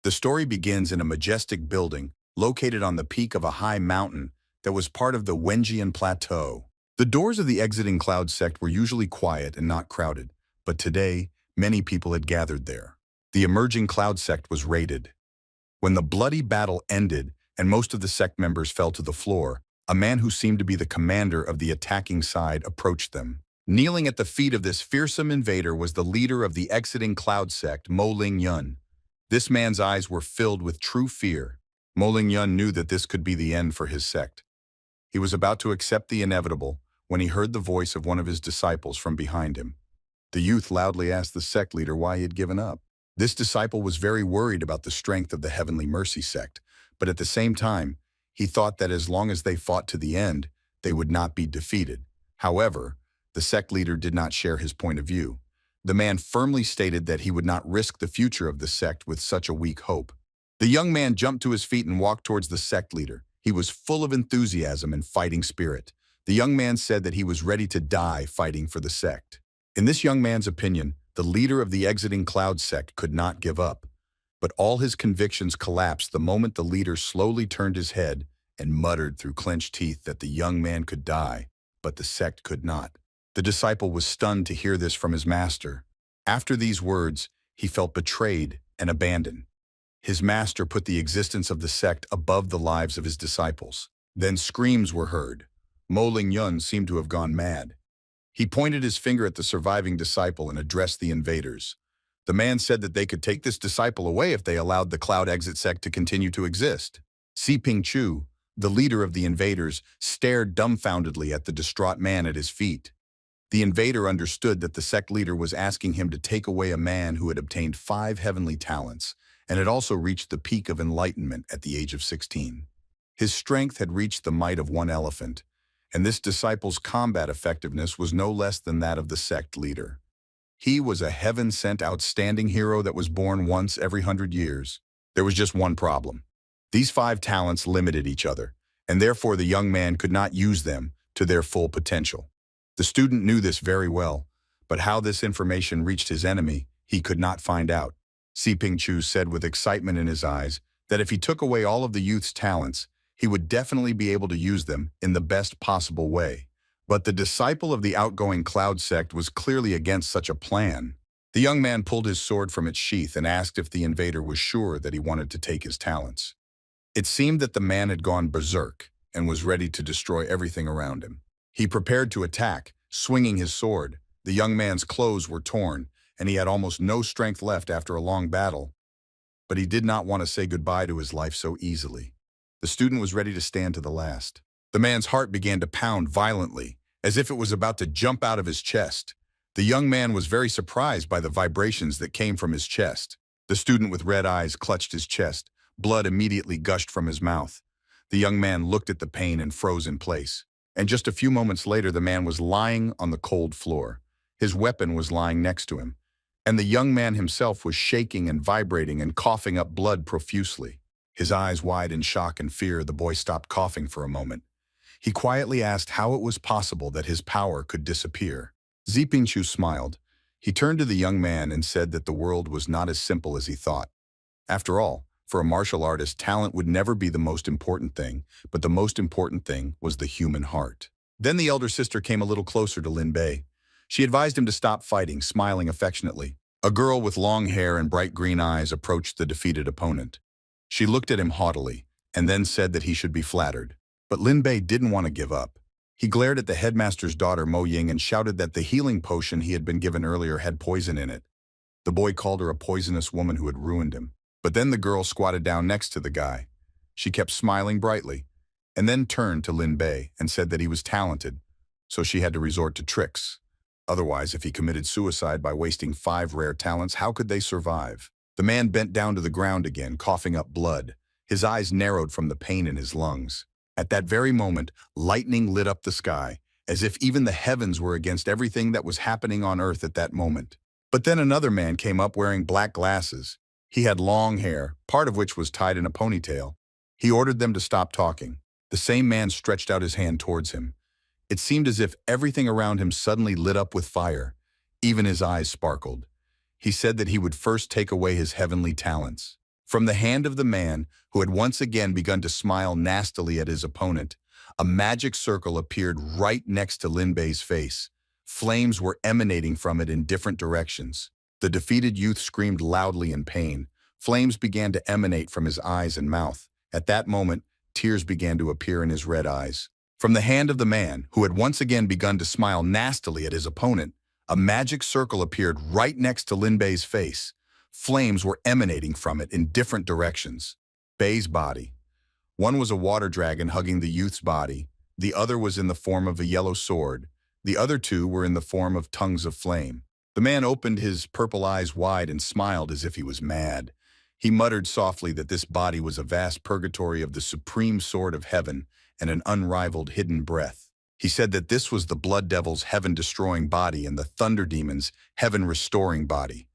The story begins in a majestic building located on the peak of a high mountain that was part of the Wenjian Plateau. The doors of the exiting cloud sect were usually quiet and not crowded, but today, many people had gathered there. The emerging cloud sect was raided. When the bloody battle ended and most of the sect members fell to the floor, a man who seemed to be the commander of the attacking side approached them. Kneeling at the feet of this fearsome invader was the leader of the exiting cloud sect, Mo Ling Yun. This man's eyes were filled with true fear. Mo Ling Yun knew that this could be the end for his sect. He was about to accept the inevitable when he heard the voice of one of his disciples from behind him. The youth loudly asked the sect leader why he had given up. This disciple was very worried about the strength of the Heavenly Mercy sect, but at the same time, he thought that as long as they fought to the end, they would not be defeated. However, the sect leader did not share his point of view. The man firmly stated that he would not risk the future of the sect with such a weak hope. The young man jumped to his feet and walked towards the sect leader. He was full of enthusiasm and fighting spirit. The young man said that he was ready to die fighting for the sect. In this young man's opinion, the leader of the exiting cloud sect could not give up. But all his convictions collapsed the moment the leader slowly turned his head and muttered through clenched teeth that the young man could die, but the sect could not. The disciple was stunned to hear this from his master. After these words, he felt betrayed and abandoned. His master put the existence of the sect above the lives of his disciples. Then screams were heard. Mo Ling Yun seemed to have gone mad. He pointed his finger at the surviving disciple and addressed the invaders. The man said that they could take this disciple away if they allowed the Cloud Exit sect to continue to exist. Si Ping Chu, the leader of the invaders, stared dumbfoundedly at the distraught man at his feet. The invader understood that the sect leader was asking him to take away a man who had obtained 5 heavenly talents and had also reached the peak of enlightenment at the age of 16. His strength had reached the might of one elephant, and this disciple's combat effectiveness was no less than that of the sect leader. He was a heaven-sent outstanding hero that was born once every 100 years. There was just one problem. These 5 talents limited each other, and therefore the young man could not use them to their full potential. The student knew this very well, but how this information reached his enemy, he could not find out. Si Ping Chu said with excitement in his eyes that if he took away all of the youth's talents, he would definitely be able to use them in the best possible way. But the disciple of the outgoing cloud sect was clearly against such a plan. The young man pulled his sword from its sheath and asked if the invader was sure that he wanted to take his talents. It seemed that the man had gone berserk and was ready to destroy everything around him. He prepared to attack, swinging his sword. The young man's clothes were torn, and he had almost no strength left after a long battle. But he did not want to say goodbye to his life so easily. The student was ready to stand to the last. The man's heart began to pound violently, as if it was about to jump out of his chest. The young man was very surprised by the vibrations that came from his chest. The student with red eyes clutched his chest. Blood immediately gushed from his mouth. The young man looked at the pain and froze in place. And just a few moments later, the man was lying on the cold floor. His weapon was lying next to him. And the young man himself was shaking and vibrating and coughing up blood profusely. His eyes wide in shock and fear, the boy stopped coughing for a moment. He quietly asked how it was possible that his power could disappear. Si Ping Chu smiled. He turned to the young man and said that the world was not as simple as he thought. After all, for a martial artist, talent would never be the most important thing, but the most important thing was the human heart. Then the elder sister came a little closer to Lin Bei. She advised him to stop fighting, smiling affectionately. A girl with long hair and bright green eyes approached the defeated opponent. She looked at him haughtily, and then said that he should be flattered. But Lin Bei didn't want to give up. He glared at the headmaster's daughter, Mo Ying, and shouted that the healing potion he had been given earlier had poison in it. The boy called her a poisonous woman who had ruined him. But then the girl squatted down next to the guy. She kept smiling brightly, and then turned to Lin Bei and said that he was talented, so she had to resort to tricks. Otherwise, if he committed suicide by wasting 5 rare talents, how could they survive? The man bent down to the ground again, coughing up blood. His eyes narrowed from the pain in his lungs. At that very moment, lightning lit up the sky, as if even the heavens were against everything that was happening on earth at that moment. But then another man came up wearing black glasses. He had long hair, part of which was tied in a ponytail. He ordered them to stop talking. The same man stretched out his hand towards him. It seemed as if everything around him suddenly lit up with fire. Even his eyes sparkled. He said that he would first take away his heavenly talents. From the hand of the man, who had once again begun to smile nastily at his opponent, a magic circle appeared right next to Lin Bei's face. Flames were emanating from it in different directions. The defeated youth screamed loudly in pain. Flames began to emanate from his eyes and mouth. At that moment, tears began to appear in his red eyes. From the hand of the man, who had once again begun to smile nastily at his opponent, a magic circle appeared right next to Lin Bei's face. Flames were emanating from it in different directions. Bei's body. One was a water dragon hugging the youth's body. The other was in the form of a yellow sword. The other two were in the form of tongues of flame. The man opened his purple eyes wide and smiled as if he was mad. He muttered softly that this body was a vast purgatory of the supreme sword of heaven and an unrivaled hidden breath. He said that this was the blood devil's heaven-destroying body and the thunder demon's heaven-restoring body.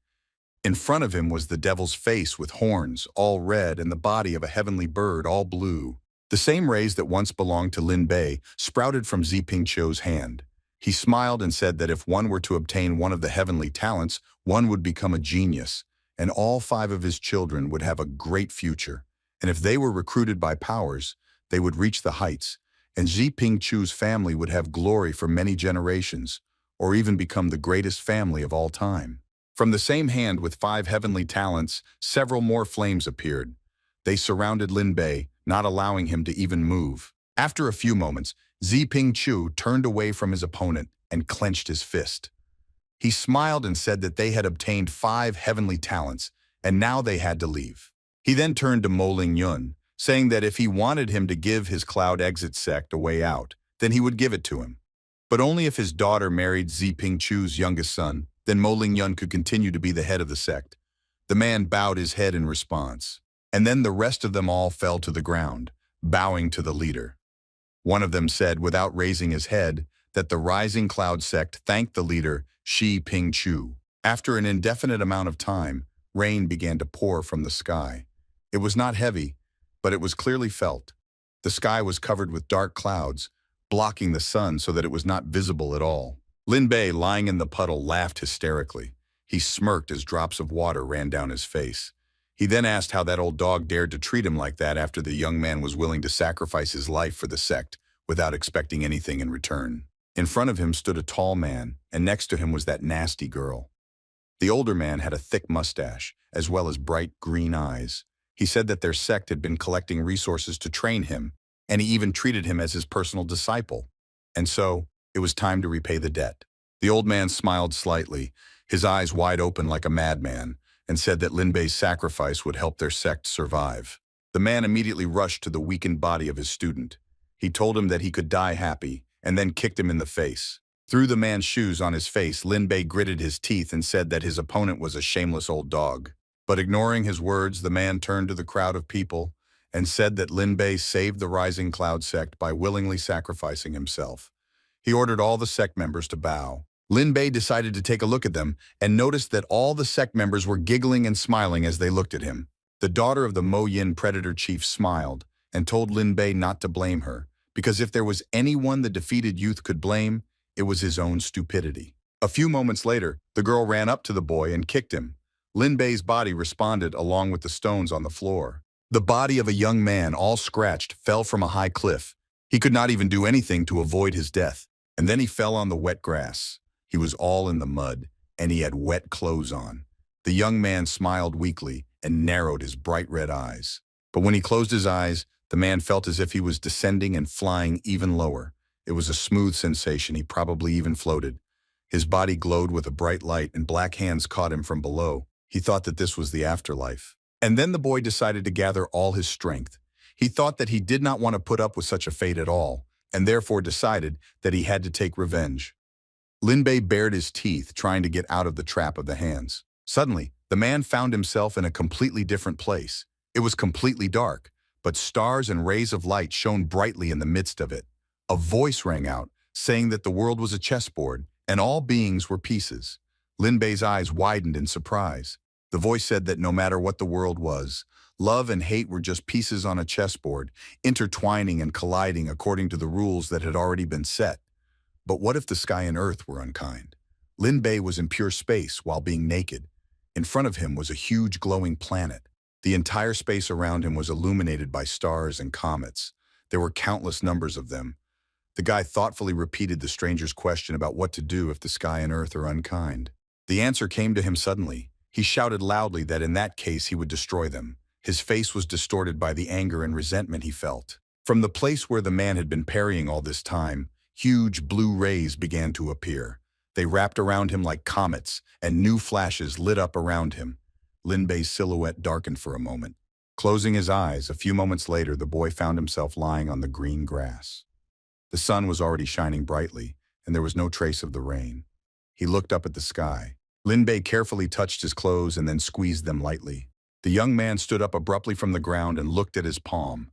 In front of him was the devil's face with horns, all red, and the body of a heavenly bird, all blue. The same rays that once belonged to Lin Bei sprouted from Ziping Chou's hand. He smiled and said that if one were to obtain one of the heavenly talents, one would become a genius, and all 5 of his children would have a great future. And if they were recruited by powers, they would reach the heights, and Ziping Chou's family would have glory for many generations, or even become the greatest family of all time. From the same hand with 5 heavenly talents, several more flames appeared. They surrounded Lin Bei, not allowing him to even move. After a few moments, Ziping Chou turned away from his opponent and clenched his fist. He smiled and said that they had obtained 5 heavenly talents, and now they had to leave. He then turned to Mo Ling Yun, saying that if he wanted him to give his Cloud Exit sect a way out, then he would give it to him. But only if his daughter married Ziping Chou's youngest son, then Mo Ling Yun could continue to be the head of the sect. The man bowed his head in response, and then the rest of them all fell to the ground, bowing to the leader. One of them said, without raising his head, that the Rising Cloud sect thanked the leader, Shi Ping Chu. After an indefinite amount of time, rain began to pour from the sky. It was not heavy, but it was clearly felt. The sky was covered with dark clouds, blocking the sun so that it was not visible at all. Lin Bei, lying in the puddle, laughed hysterically. He smirked as drops of water ran down his face. He then asked how that old dog dared to treat him like that after the young man was willing to sacrifice his life for the sect without expecting anything in return. In front of him stood a tall man, and next to him was that nasty girl. The older man had a thick mustache, as well as bright green eyes. He said that their sect had been collecting resources to train him, and he even treated him as his personal disciple. And so, it was time to repay the debt. The old man smiled slightly, his eyes wide open like a madman, and said that Lin Bei's sacrifice would help their sect survive. The man immediately rushed to the weakened body of his student. He told him that he could die happy, and then kicked him in the face. Through the man's shoes on his face, Lin Bei gritted his teeth and said that his opponent was a shameless old dog. But ignoring his words, the man turned to the crowd of people and said that Lin Bei saved the Rising Cloud sect by willingly sacrificing himself. He ordered all the sect members to bow. Lin Bei decided to take a look at them and noticed that all the sect members were giggling and smiling as they looked at him. The daughter of the Mo Yin predator chief smiled and told Lin Bei not to blame her, because if there was anyone the defeated youth could blame, it was his own stupidity. A few moments later, the girl ran up to the boy and kicked him. Lin Bei's body responded along with the stones on the floor. The body of a young man, all scratched, fell from a high cliff. He could not even do anything to avoid his death. And then he fell on the wet grass. He was all in the mud, and he had wet clothes on. The young man smiled weakly and narrowed his bright red eyes. But when he closed his eyes, the man felt as if he was descending and flying even lower. It was a smooth sensation. He probably even floated. His body glowed with a bright light, and black hands caught him from below. He thought that this was the afterlife. And then the boy decided to gather all his strength. He thought that he did not want to put up with such a fate at all, and therefore decided that he had to take revenge. Lin Bei bared his teeth, trying to get out of the trap of the hands. Suddenly, the man found himself in a completely different place. It was completely dark, but stars and rays of light shone brightly in the midst of it. A voice rang out, saying that the world was a chessboard, and all beings were pieces. Lin Bei's eyes widened in surprise. The voice said that no matter what the world was, love and hate were just pieces on a chessboard, intertwining and colliding according to the rules that had already been set. But what if the sky and earth were unkind? Lin Bei was in pure space while being naked. In front of him was a huge glowing planet. The entire space around him was illuminated by stars and comets. There were countless numbers of them. The guy thoughtfully repeated the stranger's question about what to do if the sky and earth are unkind. The answer came to him suddenly. He shouted loudly that in that case he would destroy them. His face was distorted by the anger and resentment he felt. From the place where the man had been parrying all this time, huge blue rays began to appear. They wrapped around him like comets, and new flashes lit up around him. Lin Bei's silhouette darkened for a moment. Closing his eyes, a few moments later, the boy found himself lying on the green grass. The sun was already shining brightly, and there was no trace of the rain. He looked up at the sky. Lin Bei carefully touched his clothes and then squeezed them lightly. The young man stood up abruptly from the ground and looked at his palm.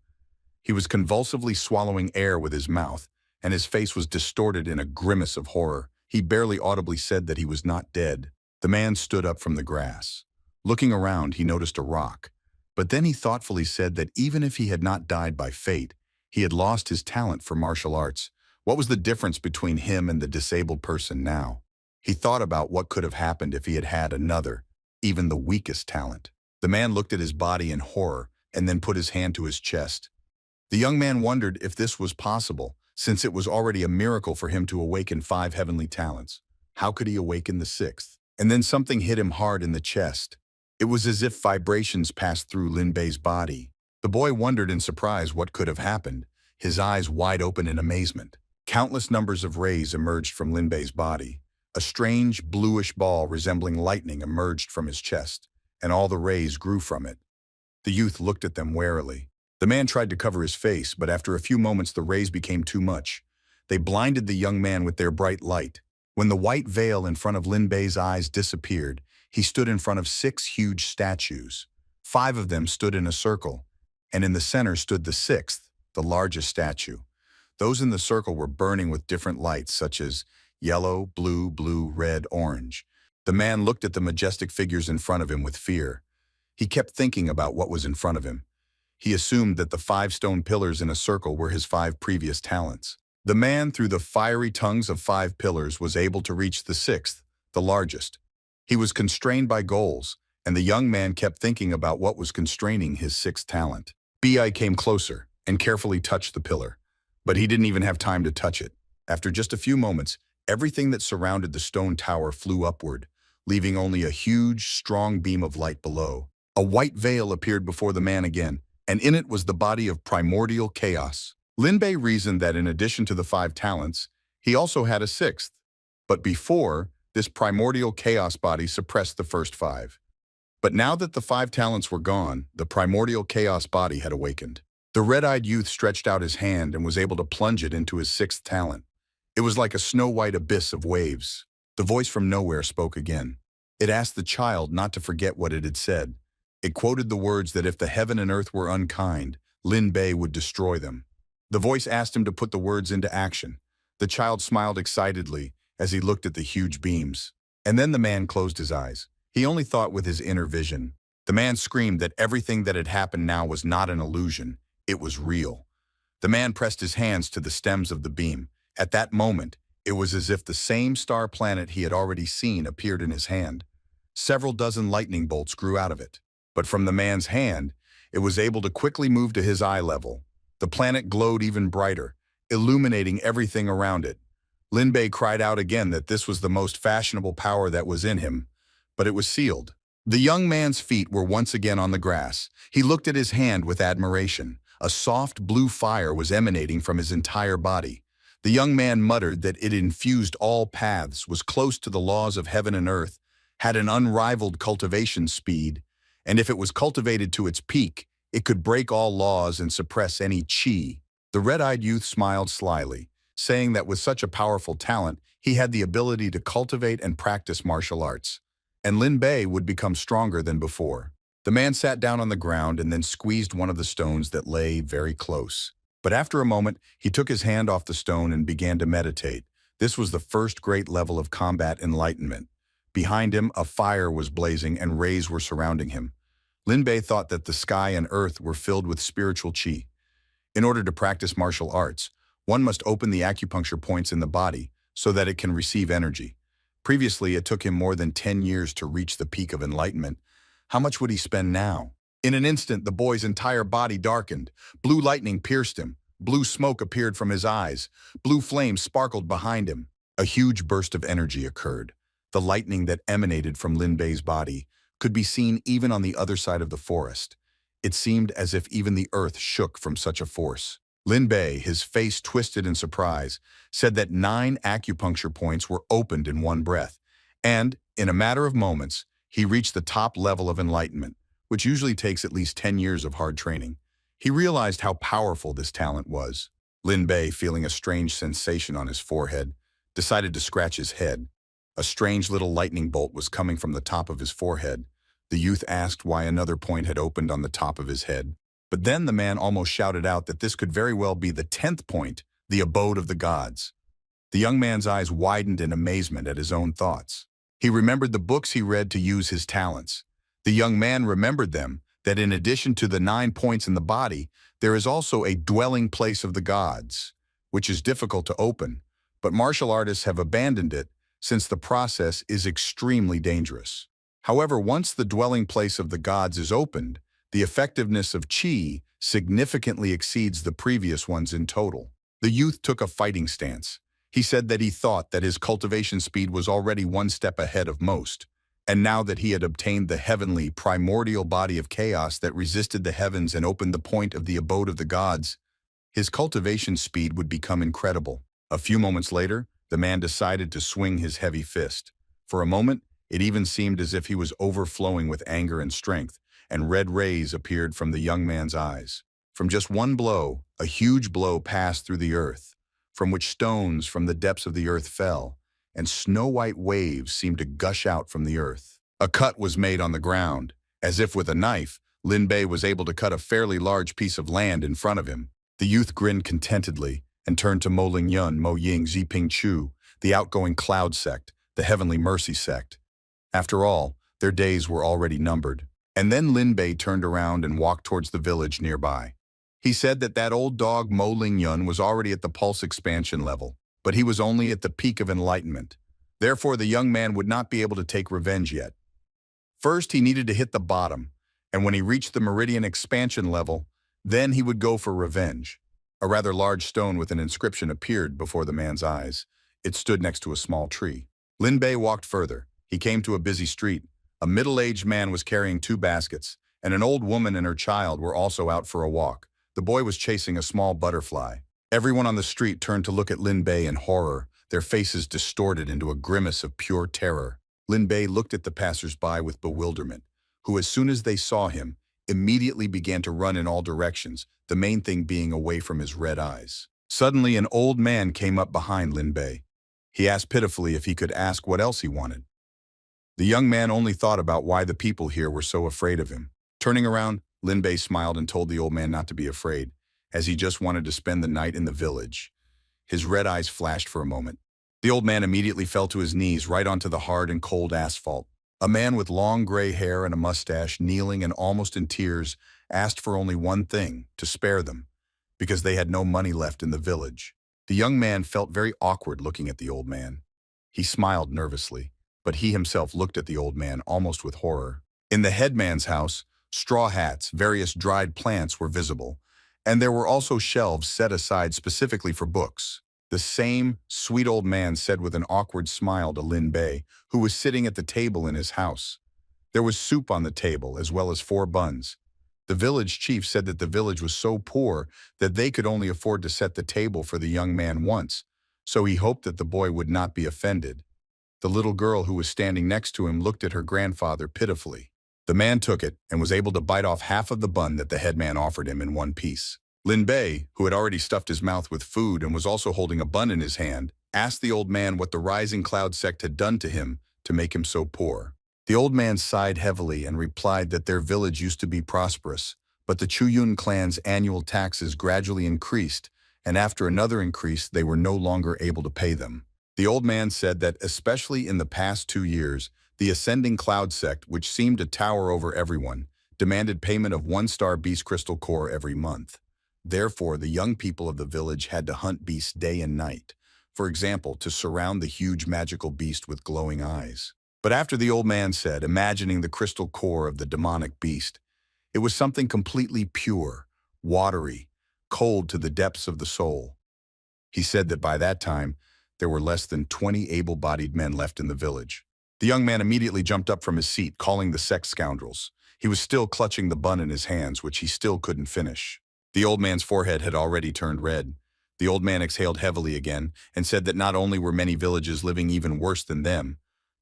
He was convulsively swallowing air with his mouth, and his face was distorted in a grimace of horror. He barely audibly said that he was not dead. The man stood up from the grass. Looking around, he noticed a rock. But then he thoughtfully said that even if he had not died by fate, he had lost his talent for martial arts. What was the difference between him and the disabled person now? He thought about what could have happened if he had had another, even the weakest talent. The man looked at his body in horror and then put his hand to his chest. The young man wondered if this was possible, since it was already a miracle for him to awaken 5 heavenly talents. How could he awaken the 6th? And then something hit him hard in the chest. It was as if vibrations passed through Lin Bei's body. The boy wondered in surprise what could have happened, his eyes wide open in amazement. Countless numbers of rays emerged from Lin Bei's body. A strange, bluish ball resembling lightning emerged from his chest, and all the rays grew from it. The youth looked at them warily. The man tried to cover his face, but after a few moments the rays became too much. They blinded the young man with their bright light. When the white veil in front of Lin Bei's eyes disappeared, he stood in front of 6 huge statues. 5 of them stood in a circle, and in the center stood the 6th, the largest statue. Those in the circle were burning with different lights, such as yellow, blue, red, orange. The man looked at the majestic figures in front of him with fear. He kept thinking about what was in front of him. He assumed that the 5 stone pillars in a circle were his 5 previous talents. The man, through the fiery tongues of 5 pillars, was able to reach the 6th, the largest. He was constrained by goals, and the young man kept thinking about what was constraining his 6th talent. Bi came closer and carefully touched the pillar, but he didn't even have time to touch it. After just a few moments, everything that surrounded the stone tower flew upward, leaving only a huge, strong beam of light below. A white veil appeared before the man again, and in it was the body of primordial chaos. Lin Bei reasoned that in addition to the 5 talents, he also had a 6th. But before, this primordial chaos body suppressed the first 5. But now that the 5 talents were gone, the primordial chaos body had awakened. The red-eyed youth stretched out his hand and was able to plunge it into his 6th talent. It was like a snow-white abyss of waves. The voice from nowhere spoke again. It asked the child not to forget what it had said. It quoted the words that if the heaven and earth were unkind, Lin Bei would destroy them. The voice asked him to put the words into action. The child smiled excitedly as he looked at the huge beams. And then the man closed his eyes. He only thought with his inner vision. The man screamed that everything that had happened now was not an illusion. It was real. The man pressed his hands to the stems of the beam. At that moment, it was as if the same star planet he had already seen appeared in his hand. Several dozen lightning bolts grew out of it. But from the man's hand, it was able to quickly move to his eye level. The planet glowed even brighter, illuminating everything around it. Lin Bei cried out again that this was the most fashionable power that was in him, but it was sealed. The young man's feet were once again on the grass. He looked at his hand with admiration. A soft blue fire was emanating from his entire body. The young man muttered that it infused all paths, was close to the laws of heaven and earth, had an unrivaled cultivation speed, and if it was cultivated to its peak, it could break all laws and suppress any chi. The red-eyed youth smiled slyly, saying that with such a powerful talent, he had the ability to cultivate and practice martial arts, and Lin Bei would become stronger than before. The man sat down on the ground and then squeezed one of the stones that lay very close. But after a moment, he took his hand off the stone and began to meditate. This was the first great level of combat enlightenment. Behind him, a fire was blazing and rays were surrounding him. Lin Bei thought that the sky and earth were filled with spiritual chi. In order to practice martial arts, one must open the acupuncture points in the body so that it can receive energy. Previously, it took him more than 10 years to reach the peak of enlightenment. How much would he spend now? In an instant, the boy's entire body darkened. Blue lightning pierced him. Blue smoke appeared from his eyes. Blue flames sparkled behind him. A huge burst of energy occurred. The lightning that emanated from Lin Bei's body could be seen even on the other side of the forest. It seemed as if even the earth shook from such a force. Lin Bei, his face twisted in surprise, said that 9 acupuncture points were opened in one breath, and, in a matter of moments, he reached the top level of enlightenment, which usually takes at least 10 years of hard training. He realized how powerful this talent was. Lin Bei, feeling a strange sensation on his forehead, decided to scratch his head. A strange little lightning bolt was coming from the top of his forehead. The youth asked why another point had opened on the top of his head. But then the man almost shouted out that this could very well be the 10th point, the abode of the gods. The young man's eyes widened in amazement at his own thoughts. He remembered the books he read to use his talents. The young man remembered them, that in addition to the 9 points in the body, there is also a dwelling place of the gods, which is difficult to open, but martial artists have abandoned it since the process is extremely dangerous. However, once the dwelling place of the gods is opened, the effectiveness of qi significantly exceeds the previous ones in total. The youth took a fighting stance. He said that he thought that his cultivation speed was already one step ahead of most, and now that he had obtained the heavenly, primordial body of chaos that resisted the heavens and opened the point of the abode of the gods, his cultivation speed would become incredible. A few moments later, the man decided to swing his heavy fist. For a moment, it even seemed as if he was overflowing with anger and strength, and red rays appeared from the young man's eyes. From just one blow, a huge blow passed through the earth, from which stones from the depths of the earth fell, and snow-white waves seemed to gush out from the earth. A cut was made on the ground. As if with a knife, Lin Bei was able to cut a fairly large piece of land in front of him. The youth grinned contentedly and turned to Mo Ling Yun, Mo Ying, Ziping Chu, the outgoing Cloud sect, the Heavenly Mercy sect. After all, their days were already numbered. And then Lin Bei turned around and walked towards the village nearby. He said that that old dog Mo Ling Yun was already at the pulse expansion level, but he was only at the peak of enlightenment. Therefore, the young man would not be able to take revenge yet. First, he needed to hit the bottom, and when he reached the meridian expansion level, then he would go for revenge. A rather large stone with an inscription appeared before the man's eyes. It stood next to a small tree. Lin Bei walked further. He came to a busy street. A middle-aged man was carrying 2 baskets, and an old woman and her child were also out for a walk. The boy was chasing a small butterfly. Everyone on the street turned to look at Lin Bei in horror, their faces distorted into a grimace of pure terror. Lin Bei looked at the passers-by with bewilderment, who, as soon as they saw him, immediately began to run in all directions, the main thing being away from his red eyes. Suddenly, an old man came up behind Lin Bei. He asked pitifully if he could ask what else he wanted. The young man only thought about why the people here were so afraid of him. Turning around, Lin Bei smiled and told the old man not to be afraid, as he just wanted to spend the night in the village. His red eyes flashed for a moment. The old man immediately fell to his knees right onto the hard and cold asphalt. A man with long gray hair and a mustache, kneeling and almost in tears, asked for only one thing, to spare them, because they had no money left in the village. The young man felt very awkward looking at the old man. He smiled nervously, but he himself looked at the old man almost with horror. In the headman's house, straw hats, various dried plants were visible, and there were also shelves set aside specifically for books. The same sweet old man said with an awkward smile to Lin Bei, who was sitting at the table in his house. There was soup on the table, as well as 4 buns. The village chief said that the village was so poor that they could only afford to set the table for the young man once, so he hoped that the boy would not be offended. The little girl who was standing next to him looked at her grandfather pitifully. The man took it and was able to bite off half of the bun that the headman offered him in one piece. Lin Bei, who had already stuffed his mouth with food and was also holding a bun in his hand, asked the old man what the Rising Cloud sect had done to him to make him so poor. The old man sighed heavily and replied that their village used to be prosperous, but the Chuyun clan's annual taxes gradually increased, and after another increase they were no longer able to pay them. The old man said that especially in the past 2 years, the Ascending Cloud sect, which seemed to tower over everyone, demanded payment of 1-star beast crystal core every month. Therefore, the young people of the village had to hunt beasts day and night, for example, to surround the huge magical beast with glowing eyes. But after the old man said, imagining the crystal core of the demonic beast, It was something completely pure, watery, cold to the depths of the soul. He said that by that time, there were less than 20 able-bodied men left in the village. The young man immediately jumped up from his seat, calling the sex scoundrels. He was still clutching the bun in his hands, which he still couldn't finish. The old man's forehead had already turned red. The old man exhaled heavily again and said that not only were many villages living even worse than them,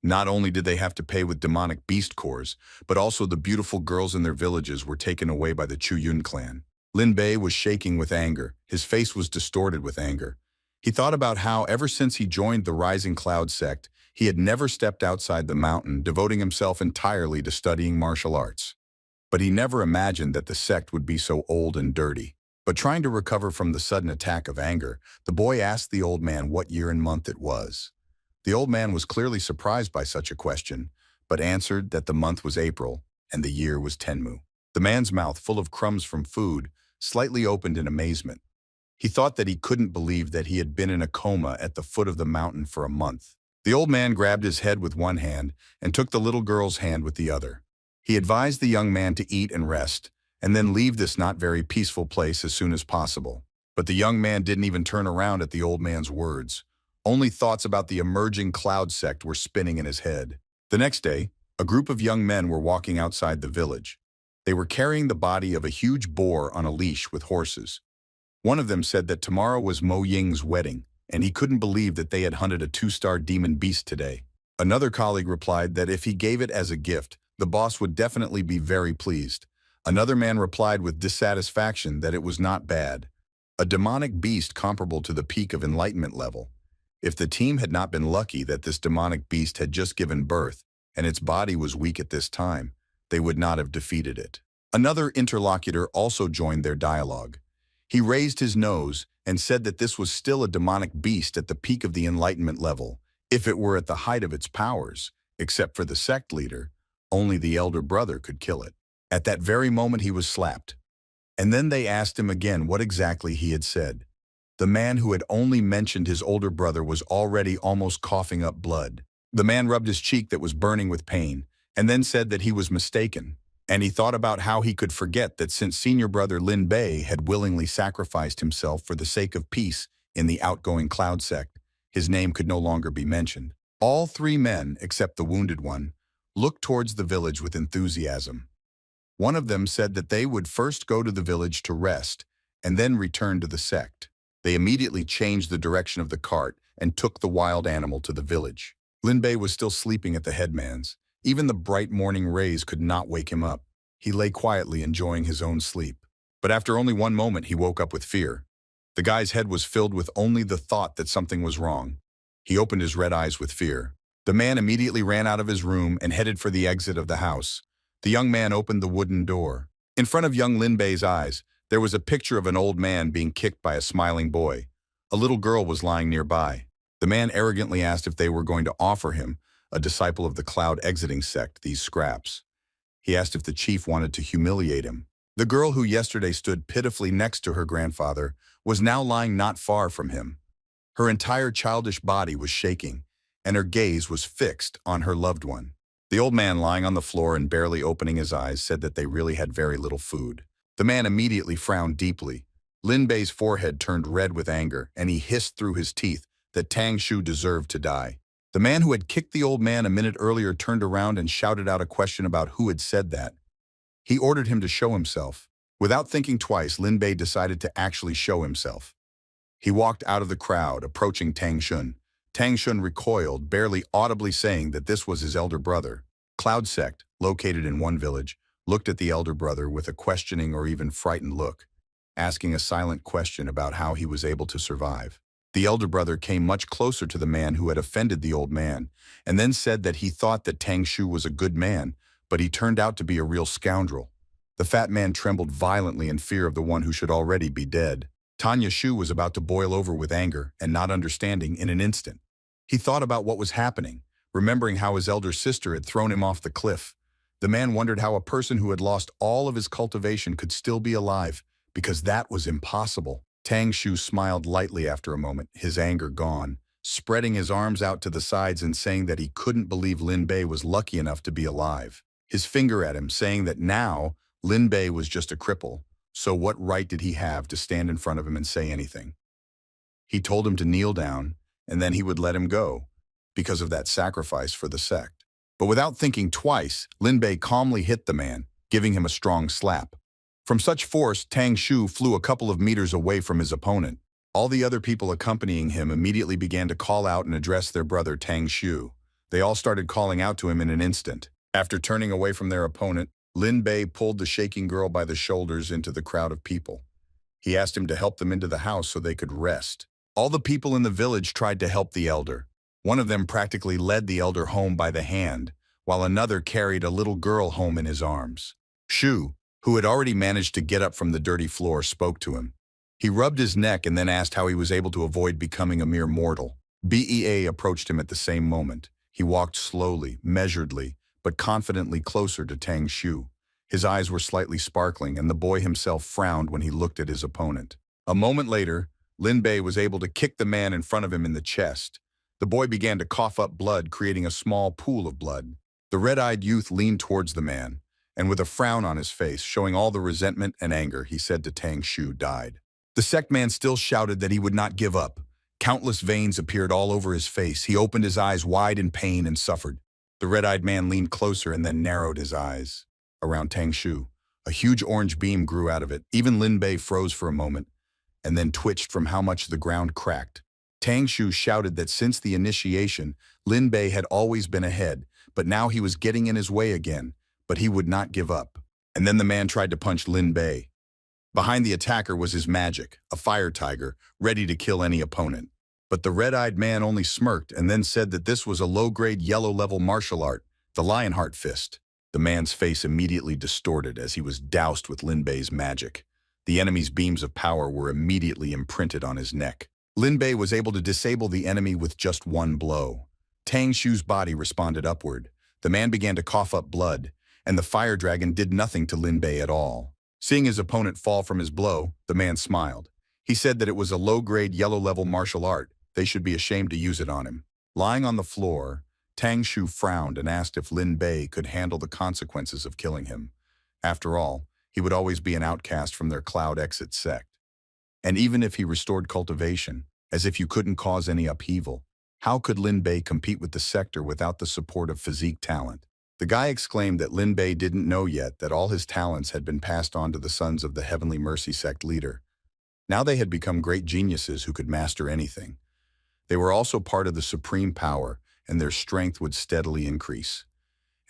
not only did they have to pay with demonic beast cores, but also the beautiful girls in their villages were taken away by the Chu Yun clan. Lin Bei was shaking with anger. His face was distorted with anger. He thought about how, ever since he joined the Rising Cloud sect, he had never stepped outside the mountain, devoting himself entirely to studying martial arts. But he never imagined that the sect would be so old and dirty. But trying to recover from the sudden attack of anger, the boy asked the old man what year and month it was. The old man was clearly surprised by such a question, but answered that the month was April and the year was Tenmu. The man's mouth, full of crumbs from food, slightly opened in amazement. He thought that he couldn't believe that he had been in a coma at the foot of the mountain for a month. The old man grabbed his head with one hand and took the little girl's hand with the other. He advised the young man to eat and rest, and then leave this not very peaceful place as soon as possible. But the young man didn't even turn around at the old man's words. Only thoughts about the emerging cloud sect were spinning in his head. The next day, a group of young men were walking outside the village. They were carrying the body of a huge boar on a leash with horses. One of them said that tomorrow was Mo Ying's wedding, and he couldn't believe that they had hunted a 2-star demon beast today. Another colleague replied that if he gave it as a gift, the boss would definitely be very pleased. Another man replied with dissatisfaction that it was not bad. A demonic beast comparable to the peak of enlightenment level. If the team had not been lucky that this demonic beast had just given birth, and its body was weak at this time, they would not have defeated it. Another interlocutor also joined their dialogue. He raised his nose and said that this was still a demonic beast at the peak of the enlightenment level, if it were at the height of its powers, except for the sect leader, only the elder brother could kill it. At that very moment he was slapped. And then they asked him again what exactly he had said. The man who had only mentioned his older brother was already almost coughing up blood. The man rubbed his cheek that was burning with pain, and then said that he was mistaken. And he thought about how he could forget that since senior brother Lin Bei had willingly sacrificed himself for the sake of peace in the outgoing cloud sect, his name could no longer be mentioned. All three men, except the wounded one, looked towards the village with enthusiasm. One of them said that they would first go to the village to rest and then return to the sect. They immediately changed the direction of the cart and took the wild animal to the village. Lin Bei was still sleeping at the headman's. Even the bright morning rays could not wake him up. He lay quietly enjoying his own sleep. But after only one moment, he woke up with fear. The guy's head was filled with only the thought that something was wrong. He opened his red eyes with fear. The man immediately ran out of his room and headed for the exit of the house. The young man opened the wooden door. In front of young Lin Bei's eyes, there was a picture of an old man being kicked by a smiling boy. A little girl was lying nearby. The man arrogantly asked if they were going to offer him, a disciple of the Cloud Exiting sect, these scraps. He asked if the chief wanted to humiliate him. The girl who yesterday stood pitifully next to her grandfather was now lying not far from him. Her entire childish body was shaking, and her gaze was fixed on her loved one. The old man lying on the floor and barely opening his eyes said that they really had very little food. The man immediately frowned deeply. Lin Bei's forehead turned red with anger, and he hissed through his teeth that Tang Shu deserved to die. The man who had kicked the old man a minute earlier turned around and shouted out a question about who had said that. He ordered him to show himself. Without thinking twice, Lin Bei decided to actually show himself. He walked out of the crowd, approaching Tang Shun. Tang Shun recoiled, barely audibly saying that this was his elder brother. Cloud Sect, located in one village, looked at the elder brother with a questioning or even frightened look, asking a silent question about how he was able to survive. The elder brother came much closer to the man who had offended the old man, and then said that he thought that Tang Shu was a good man, but he turned out to be a real scoundrel. The fat man trembled violently in fear of the one who should already be dead. Tanya Shu was about to boil over with anger and not understanding in an instant. He thought about what was happening, remembering how his elder sister had thrown him off the cliff. The man wondered how a person who had lost all of his cultivation could still be alive, because that was impossible. Tang Shu smiled lightly after a moment, his anger gone, spreading his arms out to the sides and saying that he couldn't believe Lin Bei was lucky enough to be alive. His finger at him, saying that now Lin Bei was just a cripple, so what right did he have to stand in front of him and say anything? He told him to kneel down, and then he would let him go, because of that sacrifice for the sect. But without thinking twice, Lin Bei calmly hit the man, giving him a strong slap. From such force, Tang Shu flew a couple of meters away from his opponent. All the other people accompanying him immediately began to call out and address their brother Tang Shu. They all started calling out to him in an instant. After turning away from their opponent, Lin Bei pulled the shaking girl by the shoulders into the crowd of people. He asked him to help them into the house so they could rest. All the people in the village tried to help the elder. One of them practically led the elder home by the hand, while another carried a little girl home in his arms. Shu, who had already managed to get up from the dirty floor, spoke to him. He rubbed his neck and then asked how he was able to avoid becoming a mere mortal. Bea approached him at the same moment. He walked slowly, measuredly, but confidently closer to Tang Shu. His eyes were slightly sparkling, and the boy himself frowned when he looked at his opponent. A moment later, Lin Bei was able to kick the man in front of him in the chest. The boy began to cough up blood, creating a small pool of blood. The red-eyed youth leaned towards the man, and with a frown on his face, showing all the resentment and anger, he said to Tang Shu, "Died." The sect man still shouted that he would not give up. Countless veins appeared all over his face. He opened his eyes wide in pain and suffered. The red-eyed man leaned closer and then narrowed his eyes around Tang Shu. A huge orange beam grew out of it. Even Lin Bei froze for a moment, and then twitched from how much the ground cracked. Tang Shu shouted that since the initiation, Lin Bei had always been ahead, but now he was getting in his way again, but he would not give up. And then the man tried to punch Lin Bei. Behind the attacker was his magic, a fire tiger, ready to kill any opponent. But the red-eyed man only smirked and then said that this was a low-grade yellow-level martial art, the Lionheart Fist. The man's face immediately distorted as he was doused with Lin Bei's magic. The enemy's beams of power were immediately imprinted on his neck. Lin Bei was able to disable the enemy with just one blow. Tang Shu's body responded upward. The man began to cough up blood, and the fire dragon did nothing to Lin Bei at all. Seeing his opponent fall from his blow, the man smiled. He said that it was a low-grade yellow-level martial art. They should be ashamed to use it on him. Lying on the floor, Tang Shu frowned and asked if Lin Bei could handle the consequences of killing him. After all, he would always be an outcast from their Cloud Exit sect. And even if he restored cultivation, as if you couldn't cause any upheaval, how could Lin Bei compete with the sector without the support of physique talent? The guy exclaimed that Lin Bei didn't know yet that all his talents had been passed on to the sons of the Heavenly Mercy sect leader. Now they had become great geniuses who could master anything. They were also part of the supreme power, and their strength would steadily increase.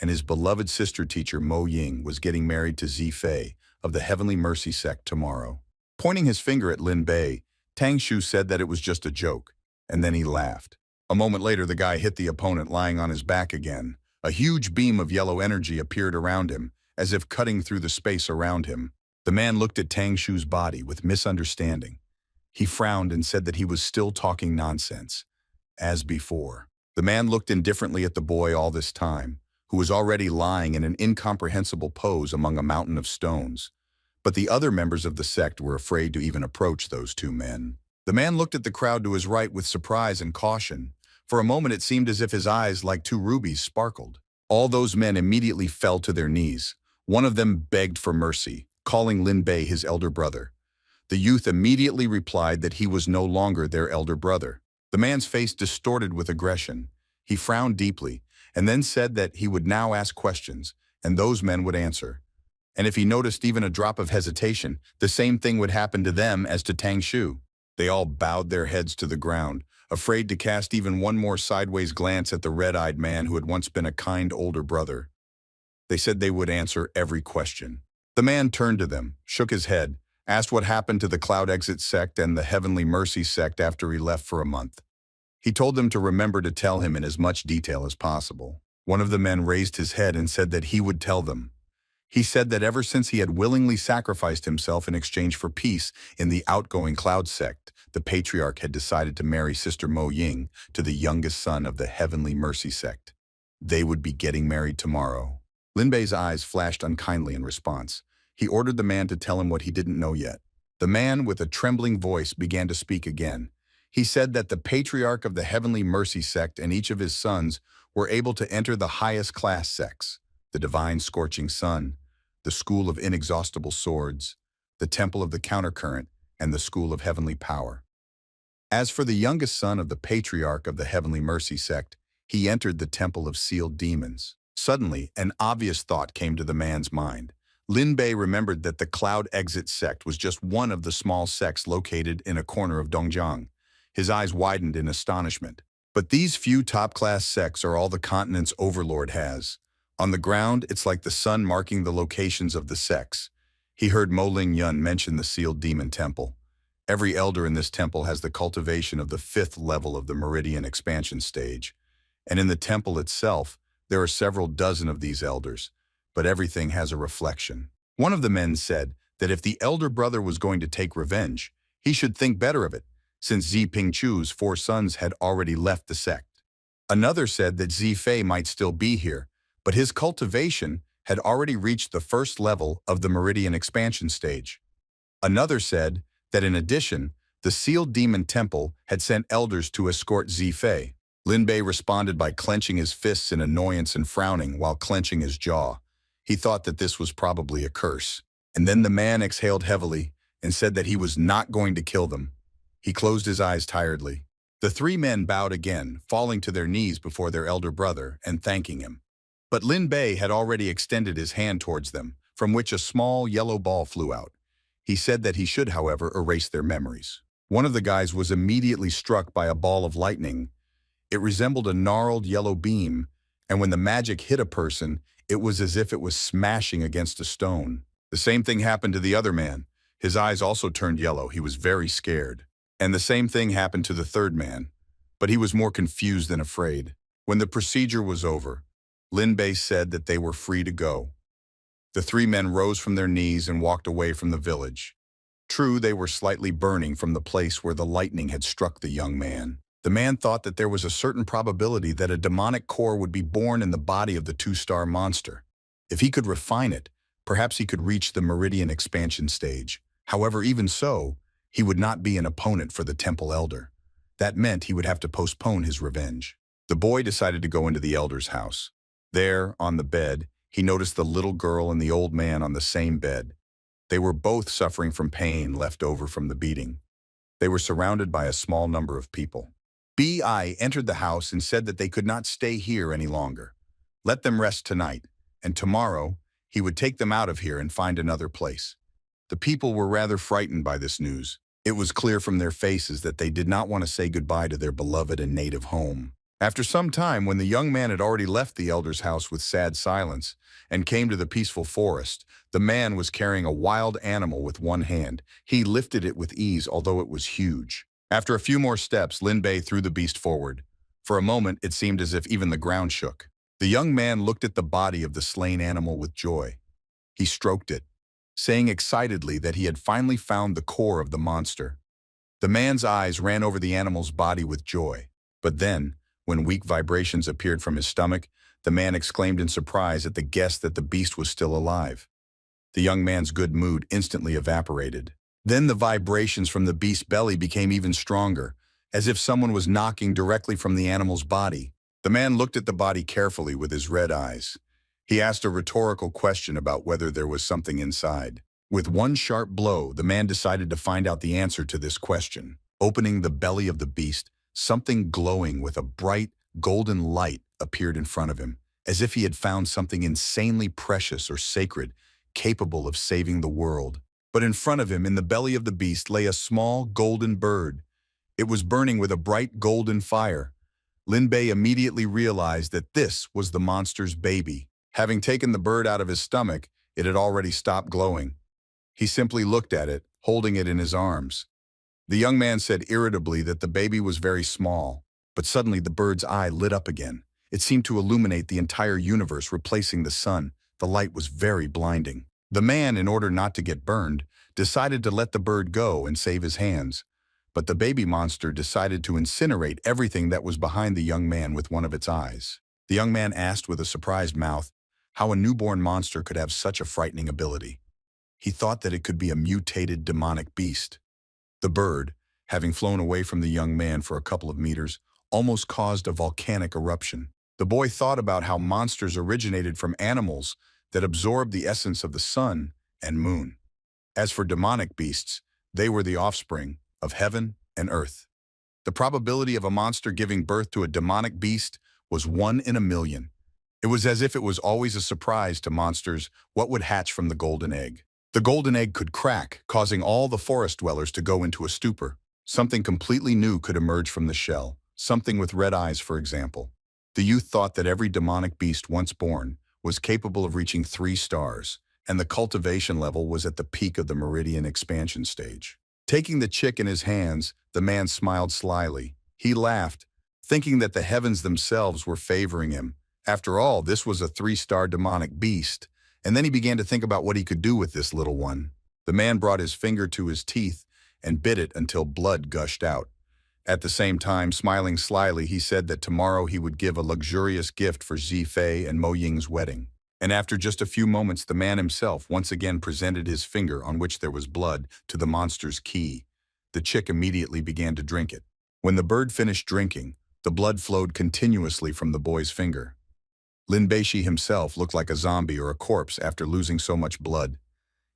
And his beloved sister teacher Mo Ying was getting married to Zifei of the Heavenly Mercy sect tomorrow. Pointing his finger at Lin Bei, Tang Shu said that it was just a joke, and then he laughed. A moment later, the guy hit the opponent lying on his back again. A huge beam of yellow energy appeared around him, as if cutting through the space around him. The man looked at Tang Shu's body with misunderstanding. He frowned and said that he was still talking nonsense, as before. The man looked indifferently at the boy all this time, who was already lying in an incomprehensible pose among a mountain of stones. But the other members of the sect were afraid to even approach those two men. The man looked at the crowd to his right with surprise and caution. For a moment it seemed as if his eyes, like two rubies, sparkled. All those men immediately fell to their knees. One of them begged for mercy, calling Lin Bei his elder brother. The youth immediately replied that he was no longer their elder brother. The man's face distorted with aggression. He frowned deeply, and then said that he would now ask questions, and those men would answer. And if he noticed even a drop of hesitation, the same thing would happen to them as to Tang Shu. They all bowed their heads to the ground, afraid to cast even one more sideways glance at the red-eyed man who had once been a kind older brother. They said they would answer every question. The man turned to them, shook his head, asked what happened to the Cloud Exit sect and the Heavenly Mercy sect after he left for a month. He told them to remember to tell him in as much detail as possible. One of the men raised his head and said that he would tell them. He said that ever since he had willingly sacrificed himself in exchange for peace in the outgoing Cloud sect, the patriarch had decided to marry Sister Mo Ying to the youngest son of the Heavenly Mercy sect. They would be getting married tomorrow. Lin Bei's eyes flashed unkindly in response. He ordered the man to tell him what he didn't know yet. The man, with a trembling voice, began to speak again. He said that the patriarch of the Heavenly Mercy sect and each of his sons were able to enter the highest class sects, the Divine Scorching Sun, the school of inexhaustible swords, the temple of the countercurrent, and the school of heavenly power. As for the youngest son of the patriarch of the Heavenly Mercy sect, he entered the temple of sealed demons. Suddenly, an obvious thought came to the man's mind. Lin Bei remembered that the Cloud Exit sect was just one of the small sects located in a corner of Dongjiang. His eyes widened in astonishment. But these few top-class sects are all the continent's overlord has. On the ground, it's like the sun marking the locations of the sects. He heard Mo Ling Yun mention the sealed demon temple. Every elder in this temple has the cultivation of the 5th level of the Meridian expansion stage. And in the temple itself, there are several dozen of these elders, but everything has a reflection. One of the men said that if the elder brother was going to take revenge, he should think better of it, since Zi Pingchu's 4 sons had already left the sect. Another said that Zi Fei might still be here, but his cultivation had already reached the 1st level of the Meridian expansion stage. Another said that in addition, the sealed demon temple had sent elders to escort Zi Fei. Lin Bei responded by clenching his fists in annoyance and frowning while clenching his jaw. He thought that this was probably a curse. And then the man exhaled heavily and said that he was not going to kill them. He closed his eyes tiredly. The 3 men bowed again, falling to their knees before their elder brother and thanking him. But Lin Bei had already extended his hand towards them, from which a small yellow ball flew out. He said that he should, however, erase their memories. One of the guys was immediately struck by a ball of lightning. It resembled a gnarled yellow beam, and when the magic hit a person, it was as if it was smashing against a stone. The same thing happened to the other man. His eyes also turned yellow. He was very scared. And the same thing happened to the 3rd man, but he was more confused than afraid. When the procedure was over, Lin Bei said that they were free to go. The 3 men rose from their knees and walked away from the village. True, they were slightly burning from the place where the lightning had struck the young man. The man thought that there was a certain probability that a demonic core would be born in the body of the 2-star monster. If he could refine it, perhaps he could reach the Meridian expansion stage. However, even so, he would not be an opponent for the temple elder. That meant he would have to postpone his revenge. The boy decided to go into the elder's house. There, on the bed, he noticed the little girl and the old man on the same bed. They were both suffering from pain left over from the beating. They were surrounded by a small number of people. B.I. entered the house and said that they could not stay here any longer. Let them rest tonight, and tomorrow he would take them out of here and find another place. The people were rather frightened by this news. It was clear from their faces that they did not want to say goodbye to their beloved and native home. After some time, when the young man had already left the elder's house with sad silence and came to the peaceful forest, the man was carrying a wild animal with one hand. He lifted it with ease, although it was huge. After a few more steps, Lin Bei threw the beast forward. For a moment, it seemed as if even the ground shook. The young man looked at the body of the slain animal with joy. He stroked it, saying excitedly that he had finally found the core of the monster. The man's eyes ran over the animal's body with joy. But then, when weak vibrations appeared from his stomach, the man exclaimed in surprise at the guess that the beast was still alive. The young man's good mood instantly evaporated. Then the vibrations from the beast's belly became even stronger, as if someone was knocking directly from the animal's body. The man looked at the body carefully with his red eyes. He asked a rhetorical question about whether there was something inside. With one sharp blow, the man decided to find out the answer to this question. Opening the belly of the beast, something glowing with a bright, golden light appeared in front of him, as if he had found something insanely precious or sacred, capable of saving the world. But in front of him, in the belly of the beast, lay a small golden bird. It was burning with a bright golden fire. Lin Bei immediately realized that this was the monster's baby. Having taken the bird out of his stomach, it had already stopped glowing. He simply looked at it, holding it in his arms. The young man said irritably that the baby was very small, but suddenly the bird's eye lit up again. It seemed to illuminate the entire universe, replacing the sun. The light was very blinding. The man, in order not to get burned, decided to let the bird go and save his hands. But the baby monster decided to incinerate everything that was behind the young man with one of its eyes. The young man asked with a surprised mouth how a newborn monster could have such a frightening ability. He thought that it could be a mutated demonic beast. The bird, having flown away from the young man for a couple of meters, almost caused a volcanic eruption. The boy thought about how monsters originated from animals that absorbed the essence of the sun and moon. As for demonic beasts, they were the offspring of heaven and earth. The probability of a monster giving birth to a demonic beast was 1 in 1,000,000. It was as if it was always a surprise to monsters what would hatch from the golden egg. The golden egg could crack, causing all the forest dwellers to go into a stupor. Something completely new could emerge from the shell, something with red eyes, for example. The youth thought that every demonic beast once born was capable of reaching 3 stars, and the cultivation level was at the peak of the meridian expansion stage. Taking the chick in his hands, the man smiled slyly. He laughed, thinking that the heavens themselves were favoring him. After all, this was a 3-star demonic beast, and then he began to think about what he could do with this little one. The man brought his finger to his teeth and bit it until blood gushed out. At the same time, smiling slyly, he said that tomorrow he would give a luxurious gift for Zifei and Mo Ying's wedding. And after just a few moments, the man himself once again presented his finger, on which there was blood, to the monster's key. The chick immediately began to drink it. When the bird finished drinking, the blood flowed continuously from the boy's finger. Lin Beishi himself looked like a zombie or a corpse after losing so much blood.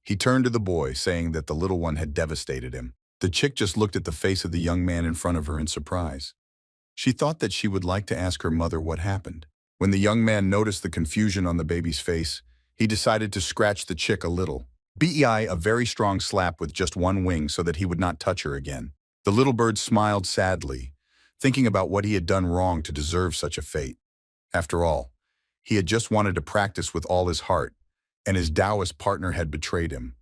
He turned to the boy, saying that the little one had devastated him. The chick just looked at the face of the young man in front of her in surprise. She thought that she would like to ask her mother what happened. When the young man noticed the confusion on the baby's face, he decided to scratch the chick a little. A very strong slap with just one wing so that he would not touch her again. The little bird smiled sadly, thinking about what he had done wrong to deserve such a fate. After all, he had just wanted to practice with all his heart, and his Taoist partner had betrayed him.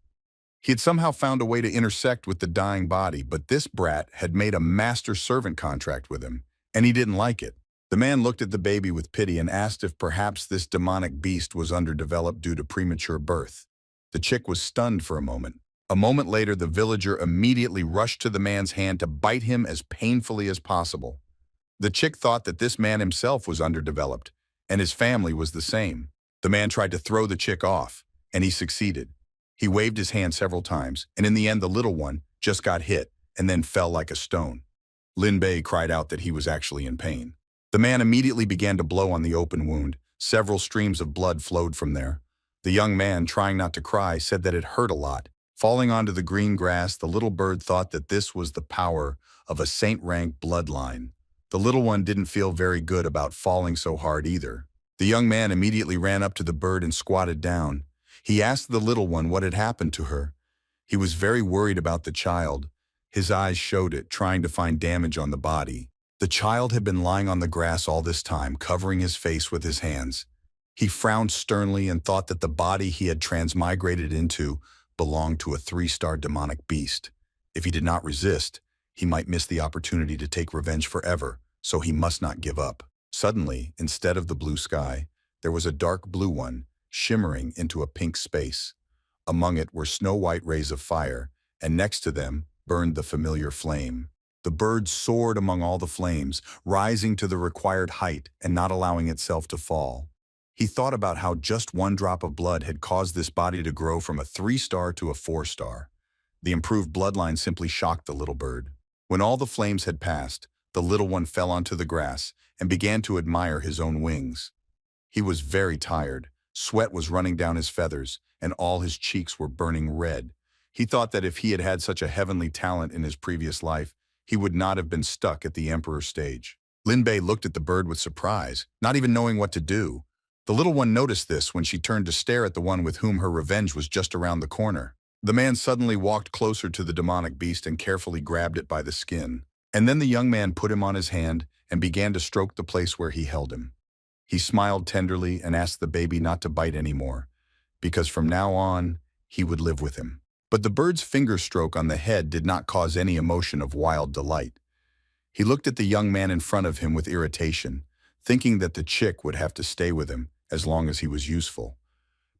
He had somehow found a way to intersect with the dying body, but this brat had made a master-servant contract with him, and he didn't like it. The man looked at the baby with pity and asked if perhaps this demonic beast was underdeveloped due to premature birth. The chick was stunned for a moment. A moment later, the villager immediately rushed to the man's hand to bite him as painfully as possible. The chick thought that this man himself was underdeveloped, and his family was the same. The man tried to throw the chick off, and he succeeded. He waved his hand several times, and in the end the little one just got hit and then fell like a stone. Lin Bei cried out that he was actually in pain. The man immediately began to blow on the open wound. Several streams of blood flowed from there. The young man, trying not to cry, said that it hurt a lot. Falling onto the green grass, the little bird thought that this was the power of a saint-rank bloodline. The little one didn't feel very good about falling so hard either. The young man immediately ran up to the bird and squatted down. He asked the little one what had happened to her. He was very worried about the child. His eyes showed it, trying to find damage on the body. The child had been lying on the grass all this time, covering his face with his hands. He frowned sternly and thought that the body he had transmigrated into belonged to a 3-star demonic beast. If he did not resist, he might miss the opportunity to take revenge forever, so he must not give up. Suddenly, instead of the blue sky, there was a dark blue one, shimmering into a pink space. Among it were snow-white rays of fire, and next to them burned the familiar flame. The bird soared among all the flames, rising to the required height and not allowing itself to fall. He thought about how just one drop of blood had caused this body to grow from a 3-star to a 4-star. The improved bloodline simply shocked the little bird. When all the flames had passed, the little one fell onto the grass and began to admire his own wings. He was very tired. Sweat was running down his feathers, and all his cheeks were burning red. He thought that if he had had such a heavenly talent in his previous life, he would not have been stuck at the emperor's stage. Lin Bei looked at the bird with surprise, not even knowing what to do. The little one noticed this when she turned to stare at the one with whom her revenge was just around the corner. The man suddenly walked closer to the demonic beast and carefully grabbed it by the skin. And then the young man put him on his hand and began to stroke the place where he held him. He smiled tenderly and asked the baby not to bite anymore, because from now on, he would live with him. But the bird's finger stroke on the head did not cause any emotion of wild delight. He looked at the young man in front of him with irritation, thinking that the chick would have to stay with him as long as he was useful.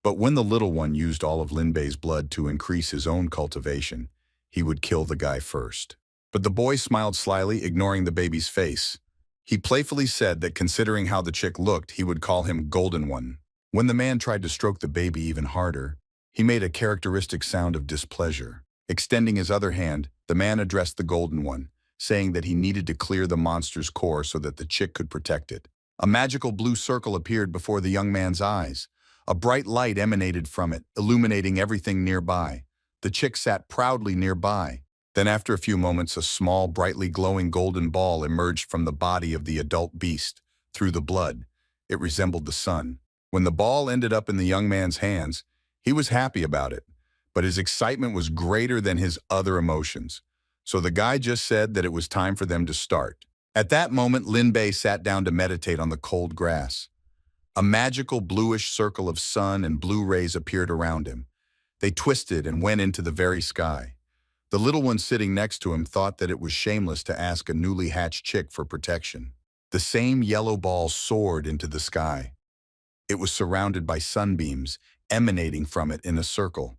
But when the little one used all of Lin Bei's blood to increase his own cultivation, he would kill the guy first. But the boy smiled slyly, ignoring the baby's face. He playfully said that considering how the chick looked, he would call him Golden One. When the man tried to stroke the baby even harder, he made a characteristic sound of displeasure. Extending his other hand, the man addressed the Golden One, saying that he needed to clear the monster's core so that the chick could protect it. A magical blue circle appeared before the young man's eyes. A bright light emanated from it, illuminating everything nearby. The chick sat proudly nearby. Then after a few moments, a small, brightly glowing golden ball emerged from the body of the adult beast. Through the blood, it resembled the sun. When the ball ended up in the young man's hands, he was happy about it, but his excitement was greater than his other emotions. So the guy just said that it was time for them to start. At that moment, Lin Bei sat down to meditate on the cold grass. A magical bluish circle of sun and blue rays appeared around him. They twisted and went into the very sky. The little one sitting next to him thought that it was shameless to ask a newly hatched chick for protection. The same yellow ball soared into the sky. It was surrounded by sunbeams, emanating from it in a circle.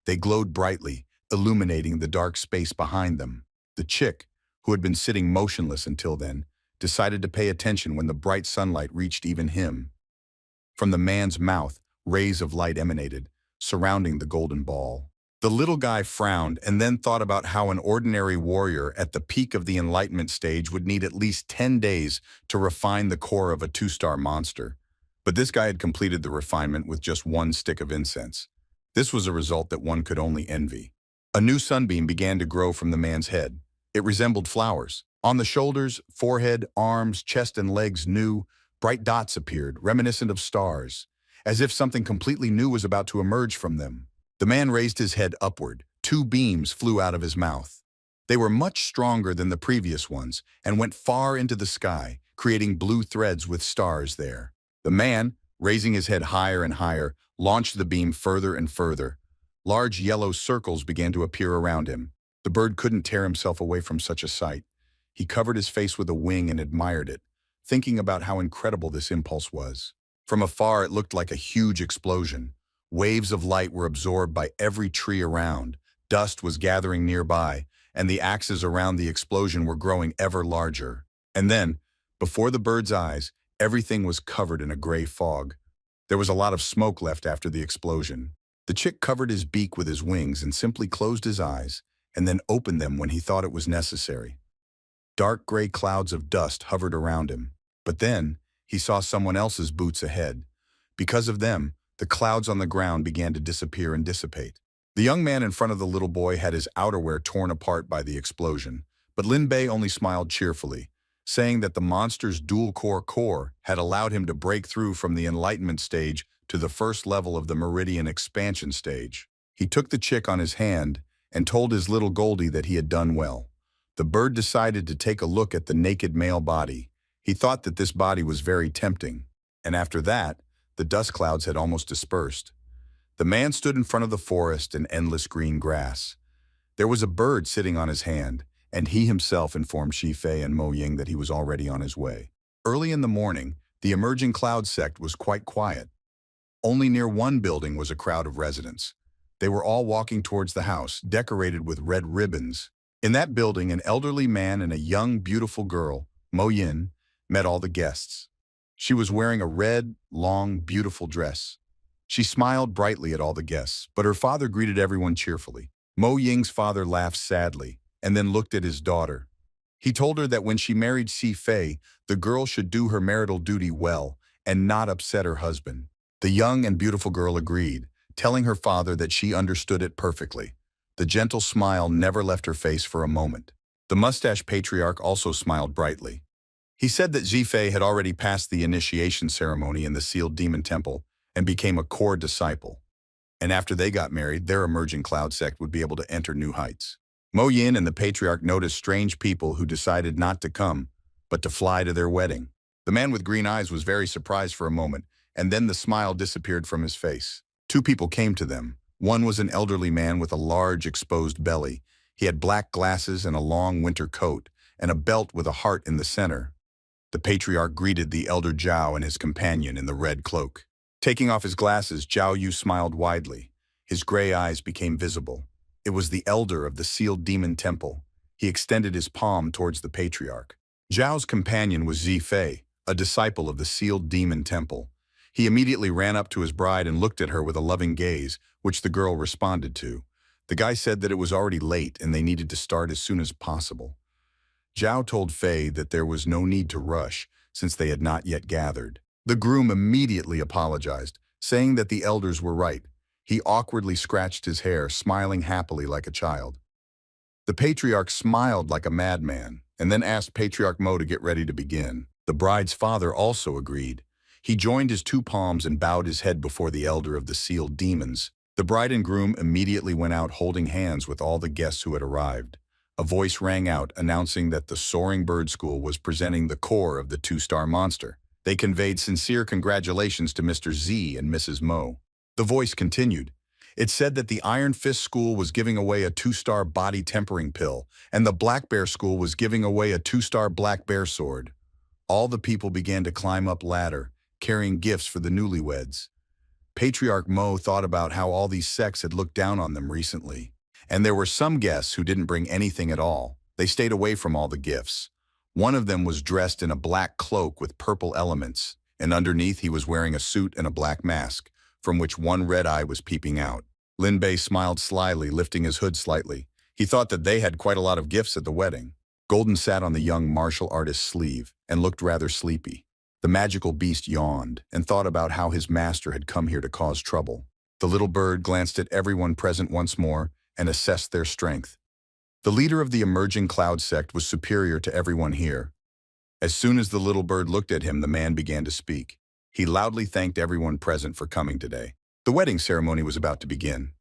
They glowed brightly, illuminating the dark space behind them. The chick, who had been sitting motionless until then, decided to pay attention when the bright sunlight reached even him. From the man's mouth, rays of light emanated, surrounding the golden ball. The little guy frowned and then thought about how an ordinary warrior at the peak of the enlightenment stage would need at least 10 days to refine the core of a 2-star monster. But this guy had completed the refinement with just one stick of incense. This was a result that one could only envy. A new sunbeam began to grow from the man's head. It resembled flowers. On the shoulders, forehead, arms, chest, and legs, new, bright dots appeared, reminiscent of stars, as if something completely new was about to emerge from them. The man raised his head upward. 2 beams flew out of his mouth. They were much stronger than the previous ones and went far into the sky, creating blue threads with stars there. The man, raising his head higher and higher, launched the beam further and further. Large yellow circles began to appear around him. The bird couldn't tear himself away from such a sight. He covered his face with a wing and admired it, thinking about how incredible this impulse was. From afar, it looked like a huge explosion. Waves of light were absorbed by every tree around. Dust was gathering nearby, and the axes around the explosion were growing ever larger. And then, before the bird's eyes, everything was covered in a gray fog. There was a lot of smoke left after the explosion. The chick covered his beak with his wings and simply closed his eyes, and then opened them when he thought it was necessary. Dark gray clouds of dust hovered around him. But then, he saw someone else's boots ahead. Because of them, the clouds on the ground began to disappear and dissipate. The young man in front of the little boy had his outerwear torn apart by the explosion, but Lin Bei only smiled cheerfully, saying that the monster's dual-core core had allowed him to break through from the enlightenment stage to the first level of the meridian expansion stage. He took the chick on his hand and told his little Goldie that he had done well. The bird decided to take a look at the naked male body. He thought that this body was very tempting, and after that, the dust clouds had almost dispersed. The man stood in front of the forest and endless green grass. There was a bird sitting on his hand, and he himself informed Shi Fei and Mo Ying that he was already on his way. Early in the morning, the emerging cloud sect was quite quiet. Only near one building was a crowd of residents. They were all walking towards the house, decorated with red ribbons. In that building, an elderly man and a young, beautiful girl, Mo Yin, met all the guests. She was wearing a red, long, beautiful dress. She smiled brightly at all the guests, but her father greeted everyone cheerfully. Mo Ying's father laughed sadly and then looked at his daughter. He told her that when she married Si Fei, the girl should do her marital duty well and not upset her husband. The young and beautiful girl agreed, telling her father that she understood it perfectly. The gentle smile never left her face for a moment. The mustache patriarch also smiled brightly. He said that Zifei had already passed the initiation ceremony in the sealed demon temple and became a core disciple. And after they got married, their emerging cloud sect would be able to enter new heights. Mo Yin and the patriarch noticed strange people who decided not to come, but to fly to their wedding. The man with green eyes was very surprised for a moment, and then the smile disappeared from his face. 2 people came to them. One was an elderly man with a large exposed belly. He had black glasses and a long winter coat, and a belt with a heart in the center. The patriarch greeted the elder Zhao and his companion in the red cloak. Taking off his glasses, Zhao Yu smiled widely. His gray eyes became visible. It was the elder of the sealed demon temple. He extended his palm towards the patriarch. Zhao's companion was Zi Fei, a disciple of the sealed demon temple. He immediately ran up to his bride and looked at her with a loving gaze, which the girl responded to. The guy said that it was already late and they needed to start as soon as possible. Zhao told Fei that there was no need to rush, since they had not yet gathered. The groom immediately apologized, saying that the elders were right. He awkwardly scratched his hair, smiling happily like a child. The patriarch smiled like a madman, and then asked Patriarch Mo to get ready to begin. The bride's father also agreed. He joined his two palms and bowed his head before the elder of the sealed demons. The bride and groom immediately went out holding hands with all the guests who had arrived. A voice rang out announcing that the Soaring Bird School was presenting the core of the two-star monster. They conveyed sincere congratulations to Mr. Z and Mrs. Mo. The voice continued. It said that the Iron Fist School was giving away a two-star body tempering pill, and the Black Bear School was giving away a two-star Black Bear sword. All the people began to climb up ladder, carrying gifts for the newlyweds. Patriarch Mo thought about how all these sects had looked down on them recently. And there were some guests who didn't bring anything at all. They stayed away from all the gifts. One of them was dressed in a black cloak with purple elements, and underneath he was wearing a suit and a black mask, from which one red eye was peeping out. Lin Bei smiled slyly, lifting his hood slightly. He thought that they had quite a lot of gifts at the wedding. Golden sat on the young martial artist's sleeve and looked rather sleepy. The magical beast yawned and thought about how his master had come here to cause trouble. The little bird glanced at everyone present once more and assessed their strength. The leader of the emerging cloud sect was superior to everyone here. As soon as the little bird looked at him, the man began to speak. He loudly thanked everyone present for coming today. The wedding ceremony was about to begin.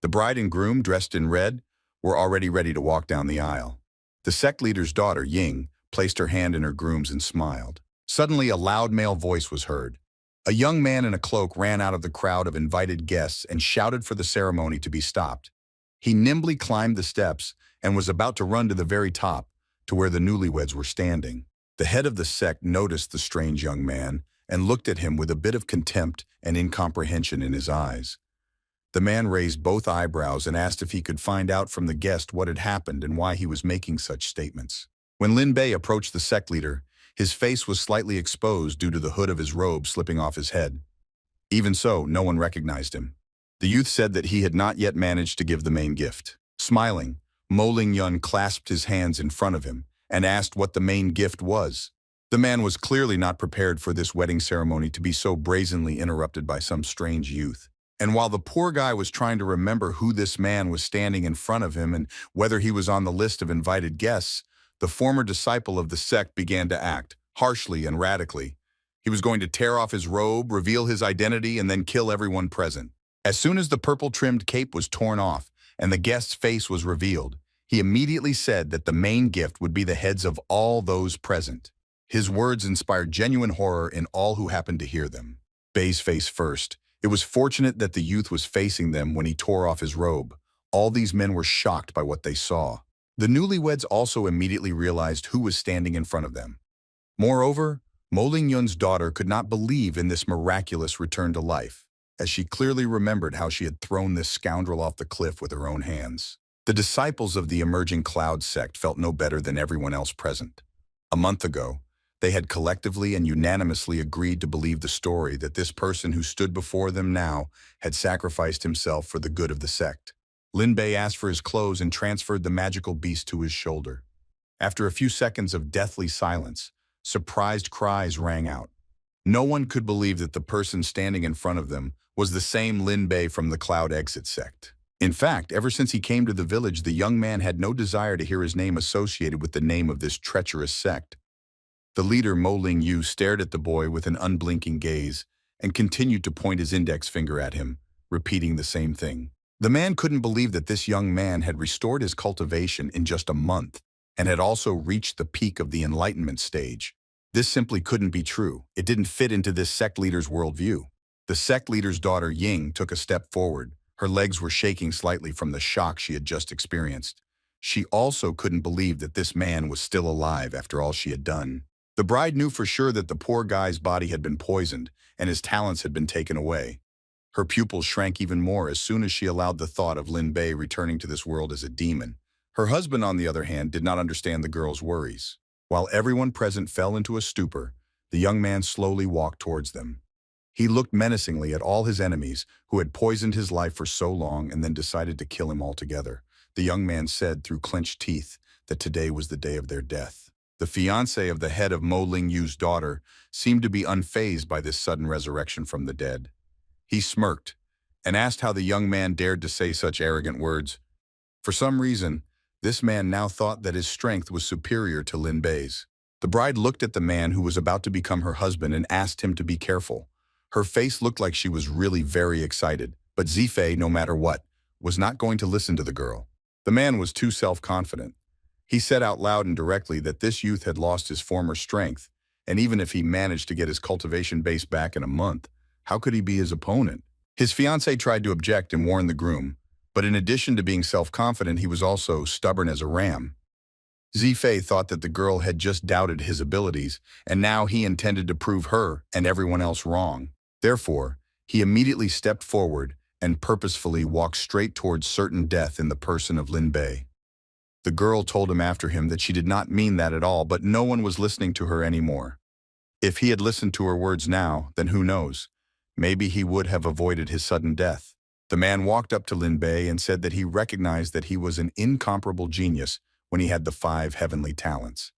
The bride and groom, dressed in red, were already ready to walk down the aisle. The sect leader's daughter, Ying, placed her hand in her groom's and smiled. Suddenly, a loud male voice was heard. A young man in a cloak ran out of the crowd of invited guests and shouted for the ceremony to be stopped. He nimbly climbed the steps and was about to run to the very top, to where the newlyweds were standing. The head of the sect noticed the strange young man and looked at him with a bit of contempt and incomprehension in his eyes. The man raised both eyebrows and asked if he could find out from the guest what had happened and why he was making such statements. When Lin Bei approached the sect leader, his face was slightly exposed due to the hood of his robe slipping off his head. Even so, no one recognized him. The youth said that he had not yet managed to give the main gift. Smiling, Mo Ling-yun clasped his hands in front of him and asked what the main gift was. The man was clearly not prepared for this wedding ceremony to be so brazenly interrupted by some strange youth. And while the poor guy was trying to remember who this man was standing in front of him and whether he was on the list of invited guests, the former disciple of the sect began to act, harshly and radically. He was going to tear off his robe, reveal his identity, and then kill everyone present. As soon as the purple-trimmed cape was torn off and the guest's face was revealed, he immediately said that the main gift would be the heads of all those present. His words inspired genuine horror in all who happened to hear them. Bei's face first. It was fortunate that the youth was facing them when he tore off his robe. All these men were shocked by what they saw. The newlyweds also immediately realized who was standing in front of them. Moreover, Mo Ling-yun's daughter could not believe in this miraculous return to life, as she clearly remembered how she had thrown this scoundrel off the cliff with her own hands. The disciples of the emerging cloud sect felt no better than everyone else present. A month ago, they had collectively and unanimously agreed to believe the story that this person who stood before them now had sacrificed himself for the good of the sect. Lin Bei asked for his clothes and transferred the magical beast to his shoulder. After a few seconds of deathly silence, surprised cries rang out. No one could believe that the person standing in front of them was the same Lin Bei from the Cloud Exit sect. In fact, ever since he came to the village, the young man had no desire to hear his name associated with the name of this treacherous sect. The leader, Mo Ling-yu, stared at the boy with an unblinking gaze and continued to point his index finger at him, repeating the same thing. The man couldn't believe that this young man had restored his cultivation in just a month and had also reached the peak of the enlightenment stage. This simply couldn't be true. It didn't fit into this sect leader's worldview. The sect leader's daughter, Ying, took a step forward. Her legs were shaking slightly from the shock she had just experienced. She also couldn't believe that this man was still alive after all she had done. The bride knew for sure that the poor guy's body had been poisoned and his talents had been taken away. Her pupils shrank even more as soon as she allowed the thought of Lin Bei returning to this world as a demon. Her husband, on the other hand, did not understand the girl's worries. While everyone present fell into a stupor, the young man slowly walked towards them. He looked menacingly at all his enemies who had poisoned his life for so long and then decided to kill him altogether. The young man said through clenched teeth that today was the day of their death. The fiancé of the head of Mo Ling-yu's daughter seemed to be unfazed by this sudden resurrection from the dead. He smirked and asked how the young man dared to say such arrogant words. For some reason, this man now thought that his strength was superior to Lin Bei's. The bride looked at the man who was about to become her husband and asked him to be careful. Her face looked like she was really very excited, but Zifei, no matter what, was not going to listen to the girl. The man was too self-confident. He said out loud and directly that this youth had lost his former strength, and even if he managed to get his cultivation base back in a month, how could he be his opponent? His fiancée tried to object and warn the groom, but in addition to being self-confident, he was also stubborn as a ram. Zifei thought that the girl had just doubted his abilities, and now he intended to prove her and everyone else wrong. Therefore, he immediately stepped forward and purposefully walked straight towards certain death in the person of Lin Bei. The girl told him after him that she did not mean that at all, but no one was listening to her anymore. If he had listened to her words now, then who knows? Maybe he would have avoided his sudden death. The man walked up to Lin Bei and said that he recognized that he was an incomparable genius when he had the 5 heavenly talents.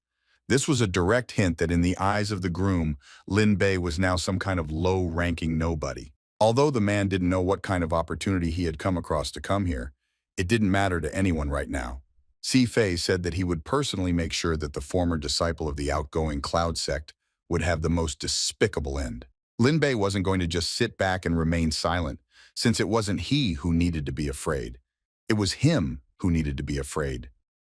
This was a direct hint that in the eyes of the groom, Lin Bei was now some kind of low-ranking nobody. Although the man didn't know what kind of opportunity he had come across to come here, it didn't matter to anyone right now. Zifei said that he would personally make sure that the former disciple of the outgoing Cloud sect would have the most despicable end. Lin Bei wasn't going to just sit back and remain silent, since it wasn't he who needed to be afraid. It was him who needed to be afraid.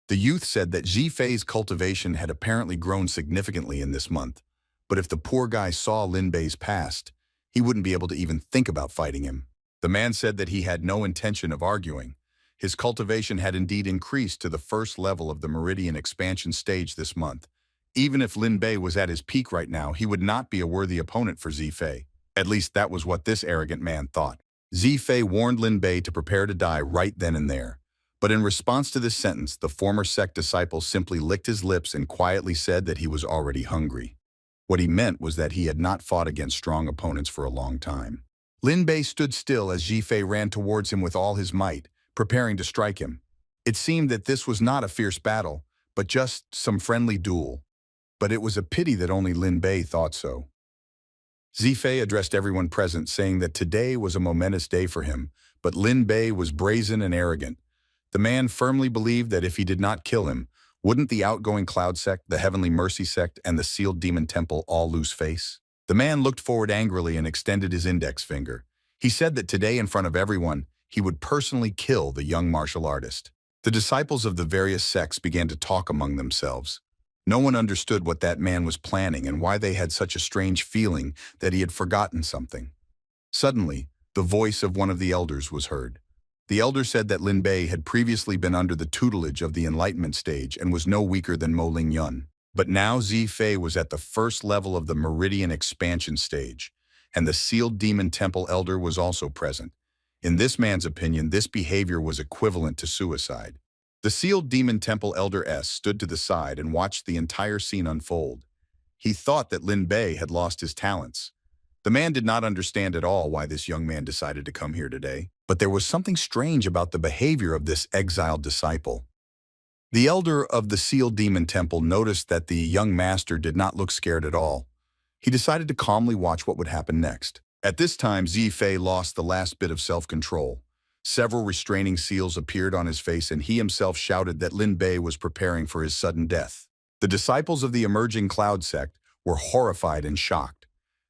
The youth said that Zifei's cultivation had apparently grown significantly in this month, but if the poor guy saw Lin Bei's past, he wouldn't be able to even think about fighting him. The man said that he had no intention of arguing. His cultivation had indeed increased to the first level of the Meridian expansion stage this month. Even if Lin Bei was at his peak right now, he would not be a worthy opponent for Zifei. At least that was what this arrogant man thought. Zifei warned Lin Bei to prepare to die right then and there. But in response to this sentence, the former sect disciple simply licked his lips and quietly said that he was already hungry. What he meant was that he had not fought against strong opponents for a long time. Lin Bei stood still as Zifei ran towards him with all his might, preparing to strike him. It seemed that this was not a fierce battle, but just some friendly duel. But it was a pity that only Lin Bei thought so. Zifei addressed everyone present, saying that today was a momentous day for him, but Lin Bei was brazen and arrogant. The man firmly believed that if he did not kill him, wouldn't the outgoing Cloud sect, the Heavenly Mercy sect, and the Sealed Demon Temple all lose face? The man looked forward angrily and extended his index finger. He said that today in front of everyone, he would personally kill the young martial artist. The disciples of the various sects began to talk among themselves. No one understood what that man was planning and why they had such a strange feeling that he had forgotten something. Suddenly, the voice of one of the elders was heard. The elder said that Lin Bei had previously been under the tutelage of the Enlightenment stage and was no weaker than Mo Ling Yun. But now Zifei was at the first level of the Meridian expansion stage, and the Sealed Demon Temple elder was also present. In this man's opinion, this behavior was equivalent to suicide. The Sealed Demon Temple Elder S stood to the side and watched the entire scene unfold. He thought that Lin Bei had lost his talents. The man did not understand at all why this young man decided to come here today, but there was something strange about the behavior of this exiled disciple. The elder of the Sealed Demon Temple noticed that the young master did not look scared at all. He decided to calmly watch what would happen next. At this time, Zifei lost the last bit of self-control. Several restraining seals appeared on his face, and he himself shouted that Lin Bei was preparing for his sudden death. The disciples of the emerging Cloud sect were horrified and shocked.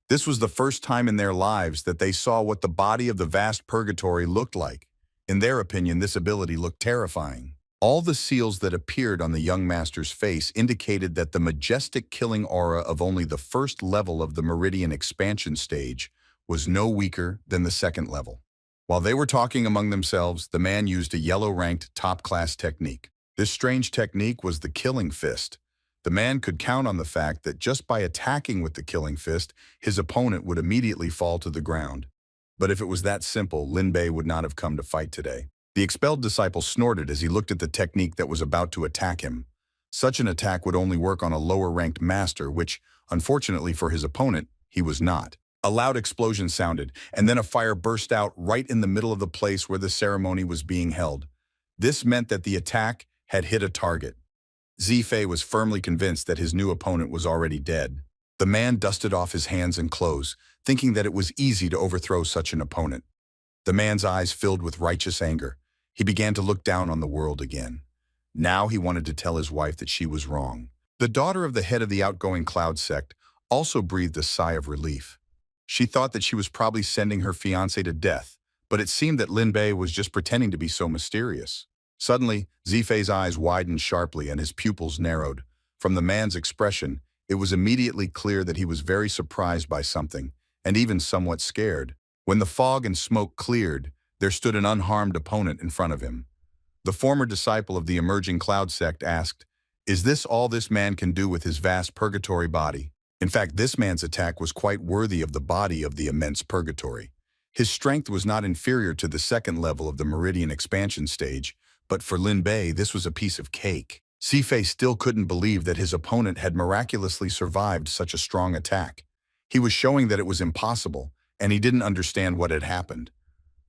This was the first time in their lives that they saw what the body of the vast purgatory looked like. In their opinion, this ability looked terrifying. All the seals that appeared on the young master's face indicated that the majestic killing aura of only the first level of the Meridian expansion stage was no weaker than the second level. While they were talking among themselves, the man used a yellow-ranked top-class technique. This strange technique was the killing fist. The man could count on the fact that just by attacking with the killing fist, his opponent would immediately fall to the ground. But if it was that simple, Lin Bei would not have come to fight today. The expelled disciple snorted as he looked at the technique that was about to attack him. Such an attack would only work on a lower-ranked master, which, unfortunately for his opponent, he was not. A loud explosion sounded, and then a fire burst out right in the middle of the place where the ceremony was being held. This meant that the attack had hit a target. Zifei was firmly convinced that his new opponent was already dead. The man dusted off his hands and clothes, thinking that it was easy to overthrow such an opponent. The man's eyes filled with righteous anger. He began to look down on the world again. Now he wanted to tell his wife that she was wrong. The daughter of the head of the outgoing cloud sect also breathed a sigh of relief. She thought that she was probably sending her fiancé to death, but it seemed that Lin Bei was just pretending to be so mysterious. Suddenly, Zifei's eyes widened sharply and his pupils narrowed. From the man's expression, it was immediately clear that he was very surprised by something, and even somewhat scared. When the fog and smoke cleared, there stood an unharmed opponent in front of him. The former disciple of the emerging cloud sect asked, "Is this all this man can do with his vast purgatory body?" In fact, this man's attack was quite worthy of the body of the immense purgatory. His strength was not inferior to the second level of the meridian expansion stage, but for Lin Bei, this was a piece of cake. Zifei still couldn't believe that his opponent had miraculously survived such a strong attack. He was showing that it was impossible, and he didn't understand what had happened.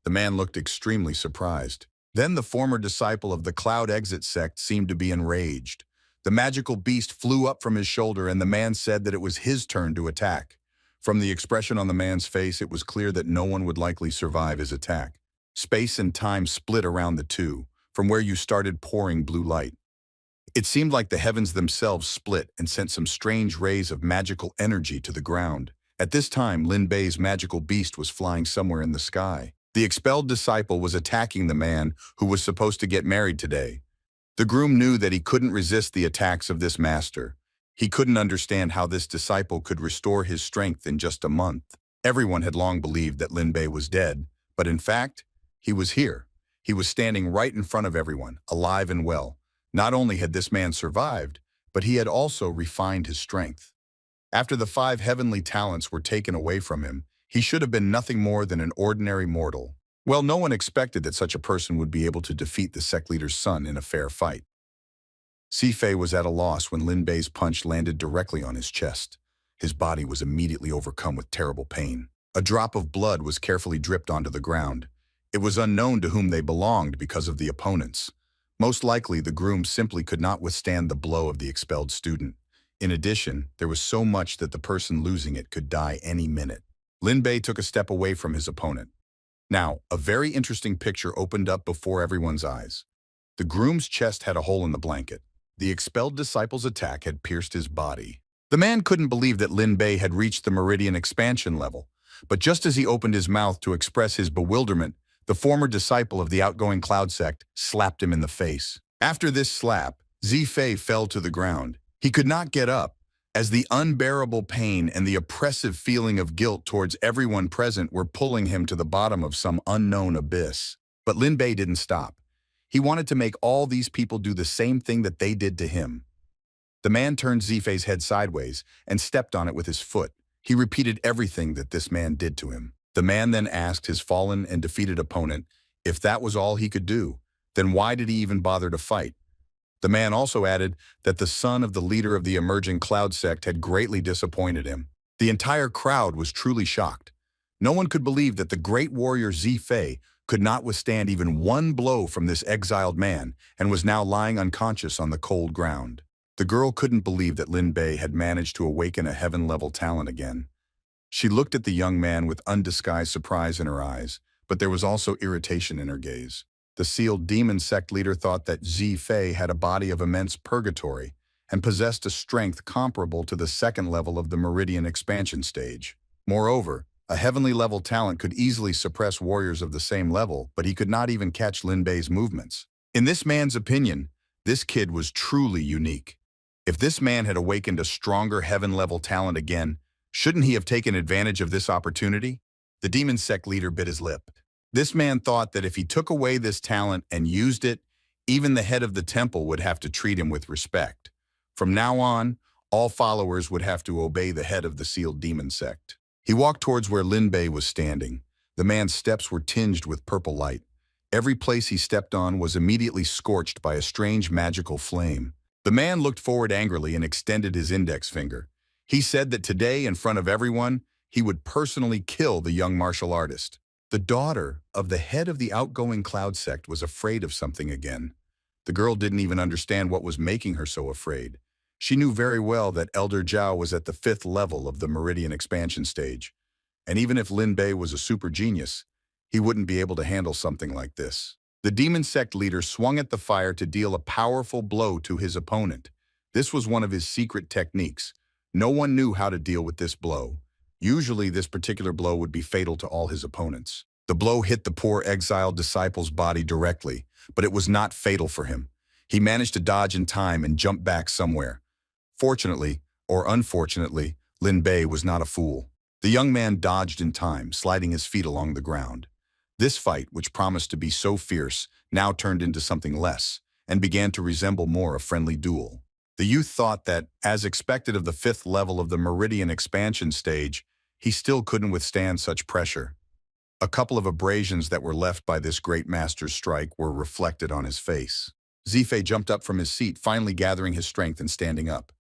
The man looked extremely surprised. Then the former disciple of the Cloud Exit sect seemed to be enraged. The magical beast flew up from his shoulder, and the man said that it was his turn to attack. From the expression on the man's face, it was clear that no one would likely survive his attack. Space and time split around the two, from where you started pouring blue light. It seemed like the heavens themselves split and sent some strange rays of magical energy to the ground. At this time, Lin Bei's magical beast was flying somewhere in the sky. The expelled disciple was attacking the man who was supposed to get married today. The groom knew that he couldn't resist the attacks of this master. He couldn't understand how this disciple could restore his strength in just a month. Everyone had long believed that Lin Bei was dead, but in fact, he was here. He was standing right in front of everyone, alive and well. Not only had this man survived, but he had also refined his strength. After the 5 heavenly talents were taken away from him, he should have been nothing more than an ordinary mortal. Well, no one expected that such a person would be able to defeat the sect leader's son in a fair fight. Zifei was at a loss when Lin Bei's punch landed directly on his chest. His body was immediately overcome with terrible pain. A drop of blood was carefully dripped onto the ground. It was unknown to whom they belonged because of the opponents. Most likely, the groom simply could not withstand the blow of the expelled student. In addition, there was so much that the person losing it could die any minute. Lin Bei took a step away from his opponent. Now, a very interesting picture opened up before everyone's eyes. The groom's chest had a hole in the blanket. The expelled disciple's attack had pierced his body. The man couldn't believe that Lin Bei had reached the meridian expansion level, but just as he opened his mouth to express his bewilderment, the former disciple of the outgoing cloud sect slapped him in the face. After this slap, Zifei fell to the ground. He could not get up, as the unbearable pain and the oppressive feeling of guilt towards everyone present were pulling him to the bottom of some unknown abyss. But Lin Bei didn't stop. He wanted to make all these people do the same thing that they did to him. The man turned Zifei's head sideways and stepped on it with his foot. He repeated everything that this man did to him. The man then asked his fallen and defeated opponent if that was all he could do, then why did he even bother to fight? The man also added that the son of the leader of the emerging cloud sect had greatly disappointed him. The entire crowd was truly shocked. No one could believe that the great warrior Zifei could not withstand even one blow from this exiled man and was now lying unconscious on the cold ground. The girl couldn't believe that Lin Bei had managed to awaken a heaven-level talent again. She looked at the young man with undisguised surprise in her eyes, but there was also irritation in her gaze. The sealed demon sect leader thought that Zifei had a body of immense purgatory and possessed a strength comparable to the second level of the meridian expansion stage. Moreover, a heavenly level talent could easily suppress warriors of the same level, but he could not even catch Lin Bei's movements. In this man's opinion, this kid was truly unique. If this man had awakened a stronger heaven-level talent again, shouldn't he have taken advantage of this opportunity? The demon sect leader bit his lip. This man thought that if he took away this talent and used it, even the head of the temple would have to treat him with respect. From now on, all followers would have to obey the head of the sealed demon sect. He walked towards where Lin Bei was standing. The man's steps were tinged with purple light. Every place he stepped on was immediately scorched by a strange magical flame. The man looked forward angrily and extended his index finger. He said that today, in front of everyone, he would personally kill the young martial artist. The daughter of the head of the outgoing cloud sect was afraid of something again. The girl didn't even understand what was making her so afraid. She knew very well that Elder Zhao was at the 5th level of the Meridian expansion stage, and even if Lin Bei was a super genius, he wouldn't be able to handle something like this. The demon sect leader swung at the fire to deal a powerful blow to his opponent. This was one of his secret techniques. No one knew how to deal with this blow. Usually, this particular blow would be fatal to all his opponents. The blow hit the poor exiled disciple's body directly, but it was not fatal for him. He managed to dodge in time and jump back somewhere. Fortunately, or unfortunately, Lin Bei was not a fool. The young man dodged in time, sliding his feet along the ground. This fight, which promised to be so fierce, now turned into something less, and began to resemble more a friendly duel. The youth thought that, as expected of the 5th level of the Meridian expansion stage, he still couldn't withstand such pressure. A couple of abrasions that were left by this great master's strike were reflected on his face. Zifei jumped up from his seat, finally gathering his strength and standing up.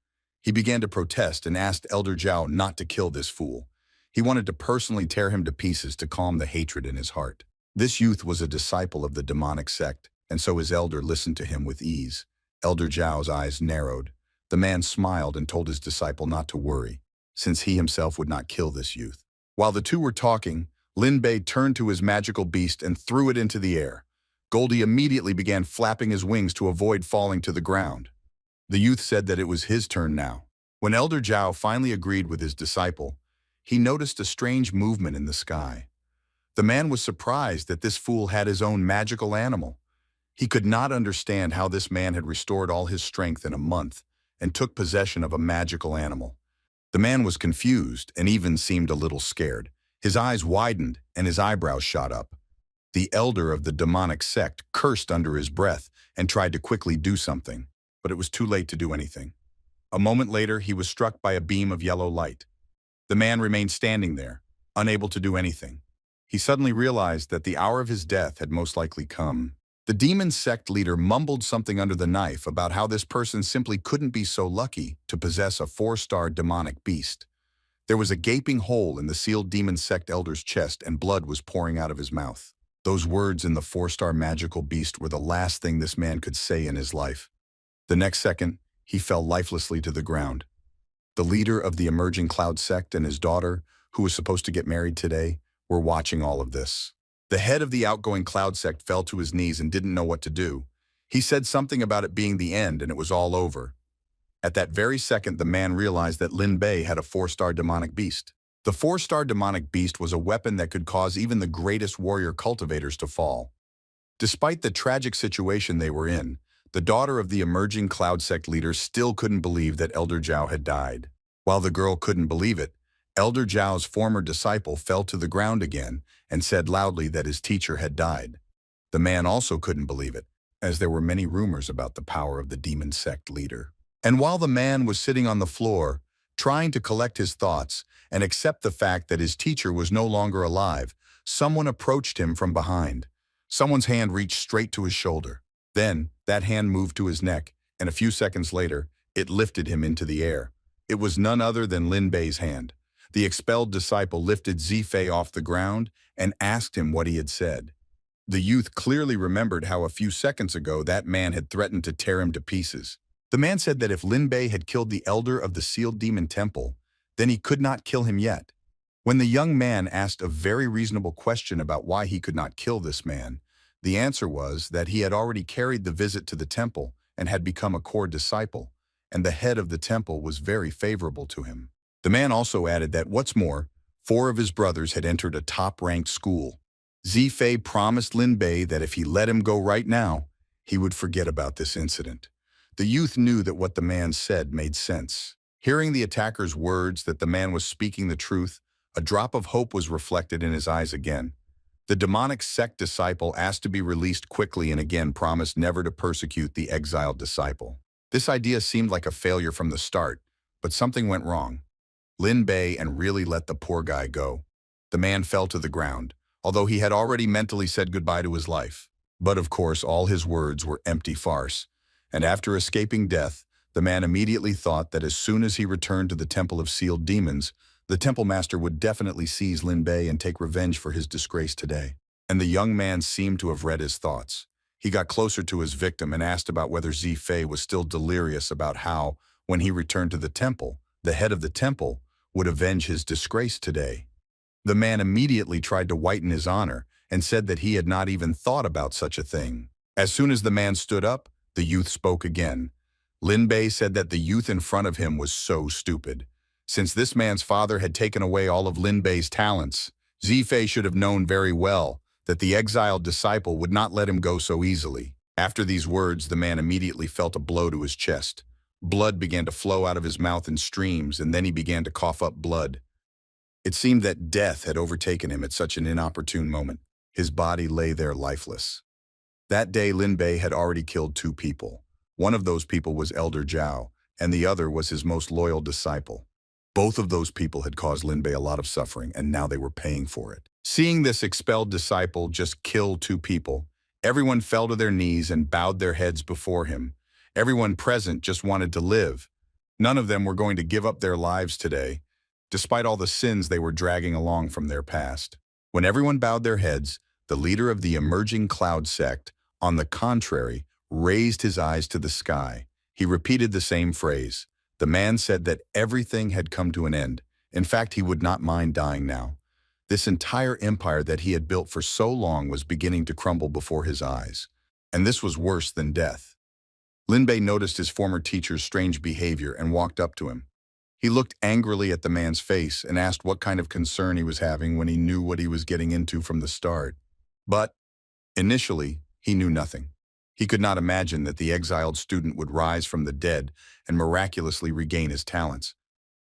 He began to protest and asked Elder Zhao not to kill this fool. He wanted to personally tear him to pieces to calm the hatred in his heart. This youth was a disciple of the demonic sect, and so his elder listened to him with ease. Elder Zhao's eyes narrowed. The man smiled and told his disciple not to worry, since he himself would not kill this youth. While the two were talking, Lin Bei turned to his magical beast and threw it into the air. Goldie immediately began flapping his wings to avoid falling to the ground. The youth said that it was his turn now. When Elder Zhao finally agreed with his disciple, he noticed a strange movement in the sky. The man was surprised that this fool had his own magical animal. He could not understand how this man had restored all his strength in a month and took possession of a magical animal. The man was confused and even seemed a little scared. His eyes widened and his eyebrows shot up. The elder of the demonic sect cursed under his breath and tried to quickly do something, but it was too late to do anything. A moment later, he was struck by a beam of yellow light. The man remained standing there, unable to do anything. He suddenly realized that the hour of his death had most likely come. The demon sect leader mumbled something under the knife about how this person simply couldn't be so lucky to possess a 4-star demonic beast. There was a gaping hole in the sealed demon sect elder's chest and blood was pouring out of his mouth. Those words in the 4-star magical beast were the last thing this man could say in his life. The next second, he fell lifelessly to the ground. The leader of the emerging cloud sect and his daughter, who was supposed to get married today, were watching all of this. The head of the outgoing cloud sect fell to his knees and didn't know what to do. He said something about it being the end and it was all over. At that very second, the man realized that Lin Bei had a 4-star demonic beast. The 4-star demonic beast was a weapon that could cause even the greatest warrior cultivators to fall. Despite the tragic situation they were in, the daughter of the emerging cloud sect leader still couldn't believe that Elder Zhao had died. While the girl couldn't believe it, Elder Zhao's former disciple fell to the ground again and said loudly that his teacher had died. The man also couldn't believe it, as there were many rumors about the power of the demon sect leader. And while the man was sitting on the floor, trying to collect his thoughts and accept the fact that his teacher was no longer alive, someone approached him from behind. Someone's hand reached straight to his shoulder. Then, that hand moved to his neck, and a few seconds later, it lifted him into the air. It was none other than Lin Bei's hand. The expelled disciple lifted Zifei off the ground and asked him what he had said. The youth clearly remembered how a few seconds ago that man had threatened to tear him to pieces. The man said that if Lin Bei had killed the elder of the sealed demon temple, then he could not kill him yet. When the young man asked a very reasonable question about why he could not kill this man, the answer was that he had already carried the visit to the temple and had become a core disciple, and the head of the temple was very favorable to him. The man also added that, what's more, 4 of his brothers had entered a top-ranked school. Zifei promised Lin Bei that if he let him go right now, he would forget about this incident. The youth knew that what the man said made sense. Hearing the attacker's words that the man was speaking the truth, a drop of hope was reflected in his eyes again. The demonic sect disciple asked to be released quickly and again promised never to persecute the exiled disciple. This idea seemed like a failure from the start, but something went wrong. Lin Bei and really let the poor guy go. The man fell to the ground, although he had already mentally said goodbye to his life. But of course, all his words were empty farce, and after escaping death, the man immediately thought that as soon as he returned to the Temple of Sealed Demons, the temple master would definitely seize Lin Bei and take revenge for his disgrace today. And the young man seemed to have read his thoughts. He got closer to his victim and asked about whether Zifei was still delirious about how, When he returned to the temple, the head of the temple would avenge his disgrace today. The man immediately tried to whiten his honor and said that he had not even thought about such a thing. As soon as the man stood up, the youth spoke again. Lin Bei said that the youth in front of him was so stupid. Since this man's father had taken away all of Lin Bei's talents, Zifei should have known very well that the exiled disciple would not let him go so easily. After these words, the man immediately felt a blow to his chest. Blood began to flow out of his mouth in streams, and then he began to cough up blood. It seemed that death had overtaken him at such an inopportune moment. His body lay there lifeless. That day, Lin Bei had already killed 2 people. One of those people was Elder Zhao, and the other was his most loyal disciple. Both of those people had caused Lin Bei a lot of suffering, and now they were paying for it. Seeing this expelled disciple just kill 2 people, everyone fell to their knees and bowed their heads before him. Everyone present just wanted to live. None of them were going to give up their lives today, despite all the sins they were dragging along from their past. When everyone bowed their heads, the leader of the emerging cloud sect, on the contrary, raised his eyes to the sky. He repeated the same phrase. The man said that everything had come to an end. In fact, he would not mind dying now. This entire empire that he had built for so long was beginning to crumble before his eyes. And this was worse than death. Lin Bei noticed his former teacher's strange behavior and walked up to him. He looked angrily at the man's face and asked what kind of concern he was having when he knew what he was getting into from the start. But, initially, he knew nothing. He could not imagine that the exiled student would rise from the dead and miraculously regain his talents.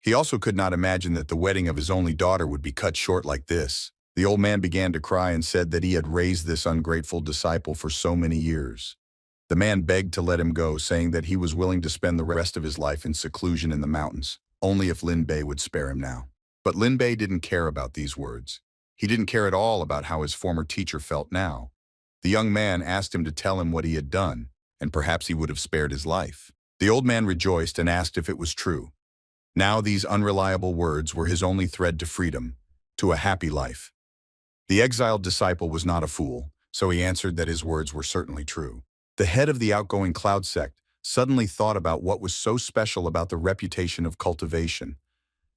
He also could not imagine that the wedding of his only daughter would be cut short like this. The old man began to cry and said that he had raised this ungrateful disciple for so many years. The man begged to let him go, saying that he was willing to spend the rest of his life in seclusion in the mountains, only if Lin Bei would spare him now. But Lin Bei didn't care about these words. He didn't care at all about how his former teacher felt now. The young man asked him to tell him what he had done, and perhaps he would have spared his life. The old man rejoiced and asked if it was true. Now these unreliable words were his only thread to freedom, to a happy life. The exiled disciple was not a fool, so he answered that his words were certainly true. The head of the outgoing cloud sect suddenly thought about what was so special about the reputation of cultivation.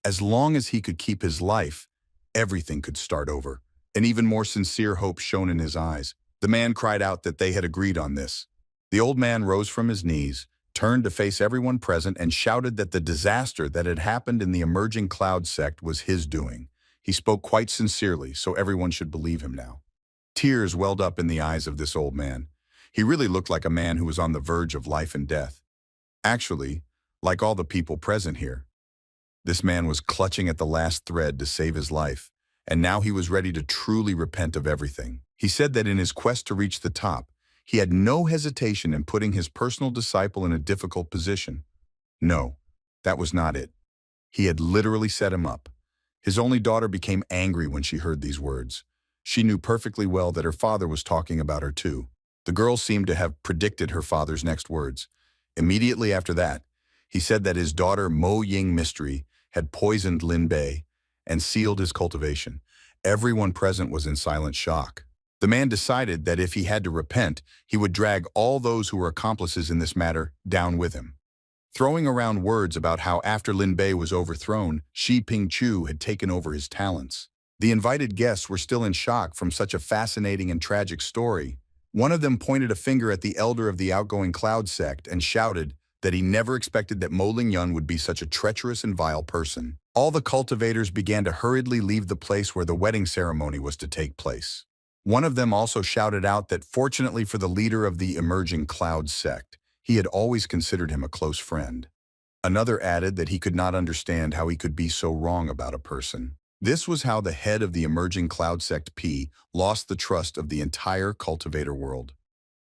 As long as he could keep his life, everything could start over. An even more sincere hope shone in his eyes. The man cried out that they had agreed on this. The old man rose from his knees, turned to face everyone present, and shouted that the disaster that had happened in the emerging cloud sect was his doing. He spoke quite sincerely, so everyone should believe him now. Tears welled up in the eyes of this old man. He really looked like a man who was on the verge of life and death. Actually, like all the people present here. This man was clutching at the last thread to save his life, and now he was ready to truly repent of everything. He said that in his quest to reach the top, he had no hesitation in putting his personal disciple in a difficult position. No, that was not it. He had literally set him up. His only daughter became angry when she heard these words. She knew perfectly well that her father was talking about her too. The girl seemed to have predicted her father's next words. Immediately after that, he said that his daughter Mo Ying Mystery had poisoned Lin Bei and sealed his cultivation. Everyone present was in silent shock. The man decided that if he had to repent, he would drag all those who were accomplices in this matter down with him. Throwing around words about how after Lin Bei was overthrown, Shi Pingchu had taken over his talents. The invited guests were still in shock from such a fascinating and tragic story. One of them pointed a finger at the elder of the outgoing cloud sect and shouted that he never expected that Mo Lingyun would be such a treacherous and vile person. All the cultivators began to hurriedly leave the place where the wedding ceremony was to take place. One of them also shouted out that fortunately for the leader of the emerging cloud sect, he had always considered him a close friend. Another added that he could not understand how he could be so wrong about a person. This was how the head of the emerging cloud sect P lost the trust of the entire cultivator world.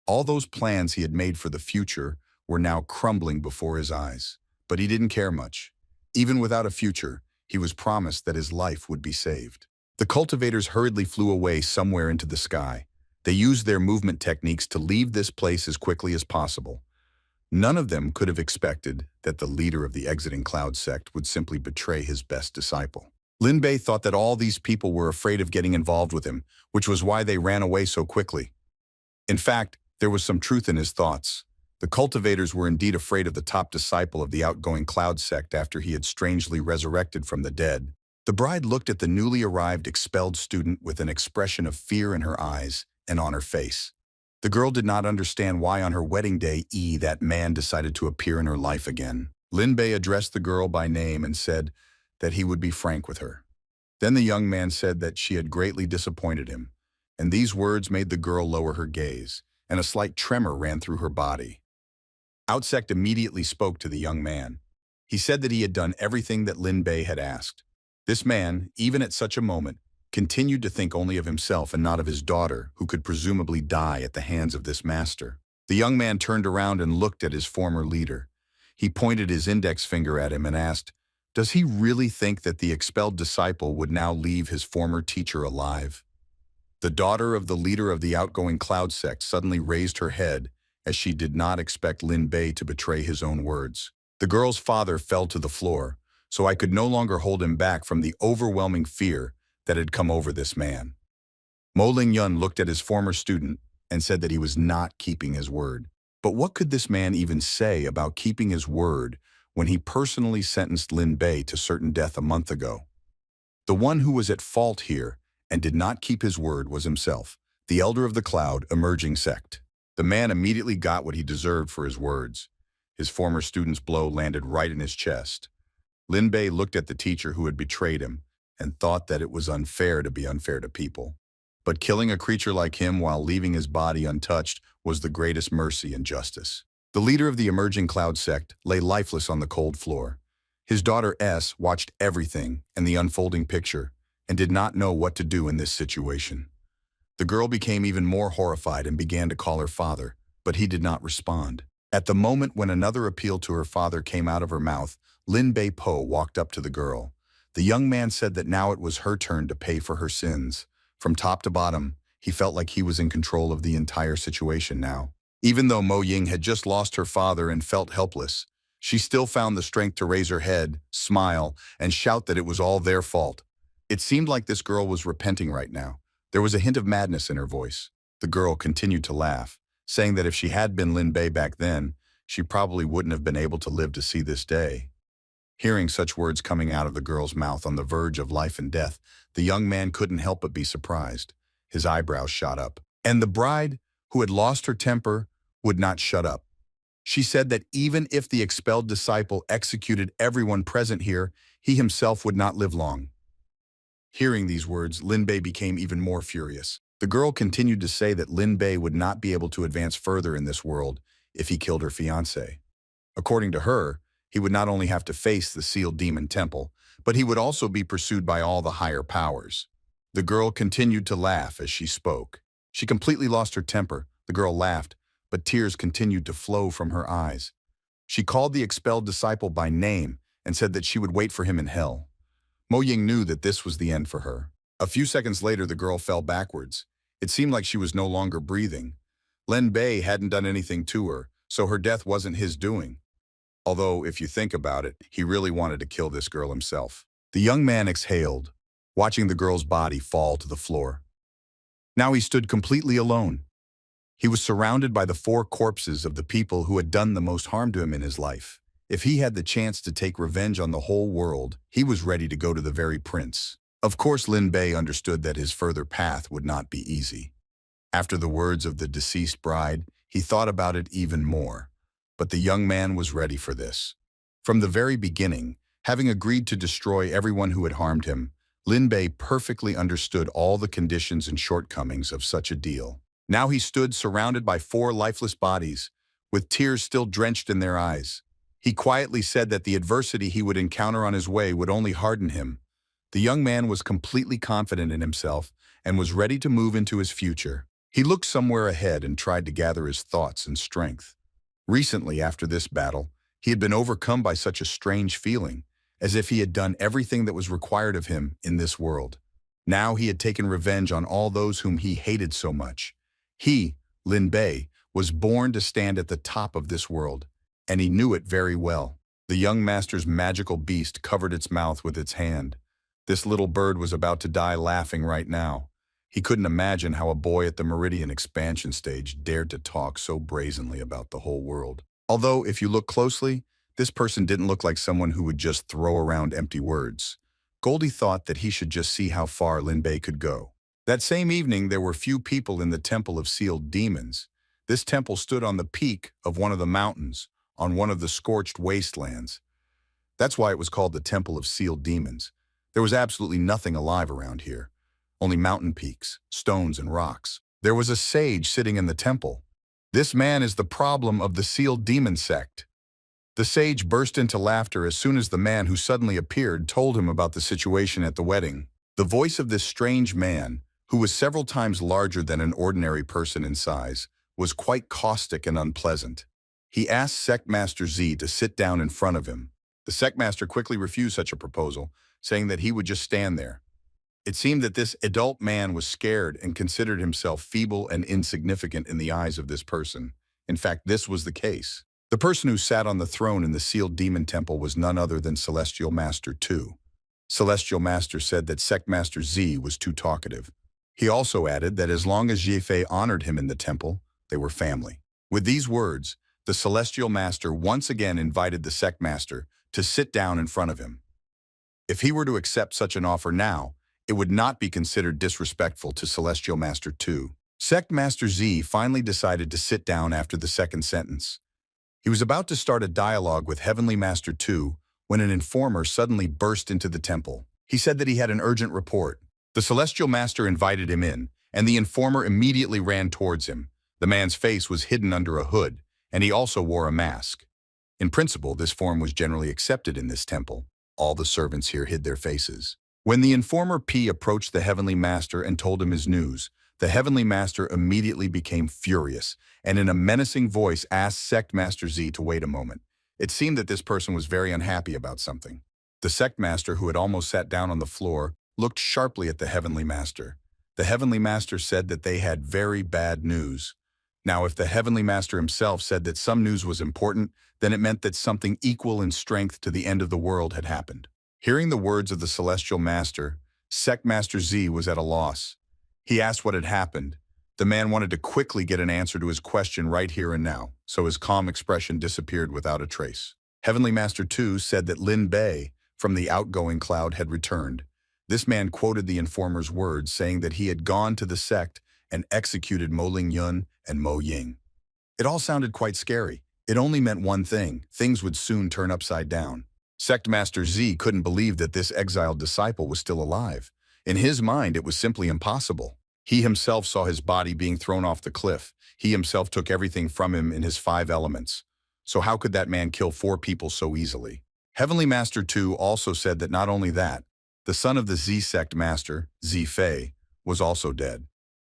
All those plans he had made for the future were now crumbling before his eyes. But he didn't care much. Even without a future, he was promised that his life would be saved. The cultivators hurriedly flew away somewhere into the sky. They used their movement techniques to leave this place as quickly as possible. None of them could have expected that the leader of the exiting cloud sect would simply betray his best disciple. Lin Bei thought that all these people were afraid of getting involved with him, which was why they ran away so quickly. In fact, there was some truth in his thoughts. The cultivators were indeed afraid of the top disciple of the outgoing cloud sect after he had strangely resurrected from the dead. The bride looked at the newly arrived expelled student with an expression of fear in her eyes and on her face. The girl did not understand why on her wedding day that man decided to appear in her life again. Lin Bei addressed the girl by name and said that he would be frank with her. Then the young man said that she had greatly disappointed him, and these words made the girl lower her gaze, and a slight tremor ran through her body. Outsect immediately spoke to the young man. He said that he had done everything that Lin Bei had asked. This man, even at such a moment, continued to think only of himself and not of his daughter, who could presumably die at the hands of this master. The young man turned around and looked at his former leader. He pointed his index finger at him and asked, "Does he really think that the expelled disciple would now leave his former teacher alive?" The daughter of the leader of the outgoing cloud sect suddenly raised her head, as she did not expect Lin Bei to betray his own words. The girl's father fell to the floor, so I could no longer hold him back from the overwhelming fear that had come over this man. Mo Ling Yun looked at his former student and said that he was not keeping his word. But what could this man even say about keeping his word when he personally sentenced Lin Bei to certain death a month ago? The one who was at fault here and did not keep his word was himself, the elder of the cloud emerging sect. The man immediately got what he deserved for his words. His former student's blow landed right in his chest. Lin Bei looked at the teacher who had betrayed him and thought that it was unfair to be unfair to people. But killing a creature like him while leaving his body untouched was the greatest mercy and justice. The leader of the emerging cloud sect lay lifeless on the cold floor. His daughter S watched everything and the unfolding picture and did not know what to do in this situation. The girl became even more horrified and began to call her father, but he did not respond. At the moment when another appeal to her father came out of her mouth, Lin Bei Po walked up to the girl. The young man said that now it was her turn to pay for her sins. From top to bottom, he felt like he was in control of the entire situation now. Even though Mo Ying had just lost her father and felt helpless, she still found the strength to raise her head, smile, and shout that it was all their fault. It seemed like this girl was repenting right now. There was a hint of madness in her voice. The girl continued to laugh, saying that if she had been Lin Bei back then, she probably wouldn't have been able to live to see this day. Hearing such words coming out of the girl's mouth on the verge of life and death, the young man couldn't help but be surprised. His eyebrows shot up. And the bride, who had lost her temper, would not shut up. She said that even if the expelled disciple executed everyone present here, he himself would not live long. Hearing these words, Lin Bei became even more furious. The girl continued to say that Lin Bei would not be able to advance further in this world if he killed her fiancé. According to her, he would not only have to face the sealed demon temple, but he would also be pursued by all the higher powers. The girl continued to laugh as she spoke. She completely lost her temper. The girl laughed, but tears continued to flow from her eyes. She called the expelled disciple by name and said that she would wait for him in hell. Mo Ying knew that this was the end for her. A few seconds later, the girl fell backwards. It seemed like she was no longer breathing. Lin Bei hadn't done anything to her, so her death wasn't his doing. Although, if you think about it, he really wanted to kill this girl himself. The young man exhaled, watching the girl's body fall to the floor. Now he stood completely alone. He was surrounded by the 4 corpses of the people who had done the most harm to him in his life. If he had the chance to take revenge on the whole world, he was ready to go to the very prince. Of course, Lin Bei understood that his further path would not be easy. After the words of the deceased bride, he thought about it even more. But the young man was ready for this. From the very beginning, having agreed to destroy everyone who had harmed him, Lin Bei perfectly understood all the conditions and shortcomings of such a deal. Now he stood surrounded by 4 lifeless bodies, with tears still drenched in their eyes. He quietly said that the adversity he would encounter on his way would only harden him. The young man was completely confident in himself and was ready to move into his future. He looked somewhere ahead and tried to gather his thoughts and strength. Recently, after this battle, he had been overcome by such a strange feeling, as if he had done everything that was required of him in this world. Now he had taken revenge on all those whom he hated so much. He, Lin Bei, was born to stand at the top of this world, and he knew it very well. The young master's magical beast covered its mouth with its hand. This little bird was about to die laughing right now. He couldn't imagine how a boy at the Meridian expansion stage dared to talk so brazenly about the whole world. Although, if you look closely, this person didn't look like someone who would just throw around empty words. Goldie thought that he should just see how far Lin Bei could go. That same evening, there were few people in the Temple of Sealed Demons. This temple stood on the peak of one of the mountains, on one of the scorched wastelands. That's why it was called the Temple of Sealed Demons. There was absolutely nothing alive around here. Only mountain peaks, stones, and rocks. There was a sage sitting in the temple. This man is the problem of the Sealed Demon sect. The sage burst into laughter as soon as the man who suddenly appeared told him about the situation at the wedding. The voice of this strange man, who was several times larger than an ordinary person in size, was quite caustic and unpleasant. He asked Sect Master Z to sit down in front of him. The Sect Master quickly refused such a proposal, saying that he would just stand there. It seemed that this adult man was scared and considered himself feeble and insignificant in the eyes of this person. In fact, this was the case. The person who sat on the throne in the Sealed Demon Temple was none other than Celestial Master 2. Celestial Master said that Sect Master Z was too talkative. He also added that as long as Yefei honored him in the temple, they were family. With these words, the Celestial Master once again invited the Sect Master to sit down in front of him. If he were to accept such an offer now, it would not be considered disrespectful to Celestial Master 2. Sect Master Z finally decided to sit down after the second sentence. He was about to start a dialogue with Heavenly Master 2 when an informer suddenly burst into the temple. He said that he had an urgent report. The Celestial Master invited him in, and the informer immediately ran towards him. The man's face was hidden under a hood, and he also wore a mask. In principle, this form was generally accepted in this temple. All the servants here hid their faces. When the informer P approached the Heavenly Master and told him his news, the Heavenly Master immediately became furious and in a menacing voice asked Sect Master Z to wait a moment. It seemed that this person was very unhappy about something. The Sect Master, who had almost sat down on the floor, looked sharply at the Heavenly Master. The Heavenly Master said that they had very bad news. Now, if the Heavenly Master himself said that some news was important, then it meant that something equal in strength to the end of the world had happened. Hearing the words of the Celestial Master, Sect Master Z was at a loss. He asked what had happened. The man wanted to quickly get an answer to his question right here and now, so his calm expression disappeared without a trace. Heavenly Master 2 said that Lin Bei, from the outgoing cloud, had returned. This man quoted the informer's words, saying that he had gone to the sect and executed Mo Ling Yun and Mo Ying. It all sounded quite scary. It only meant one thing: things would soon turn upside down. Sect Master Z couldn't believe that this exiled disciple was still alive. In his mind, it was simply impossible. He himself saw his body being thrown off the cliff. He himself took everything from him in his 5 elements. So how could that man kill 4 people so easily? Heavenly Master 2 also said that not only that, the son of the Z sect master, Z Fei, was also dead.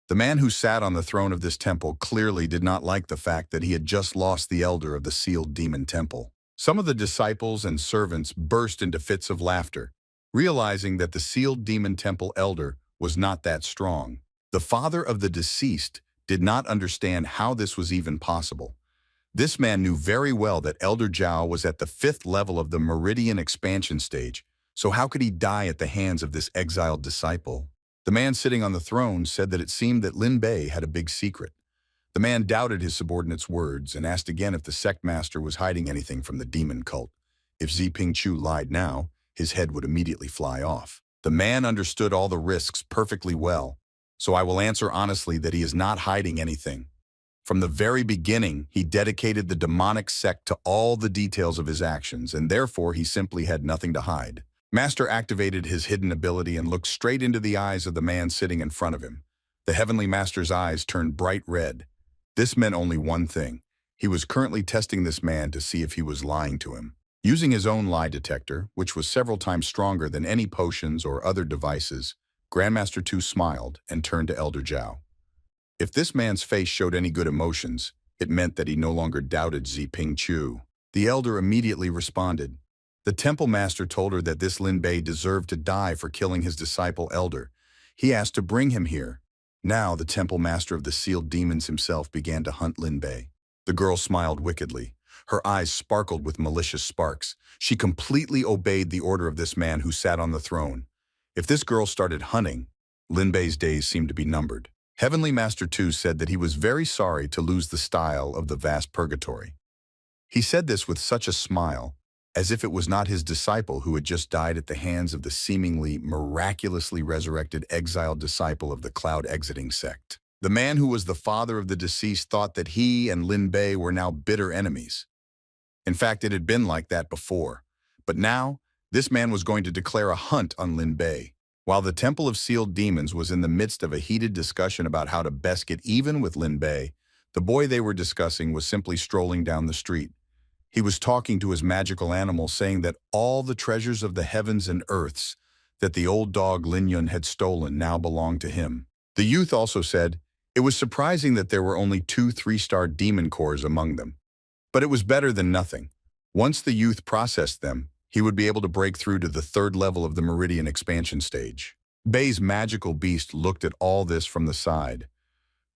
The man who sat on the throne of this temple clearly did not like the fact that he had just lost the elder of the Sealed Demon Temple. Some of the disciples and servants burst into fits of laughter, realizing that the Sealed Demon Temple elder was not that strong. The father of the deceased did not understand how this was even possible. This man knew very well that Elder Zhao was at the 5th level of the Meridian expansion stage, so how could he die at the hands of this exiled disciple? The man sitting on the throne said that it seemed that Lin Bei had a big secret. The man doubted his subordinate's words and asked again if the sect master was hiding anything from the demon cult. If Ziping Chu lied now, his head would immediately fly off. The man understood all the risks perfectly well, so I will answer honestly that he is not hiding anything. From the very beginning, he dedicated the demonic sect to all the details of his actions, and therefore he simply had nothing to hide. Master activated his hidden ability and looked straight into the eyes of the man sitting in front of him. The Heavenly Master's eyes turned bright red. This meant only one thing. He was currently testing this man to see if he was lying to him. Using his own lie detector, which was several times stronger than any potions or other devices, Grandmaster 2 smiled and turned to Elder Zhao. If this man's face showed any good emotions, it meant that he no longer doubted Ziping Chu. The elder immediately responded. The temple master told her that this Lin Bei deserved to die for killing his disciple elder. He asked to bring him here. Now the temple master of the sealed demons himself began to hunt Lin Bei. The girl smiled wickedly. Her eyes sparkled with malicious sparks. She completely obeyed the order of this man who sat on the throne. If this girl started hunting, Lin Bei's days seemed to be numbered. Heavenly Master Tu said that he was very sorry to lose the style of the vast purgatory. He said this with such a smile, as if it was not his disciple who had just died at the hands of the seemingly miraculously resurrected exiled disciple of the cloud exiting sect. The man who was the father of the deceased thought that he and Lin Bei were now bitter enemies. In fact, it had been like that before. But now, this man was going to declare a hunt on Lin Bei. While the Temple of Sealed Demons was in the midst of a heated discussion about how to best get even with Lin Bei, the boy they were discussing was simply strolling down the street. He was talking to his magical animal, saying that all the treasures of the heavens and earths that the old dog Lin Yun had stolen now belonged to him. The youth also said, it was surprising that there were only 2 3-star demon cores among them. But it was better than nothing. Once the youth processed them, he would be able to break through to the 3rd level of the Meridian expansion stage. Bei's magical beast looked at all this from the side.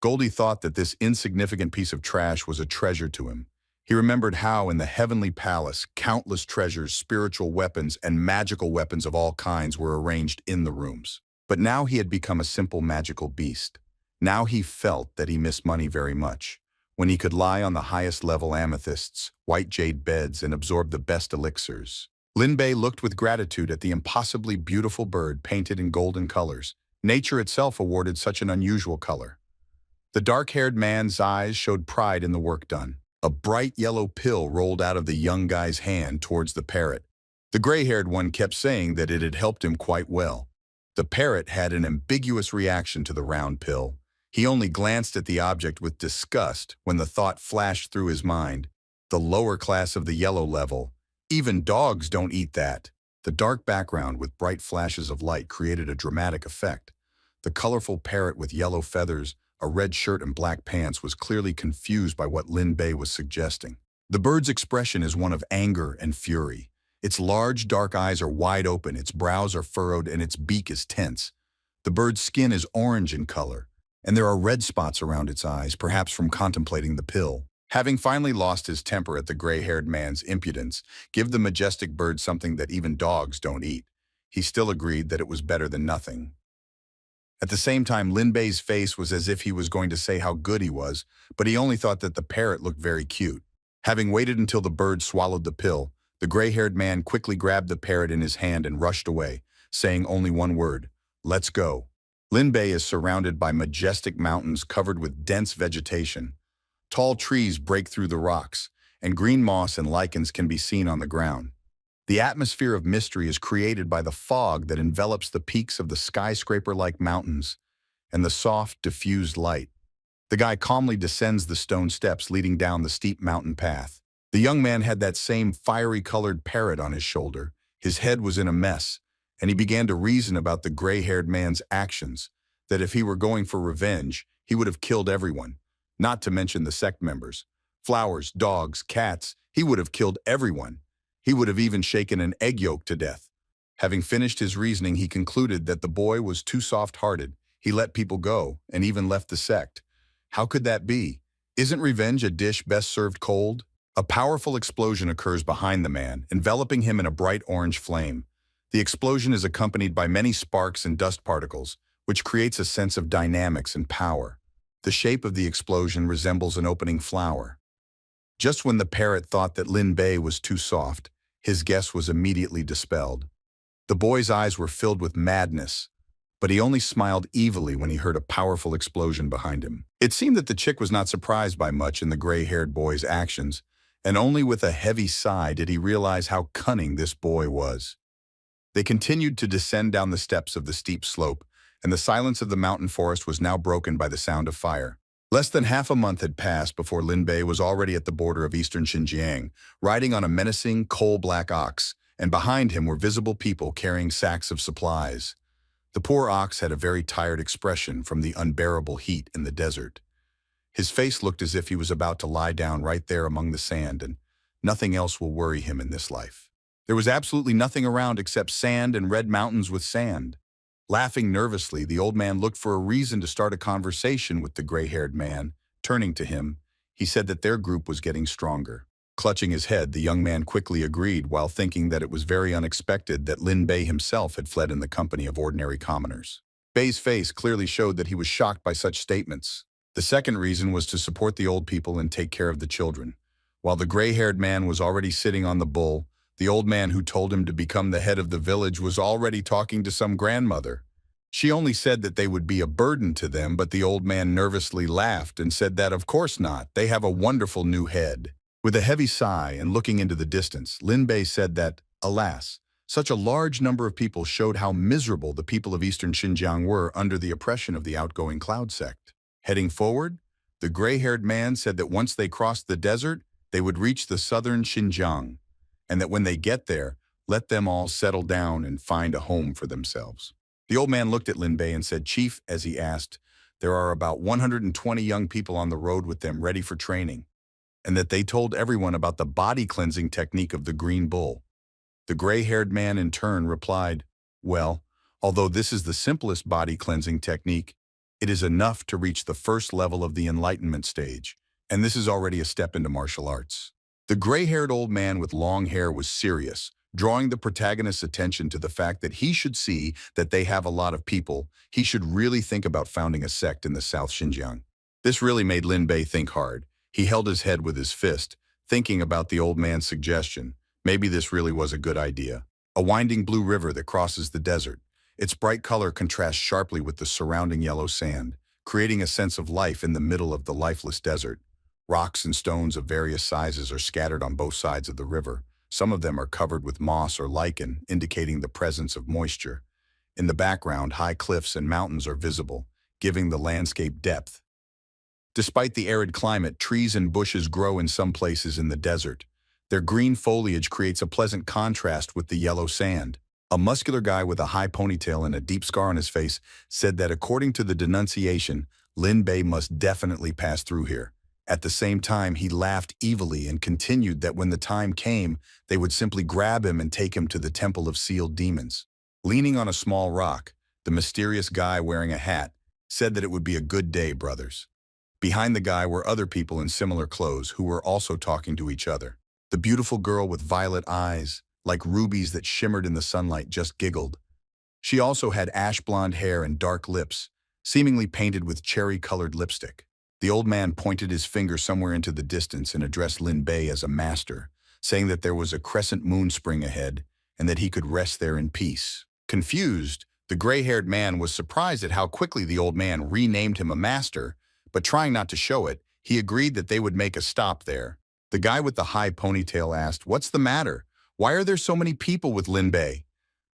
Goldie thought that this insignificant piece of trash was a treasure to him. He remembered how in the heavenly palace, countless treasures, spiritual weapons, and magical weapons of all kinds were arranged in the rooms. But now he had become a simple magical beast. Now he felt that he missed money very much, when he could lie on the highest level amethysts, white jade beds, and absorb the best elixirs. Lin Bei looked with gratitude at the impossibly beautiful bird painted in golden colors. Nature itself awarded such an unusual color. The dark-haired man's eyes showed pride in the work done. A bright yellow pill rolled out of the young guy's hand towards the parrot. The gray-haired one kept saying that it had helped him quite well. The parrot had an ambiguous reaction to the round pill. He only glanced at the object with disgust when the thought flashed through his mind. The lower class of the yellow level. Even dogs don't eat that. The dark background with bright flashes of light created a dramatic effect. The colorful parrot with yellow feathers, a red shirt and black pants was clearly confused by what Lin Bei was suggesting. The bird's expression is one of anger and fury. Its large, dark eyes are wide open, its brows are furrowed, and its beak is tense. The bird's skin is orange in color, and there are red spots around its eyes, perhaps from contemplating the pill. Having finally lost his temper at the gray-haired man's impudence, give the majestic bird something that even dogs don't eat. He still agreed that it was better than nothing. At the same time, Lin Bei's face was as if he was going to say how good he was, but he only thought that the parrot looked very cute. Having waited until the bird swallowed the pill, the gray-haired man quickly grabbed the parrot in his hand and rushed away, saying only one word, "Let's go." Lin Bei is surrounded by majestic mountains covered with dense vegetation. Tall trees break through the rocks, and green moss and lichens can be seen on the ground. The atmosphere of mystery is created by the fog that envelops the peaks of the skyscraper-like mountains and the soft, diffused light. The guy calmly descends the stone steps leading down the steep mountain path. The young man had that same fiery-colored parrot on his shoulder. His head was in a mess, and he began to reason about the gray-haired man's actions, that if he were going for revenge, he would have killed everyone, not to mention the sect members. Flowers, dogs, cats, he would have killed everyone. He would have even shaken an egg yolk to death. Having finished his reasoning, he concluded that the boy was too soft-hearted. He let people go, and even left the sect. How could that be? Isn't revenge a dish best served cold? A powerful explosion occurs behind the man, enveloping him in a bright orange flame. The explosion is accompanied by many sparks and dust particles, which creates a sense of dynamics and power. The shape of the explosion resembles an opening flower. Just when the parrot thought that Lin Bei was too soft, his guess was immediately dispelled. The boy's eyes were filled with madness, but he only smiled evilly when he heard a powerful explosion behind him. It seemed that the chick was not surprised by much in the gray-haired boy's actions, and only with a heavy sigh did he realize how cunning this boy was. They continued to descend down the steps of the steep slope, and the silence of the mountain forest was now broken by the sound of fire. Less than half a month had passed before Lin Bei was already at the border of eastern Xinjiang, riding on a menacing, coal-black ox, and behind him were visible people carrying sacks of supplies. The poor ox had a very tired expression from the unbearable heat in the desert. His face looked as if he was about to lie down right there among the sand, and nothing else will worry him in this life. There was absolutely nothing around except sand and red mountains with sand. Laughing nervously, the old man looked for a reason to start a conversation with the gray-haired man. Turning to him, he said that their group was getting stronger. Clutching his head, the young man quickly agreed while thinking that it was very unexpected that Lin Bei himself had fled in the company of ordinary commoners. Bei's face clearly showed that he was shocked by such statements. The second reason was to support the old people and take care of the children. While the gray-haired man was already sitting on the bull, the old man who told him to become the head of the village was already talking to some grandmother. She only said that they would be a burden to them, but the old man nervously laughed and said that of course not, they have a wonderful new head. With a heavy sigh and looking into the distance, Lin Bei said that, alas, such a large number of people showed how miserable the people of eastern Xinjiang were under the oppression of the outgoing cloud sect. Heading forward, the gray-haired man said that once they crossed the desert, they would reach the southern Xinjiang, and that when they get there, let them all settle down and find a home for themselves. The old man looked at Lin Bei and said, "Chief," as he asked, "there are about 120 young people on the road with them ready for training, and that they told everyone about the body cleansing technique of the green bull." The gray-haired man in turn replied, "Well, although this is the simplest body cleansing technique, it is enough to reach the first level of the enlightenment stage, and this is already a step into martial arts." The gray-haired old man with long hair was serious, drawing the protagonist's attention to the fact that he should see that they have a lot of people. He should really think about founding a sect in the South Xinjiang. This really made Lin Bei think hard. He held his head with his fist, thinking about the old man's suggestion. Maybe this really was a good idea. A winding blue river that crosses the desert. Its bright color contrasts sharply with the surrounding yellow sand, creating a sense of life in the middle of the lifeless desert. Rocks and stones of various sizes are scattered on both sides of the river. Some of them are covered with moss or lichen, indicating the presence of moisture. In the background, high cliffs and mountains are visible, giving the landscape depth. Despite the arid climate, trees and bushes grow in some places in the desert. Their green foliage creates a pleasant contrast with the yellow sand. A muscular guy with a high ponytail and a deep scar on his face said that according to the denunciation, Lin Bei must definitely pass through here. At the same time, he laughed evilly and continued that when the time came, they would simply grab him and take him to the Temple of Sealed Demons. Leaning on a small rock, the mysterious guy wearing a hat said that it would be a good day, brothers. Behind the guy were other people in similar clothes who were also talking to each other. The beautiful girl with violet eyes, like rubies that shimmered in the sunlight, just giggled. She also had ash-blonde hair and dark lips, seemingly painted with cherry-colored lipstick. The old man pointed his finger somewhere into the distance and addressed Lin Bei as a master, saying that there was a crescent moon spring ahead and that he could rest there in peace. Confused, the gray-haired man was surprised at how quickly the old man renamed him a master, but trying not to show it, he agreed that they would make a stop there. The guy with the high ponytail asked, "What's the matter? Why are there so many people with Lin Bei?"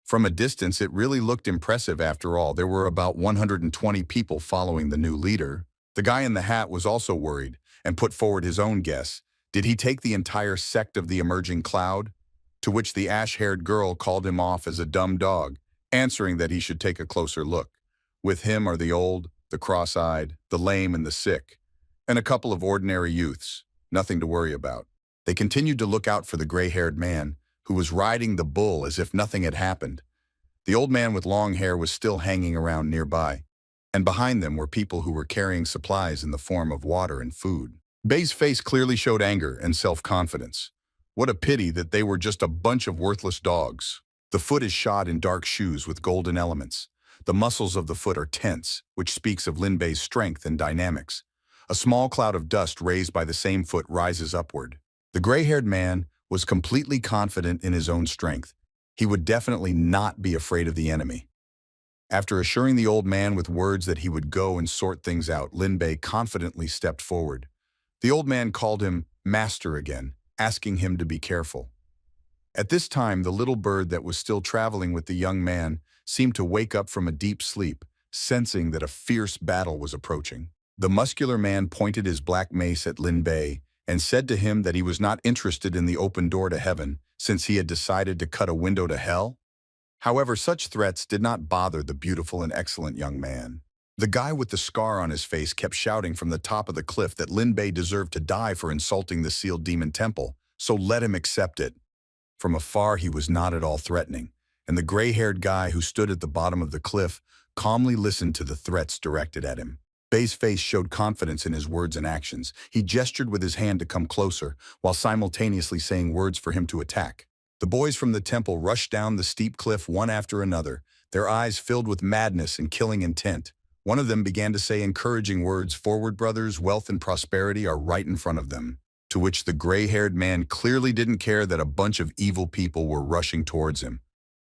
From a distance, it really looked impressive after all. There were about 120 people following the new leader. The guy in the hat was also worried and put forward his own guess. Did he take the entire sect of the emerging cloud? To which the ash-haired girl called him off as a dumb dog, answering that he should take a closer look. With him are the old, the cross-eyed, the lame, and the sick, and a couple of ordinary youths. Nothing to worry about. They continued to look out for the gray-haired man, who was riding the bull as if nothing had happened. The old man with long hair was still hanging around nearby, and behind them were people who were carrying supplies in the form of water and food. Bei's face clearly showed anger and self-confidence. What a pity that they were just a bunch of worthless dogs. The foot is shod in dark shoes with golden elements. The muscles of the foot are tense, which speaks of Lin Bei's strength and dynamics. A small cloud of dust raised by the same foot rises upward. The gray-haired man was completely confident in his own strength. He would definitely not be afraid of the enemy. After assuring the old man with words that he would go and sort things out, Lin Bei confidently stepped forward. The old man called him master again, asking him to be careful. At this time, the little bird that was still traveling with the young man seemed to wake up from a deep sleep, sensing that a fierce battle was approaching. The muscular man pointed his black mace at Lin Bei and said to him that he was not interested in the open door to heaven, since he had decided to cut a window to hell. However, such threats did not bother the beautiful and excellent young man. The guy with the scar on his face kept shouting from the top of the cliff that Lin Bei deserved to die for insulting the sealed demon temple, so let him accept it. From afar, he was not at all threatening, and the gray-haired guy who stood at the bottom of the cliff calmly listened to the threats directed at him. Bei's face showed confidence in his words and actions. He gestured with his hand to come closer, while simultaneously saying words for him to attack. The boys from the temple rushed down the steep cliff one after another. their eyes filled with madness and killing intent. One of them began to say encouraging words, "Forward, brothers, wealth and prosperity are right in front of them." To which the gray-haired man clearly didn't care that a bunch of evil people were rushing towards him.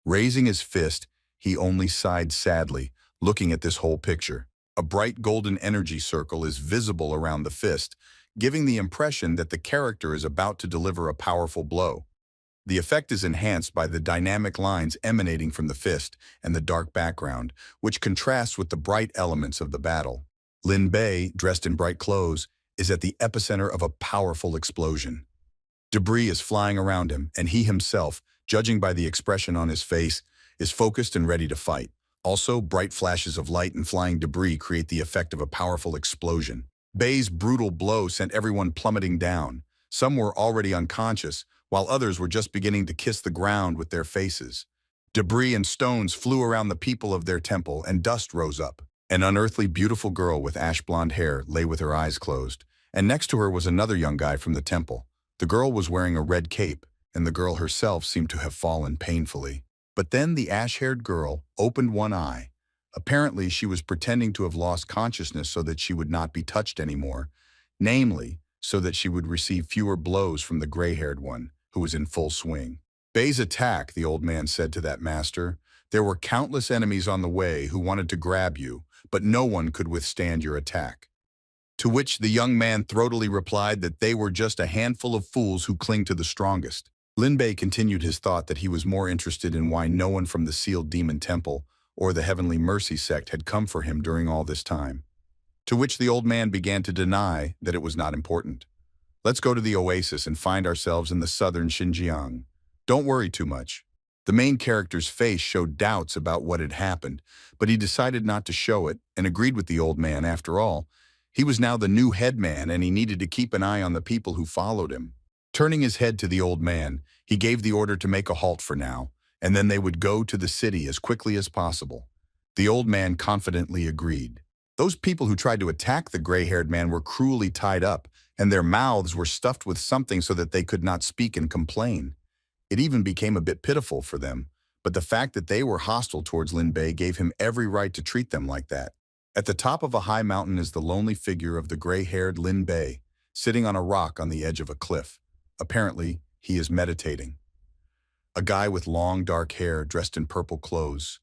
Raising his fist, he only sighed sadly, looking at this whole picture. A bright golden energy circle is visible around the fist, giving the impression that the character is about to deliver a powerful blow. The effect is enhanced by the dynamic lines emanating from the fist and the dark background, which contrasts with the bright elements of the battle. Lin Bei, dressed in bright clothes, is at the epicenter of a powerful explosion. Debris is flying around him, and he himself, judging by the expression on his face, is focused and ready to fight. Also, bright flashes of light and flying debris create the effect of a powerful explosion. Bei's brutal blow sent everyone plummeting down. Some were already unconscious, while others were just beginning to kiss the ground with their faces. Debris and stones flew around the people of their temple, and dust rose up. An unearthly beautiful girl with ash-blonde hair lay with her eyes closed, and next to her was another young guy from the temple. The girl was wearing a red cape, and the girl herself seemed to have fallen painfully. But then the ash-haired girl opened one eye. Apparently, she was pretending to have lost consciousness so that she would not be touched anymore, namely, so that she would receive fewer blows from the gray-haired one, who was in full swing. "Bei's attack," the old man said to that master. "There were countless enemies on the way who wanted to grab you, but no one could withstand your attack." To which the young man throatily replied that they were just a handful of fools who cling to the strongest. Lin Bei continued his thought that he was more interested in why no one from the sealed demon temple or the Heavenly Mercy sect had come for him during all this time. To which the old man began to deny that it was not important. "Let's go to the oasis and find ourselves in the southern Xinjiang. Don't worry too much." The main character's face showed doubts about what had happened, but he decided not to show it and agreed with the old man. After all, he was now the new headman and he needed to keep an eye on the people who followed him. Turning his head to the old man, he gave the order to make a halt for now, and then they would go to the city as quickly as possible. The old man confidently agreed. Those people who tried to attack the gray-haired man were cruelly tied up, and their mouths were stuffed with something so that they could not speak and complain. It even became a bit pitiful for them, but the fact that they were hostile towards Lin Bei gave him every right to treat them like that. At the top of a high mountain is the lonely figure of the gray-haired Lin Bei, sitting on a rock on the edge of a cliff. Apparently, he is meditating. A guy with long dark hair dressed in purple clothes.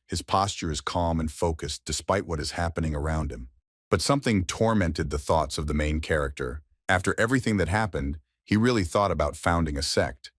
His posture is calm and focused despite what is happening around him. But something tormented the thoughts of the main character. After everything that happened, he really thought about founding a sect.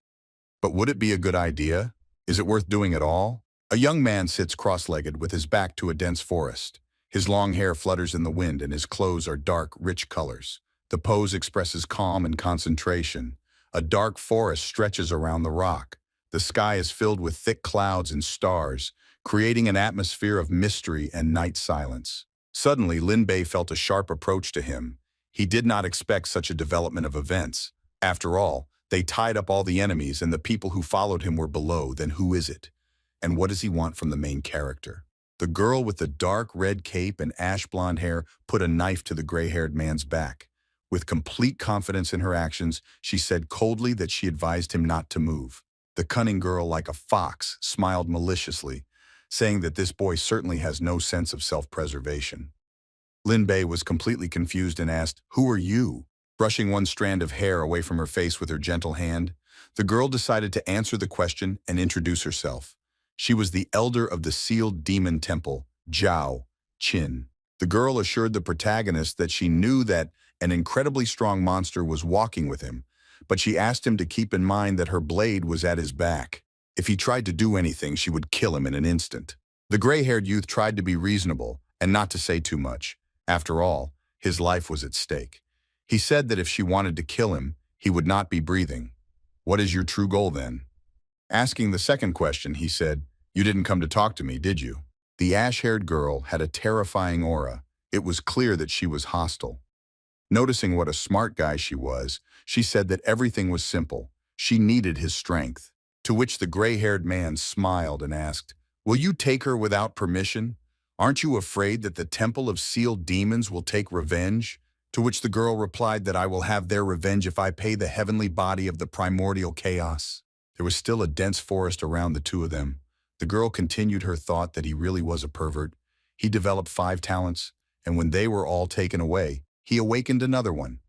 But would it be a good idea? Is it worth doing at all? A young man sits cross-legged with his back to a dense forest. His long hair flutters in the wind and his clothes are dark, rich colors. The pose expresses calm and concentration. A dark forest stretches around the rock. The sky is filled with thick clouds and stars, creating an atmosphere of mystery and night silence. Suddenly, Lin Bei felt a sharp approach to him. He did not expect such a development of events. After all, they tied up all the enemies and the people who followed him were below. Then who is it? And what does he want from the main character? The girl with the dark red cape and ash blonde hair put a knife to the gray-haired man's back. With complete confidence in her actions, she said coldly that she advised him not to move. The cunning girl, like a fox, smiled maliciously, saying that this boy certainly has no sense of self-preservation. Lin Bei was completely confused and asked, "Who are you?" Brushing one strand of hair away from her face with her gentle hand, the girl decided to answer the question and introduce herself. She was the elder of the sealed demon temple, Zhao Qin. The girl assured the protagonist that she knew that an incredibly strong monster was walking with him, but she asked him to keep in mind that her blade was at his back. If he tried to do anything, she would kill him in an instant. The gray-haired youth tried to be reasonable and not to say too much. After all, his life was at stake. He said that if she wanted to kill him, he would not be breathing. "What is your true goal then?" Asking the second question, he said, "You didn't come to talk to me, did you?" The ash-haired girl had a terrifying aura. It was clear that she was hostile. Noticing what a smart guy she was, she said that everything was simple. She needed his strength. To which the gray-haired man smiled and asked, "Will you take her without permission? Aren't you afraid that the temple of sealed demons will take revenge?" To which the girl replied that "I will have their revenge if I pay the heavenly body of the primordial chaos." There was still a dense forest around the two of them. The girl continued her thought that he really was a pervert. He developed 5 talents, and when they were all taken away, he awakened another one.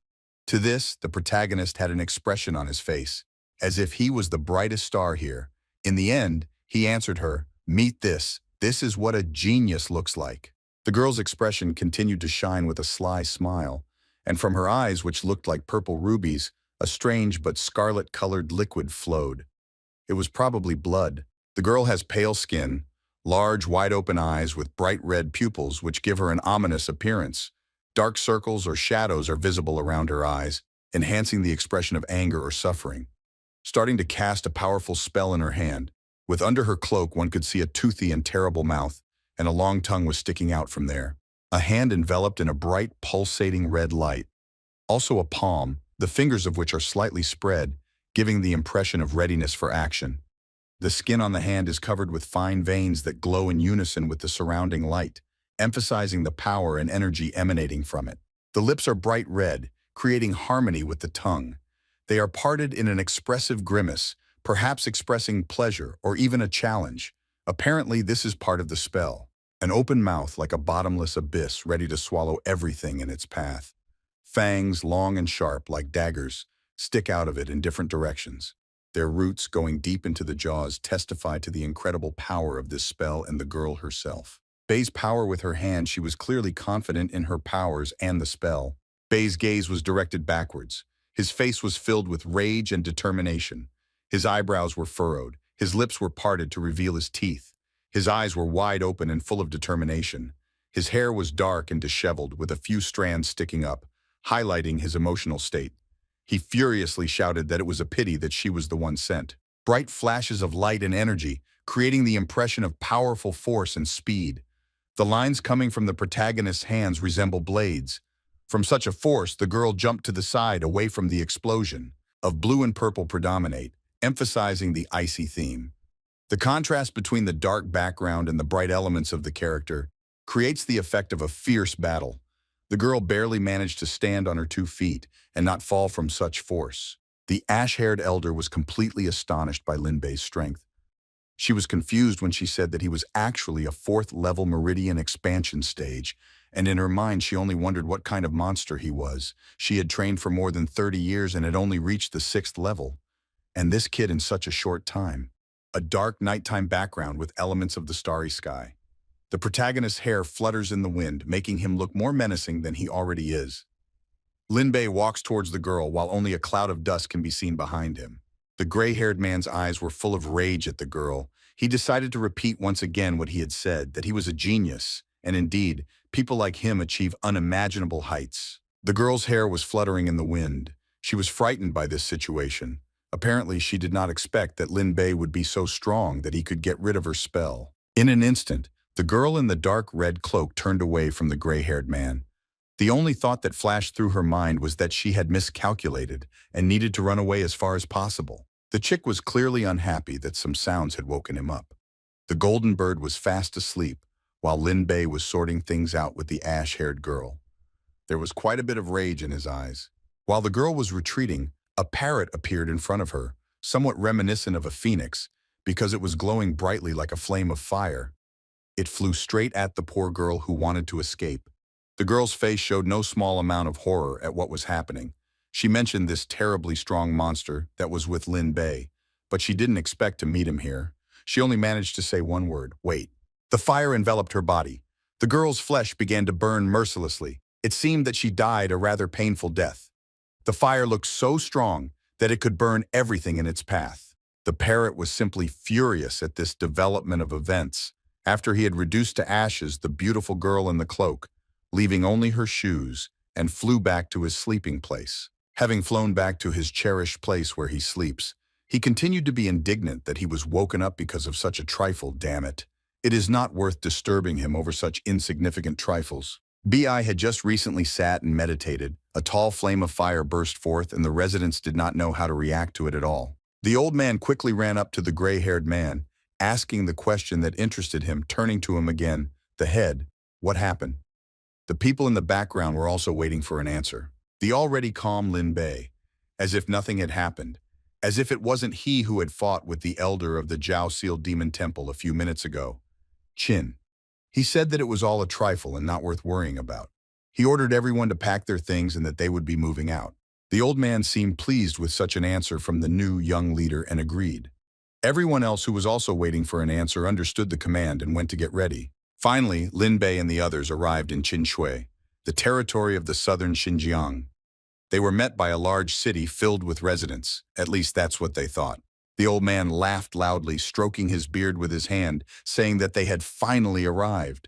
To this, the protagonist had an expression on his face, as if he was the brightest star here. In the end, he answered her, "Meet this. This is what a genius looks like." The girl's expression continued to shine with a sly smile, and from her eyes, which looked like purple rubies, a strange but scarlet-colored liquid flowed. It was probably blood. The girl has pale skin, large, wide-open eyes with bright red pupils which give her an ominous appearance. Dark circles or shadows are visible around her eyes, enhancing the expression of anger or suffering. Starting to cast a powerful spell in her hand, with under her cloak one could see a toothy and terrible mouth, and a long tongue was sticking out from there. A hand enveloped in a bright, pulsating red light. Also a palm, the fingers of which are slightly spread, giving the impression of readiness for action. The skin on the hand is covered with fine veins that glow in unison with the surrounding light, emphasizing the power and energy emanating from it. The lips are bright red, creating harmony with the tongue. They are parted in an expressive grimace, perhaps expressing pleasure or even a challenge. Apparently, this is part of the spell. An open mouth like a bottomless abyss ready to swallow everything in its path. Fangs, long and sharp like daggers, stick out of it in different directions. Their roots, going deep into the jaws, testify to the incredible power of this spell and the girl herself. Bei's power with her hand, she was clearly confident in her powers and the spell. Bei's gaze was directed backwards. His face was filled with rage and determination. His eyebrows were furrowed. His lips were parted to reveal his teeth. His eyes were wide open and full of determination. His hair was dark and disheveled, with a few strands sticking up, highlighting his emotional state. He furiously shouted that it was a pity that she was the one sent. Bright flashes of light and energy, creating the impression of powerful force and speed. The lines coming from the protagonist's hands resemble blades. From such a force, the girl jumped to the side away from the explosion. Of blue and purple predominate, emphasizing the icy theme. The contrast between the dark background and the bright elements of the character creates the effect of a fierce battle. The girl barely managed to stand on her 2 feet and not fall from such force. The ash-haired elder was completely astonished by Lin Bei's strength. She was confused when she said that he was actually a 4th-level meridian expansion stage, and in her mind she only wondered what kind of monster he was. She had trained for more than 30 years and had only reached the 6th level. And this kid in such a short time. A dark nighttime background with elements of the starry sky. The protagonist's hair flutters in the wind, making him look more menacing than he already is. Lin Bei walks towards the girl while only a cloud of dust can be seen behind him. The gray-haired man's eyes were full of rage at the girl. He decided to repeat once again what he had said, that he was a genius, and indeed, people like him achieve unimaginable heights. The girl's hair was fluttering in the wind. She was frightened by this situation. Apparently, she did not expect that Lin Bei would be so strong that he could get rid of her spell. In an instant, the girl in the dark red cloak turned away from the gray-haired man. The only thought that flashed through her mind was that she had miscalculated and needed to run away as far as possible. The chick was clearly unhappy that some sounds had woken him up. The golden bird was fast asleep, while Lin Bei was sorting things out with the ash-haired girl. There was quite a bit of rage in his eyes. While the girl was retreating, a parrot appeared in front of her, somewhat reminiscent of a phoenix, because it was glowing brightly like a flame of fire. It flew straight at the poor girl who wanted to escape. The girl's face showed no small amount of horror at what was happening. She mentioned this terribly strong monster that was with Lin Bei, but she didn't expect to meet him here. She only managed to say one word, "Wait." The fire enveloped her body. The girl's flesh began to burn mercilessly. It seemed that she died a rather painful death. The fire looked so strong that it could burn everything in its path. The parrot was simply furious at this development of events. After he had reduced to ashes the beautiful girl in the cloak, leaving only her shoes, and flew back to his sleeping place. Having flown back to his cherished place where he sleeps, he continued to be indignant that he was woken up because of such a trifle, damn it. It is not worth disturbing him over such insignificant trifles. Bi had just recently sat and meditated. A tall flame of fire burst forth, and the residents did not know how to react to it at all. The old man quickly ran up to the gray-haired man, asking the question that interested him, turning to him again. The head, what happened? The people in the background were also waiting for an answer. The already calm Lin Bei, as if nothing had happened, as if it wasn't he who had fought with the elder of the Jiao Seal Demon Temple a few minutes ago. Qin. He said that it was all a trifle and not worth worrying about. He ordered everyone to pack their things and that they would be moving out. The old man seemed pleased with such an answer from the new young leader and agreed. Everyone else who was also waiting for an answer understood the command and went to get ready. Finally, Lin Bei and the others arrived in Qinshui, the territory of the southern Xinjiang. They were met by a large city filled with residents, at least that's what they thought. The old man laughed loudly, stroking his beard with his hand, saying that they had finally arrived.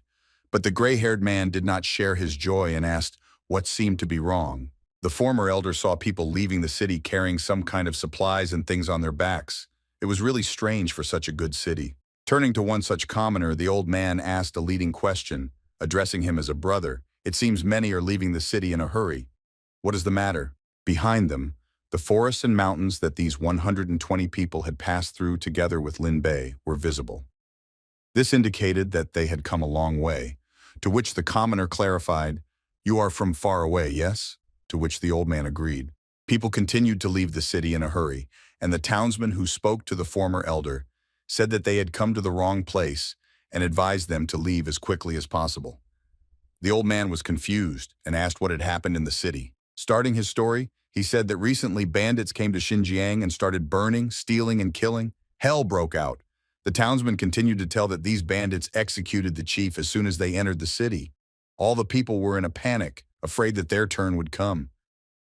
But the gray-haired man did not share his joy and asked what seemed to be wrong. The former elder saw people leaving the city carrying some kind of supplies and things on their backs. It was really strange for such a good city. Turning to one such commoner, the old man asked a leading question, addressing him as a brother. It seems many are leaving the city in a hurry. What is the matter? Behind them, the forests and mountains that these 120 people had passed through together with Lin Bei were visible. This indicated that they had come a long way, to which the commoner clarified, "You are from far away, yes?" To which the old man agreed. People continued to leave the city in a hurry, and the townsman who spoke to the former elder said that they had come to the wrong place and advised them to leave as quickly as possible. The old man was confused and asked what had happened in the city. Starting his story, he said that recently bandits came to Xinjiang and started burning, stealing, and killing. Hell broke out. The townsman continued to tell that these bandits executed the chief as soon as they entered the city. All the people were in a panic, afraid that their turn would come.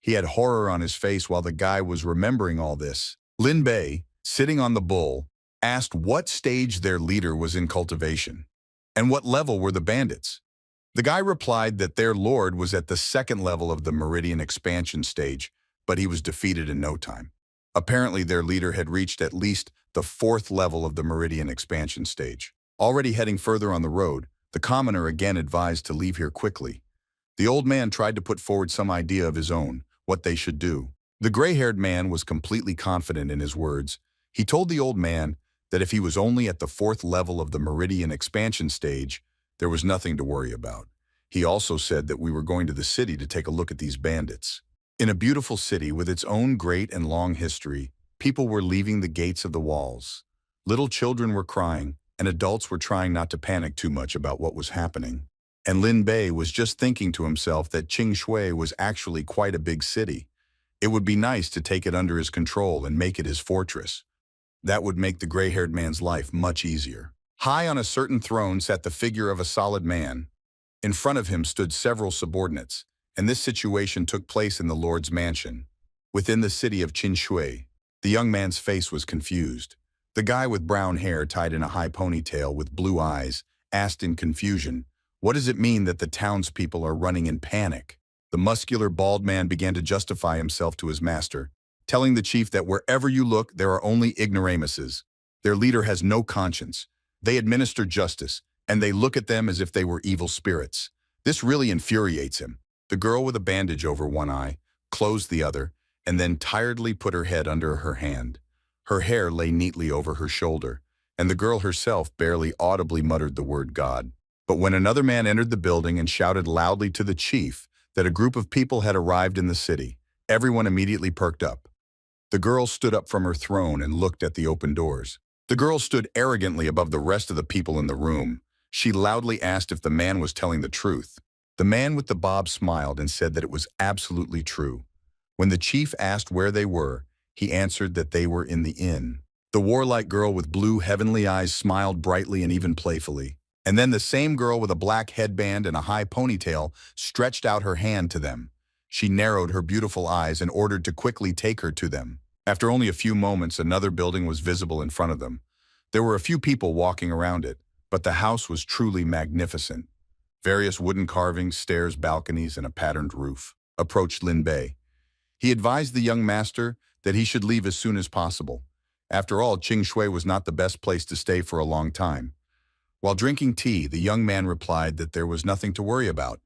He had horror on his face while the guy was remembering all this. Lin Bei, sitting on the bull, asked what stage their leader was in cultivation, and what level were the bandits. The guy replied that their lord was at the second level of the Meridian expansion stage, but he was defeated in no time. Apparently their leader had reached at least the fourth level of the Meridian expansion stage. Already heading further on the road, the commoner again advised to leave here quickly. The old man tried to put forward some idea of his own, what they should do. The gray-haired man was completely confident in his words. He told the old man that if he was only at the fourth level of the Meridian expansion stage, there was nothing to worry about. He also said that we were going to the city to take a look at these bandits. In a beautiful city with its own great and long history, people were leaving the gates of the walls. Little children were crying, and adults were trying not to panic too much about what was happening. And Lin Bei was just thinking to himself that Qinshui was actually quite a big city. It would be nice to take it under his control and make it his fortress. That would make the gray-haired man's life much easier. High on a certain throne sat the figure of a solid man. In front of him stood several subordinates, and this situation took place in the Lord's mansion. Within the city of Qinshui, the young man's face was confused. The guy with brown hair tied in a high ponytail with blue eyes asked in confusion, "What does it mean that the townspeople are running in panic?" The muscular bald man began to justify himself to his master, telling the chief that wherever you look, there are only ignoramuses. Their leader has no conscience. They administer justice, and they look at them as if they were evil spirits. This really infuriates him. The girl with a bandage over one eye closed the other, and then tiredly put her head under her hand. Her hair lay neatly over her shoulder, and the girl herself barely audibly muttered the word God. But when another man entered the building and shouted loudly to the chief that a group of people had arrived in the city, everyone immediately perked up. The girl stood up from her throne and looked at the open doors. The girl stood arrogantly above the rest of the people in the room. She loudly asked if the man was telling the truth. The man with the bob smiled and said that it was absolutely true. When the chief asked where they were, he answered that they were in the inn. The warlike girl with blue heavenly eyes smiled brightly and even playfully. And then the same girl with a black headband and a high ponytail stretched out her hand to them. She narrowed her beautiful eyes and ordered to quickly take her to them. After only a few moments, another building was visible in front of them. There were a few people walking around it, but the house was truly magnificent. Various wooden carvings, stairs, balconies, and a patterned roof. Approached Lin Bei. He advised the young master that he should leave as soon as possible. After all, Qinshui was not the best place to stay for a long time. While drinking tea, the young man replied that there was nothing to worry about.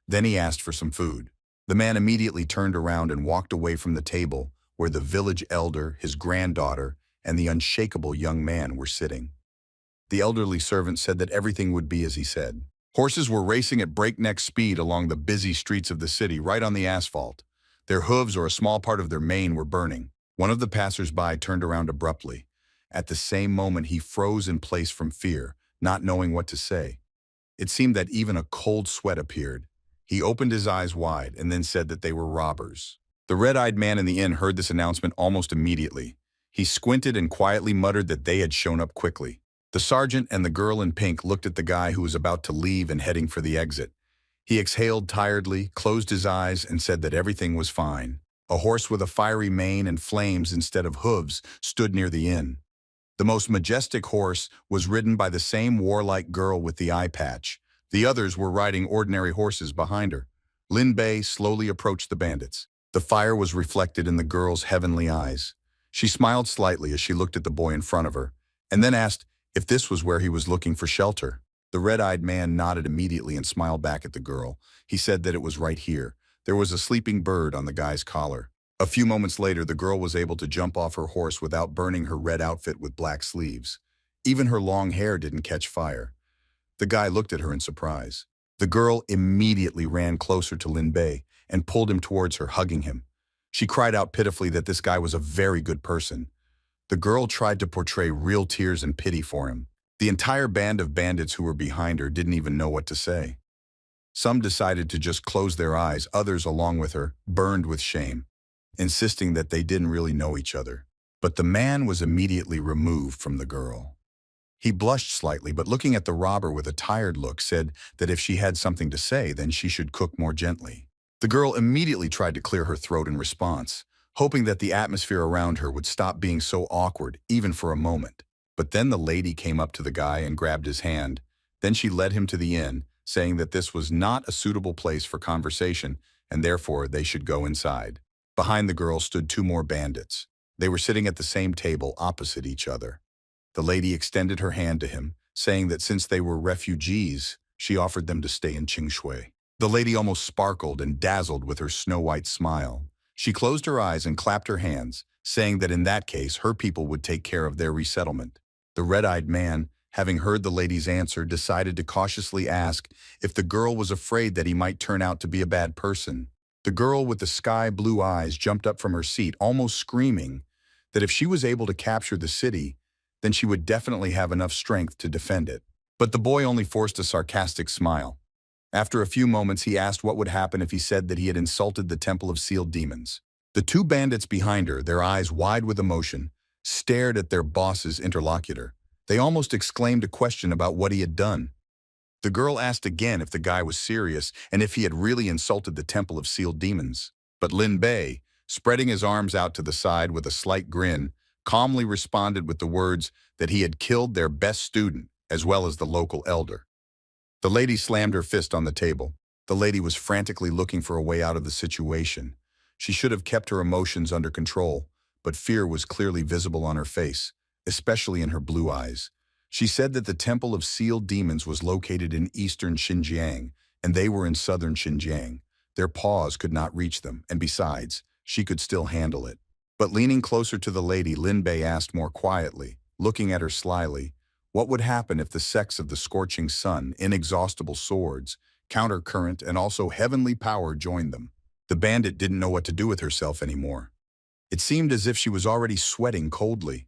Then he asked for some food. The man immediately turned around and walked away from the table where the village elder, his granddaughter, and the unshakable young man were sitting. The elderly servant said that everything would be as he said. Horses were racing at breakneck speed along the busy streets of the city, right on the asphalt. Their hooves or a small part of their mane were burning. One of the passers-by turned around abruptly. At the same moment, he froze in place from fear, not knowing what to say. It seemed that even a cold sweat appeared. He opened his eyes wide and then said that they were robbers. The red-eyed man in the inn heard this announcement almost immediately. He squinted and quietly muttered that they had shown up quickly. The sergeant and the girl in pink looked at the guy who was about to leave and heading for the exit. He exhaled tiredly, closed his eyes, and said that everything was fine. A horse with a fiery mane and flames instead of hooves stood near the inn. The most majestic horse was ridden by the same warlike girl with the eye patch. The others were riding ordinary horses behind her. Lin Bei slowly approached the bandits. The fire was reflected in the girl's heavenly eyes. She smiled slightly as she looked at the boy in front of her, and then asked if this was where he was looking for shelter. The red-eyed man nodded immediately and smiled back at the girl. He said that it was right here. There was a sleeping bird on the guy's collar. A few moments later, the girl was able to jump off her horse without burning her red outfit with black sleeves. Even her long hair didn't catch fire. The guy looked at her in surprise. The girl immediately ran closer to Lin Bei and pulled him towards her, hugging him. She cried out pitifully that this guy was a very good person. The girl tried to portray real tears and pity for him. The entire band of bandits who were behind her didn't even know what to say. Some decided to just close their eyes, others, along with her, burned with shame, insisting that they didn't really know each other. But the man was immediately removed from the girl. He blushed slightly, but looking at the robber with a tired look, said that if she had something to say, then she should cook more gently. The girl immediately tried to clear her throat in response, hoping that the atmosphere around her would stop being so awkward, even for a moment. But then the lady came up to the guy and grabbed his hand. Then she led him to the inn, saying that this was not a suitable place for conversation, and therefore they should go inside. Behind the girl stood two more bandits. They were sitting at the same table opposite each other. The lady extended her hand to him, saying that since they were refugees, she offered them to stay in Qingshui. The lady almost sparkled and dazzled with her snow-white smile. She closed her eyes and clapped her hands, saying that in that case, her people would take care of their resettlement. The red-eyed man, having heard the lady's answer, decided to cautiously ask if the girl was afraid that he might turn out to be a bad person. The girl with the sky-blue eyes jumped up from her seat, almost screaming that if she was able to capture the city, then she would definitely have enough strength to defend it. But the boy only forced a sarcastic smile. After a few moments, he asked what would happen if he said that he had insulted the Temple of Sealed Demons. The two bandits behind her, their eyes wide with emotion, stared at their boss's interlocutor. They almost exclaimed a question about what he had done. The girl asked again if the guy was serious and if he had really insulted the Temple of Sealed Demons. But Lin Bei, spreading his arms out to the side with a slight grin, calmly responded with the words that he had killed their best student as well as the local elder. The lady slammed her fist on the table. The lady was frantically looking for a way out of the situation. She should have kept her emotions under control, but fear was clearly visible on her face, especially in her blue eyes. She said that the Temple of Sealed Demons was located in eastern Xinjiang, and they were in southern Xinjiang. Their paws could not reach them, and besides, she could still handle it. But leaning closer to the lady, Lin Bei asked more quietly, looking at her slyly, what would happen if the sects of the scorching sun, inexhaustible swords, countercurrent, and also heavenly power joined them? The bandit didn't know what to do with herself anymore. It seemed as if she was already sweating coldly.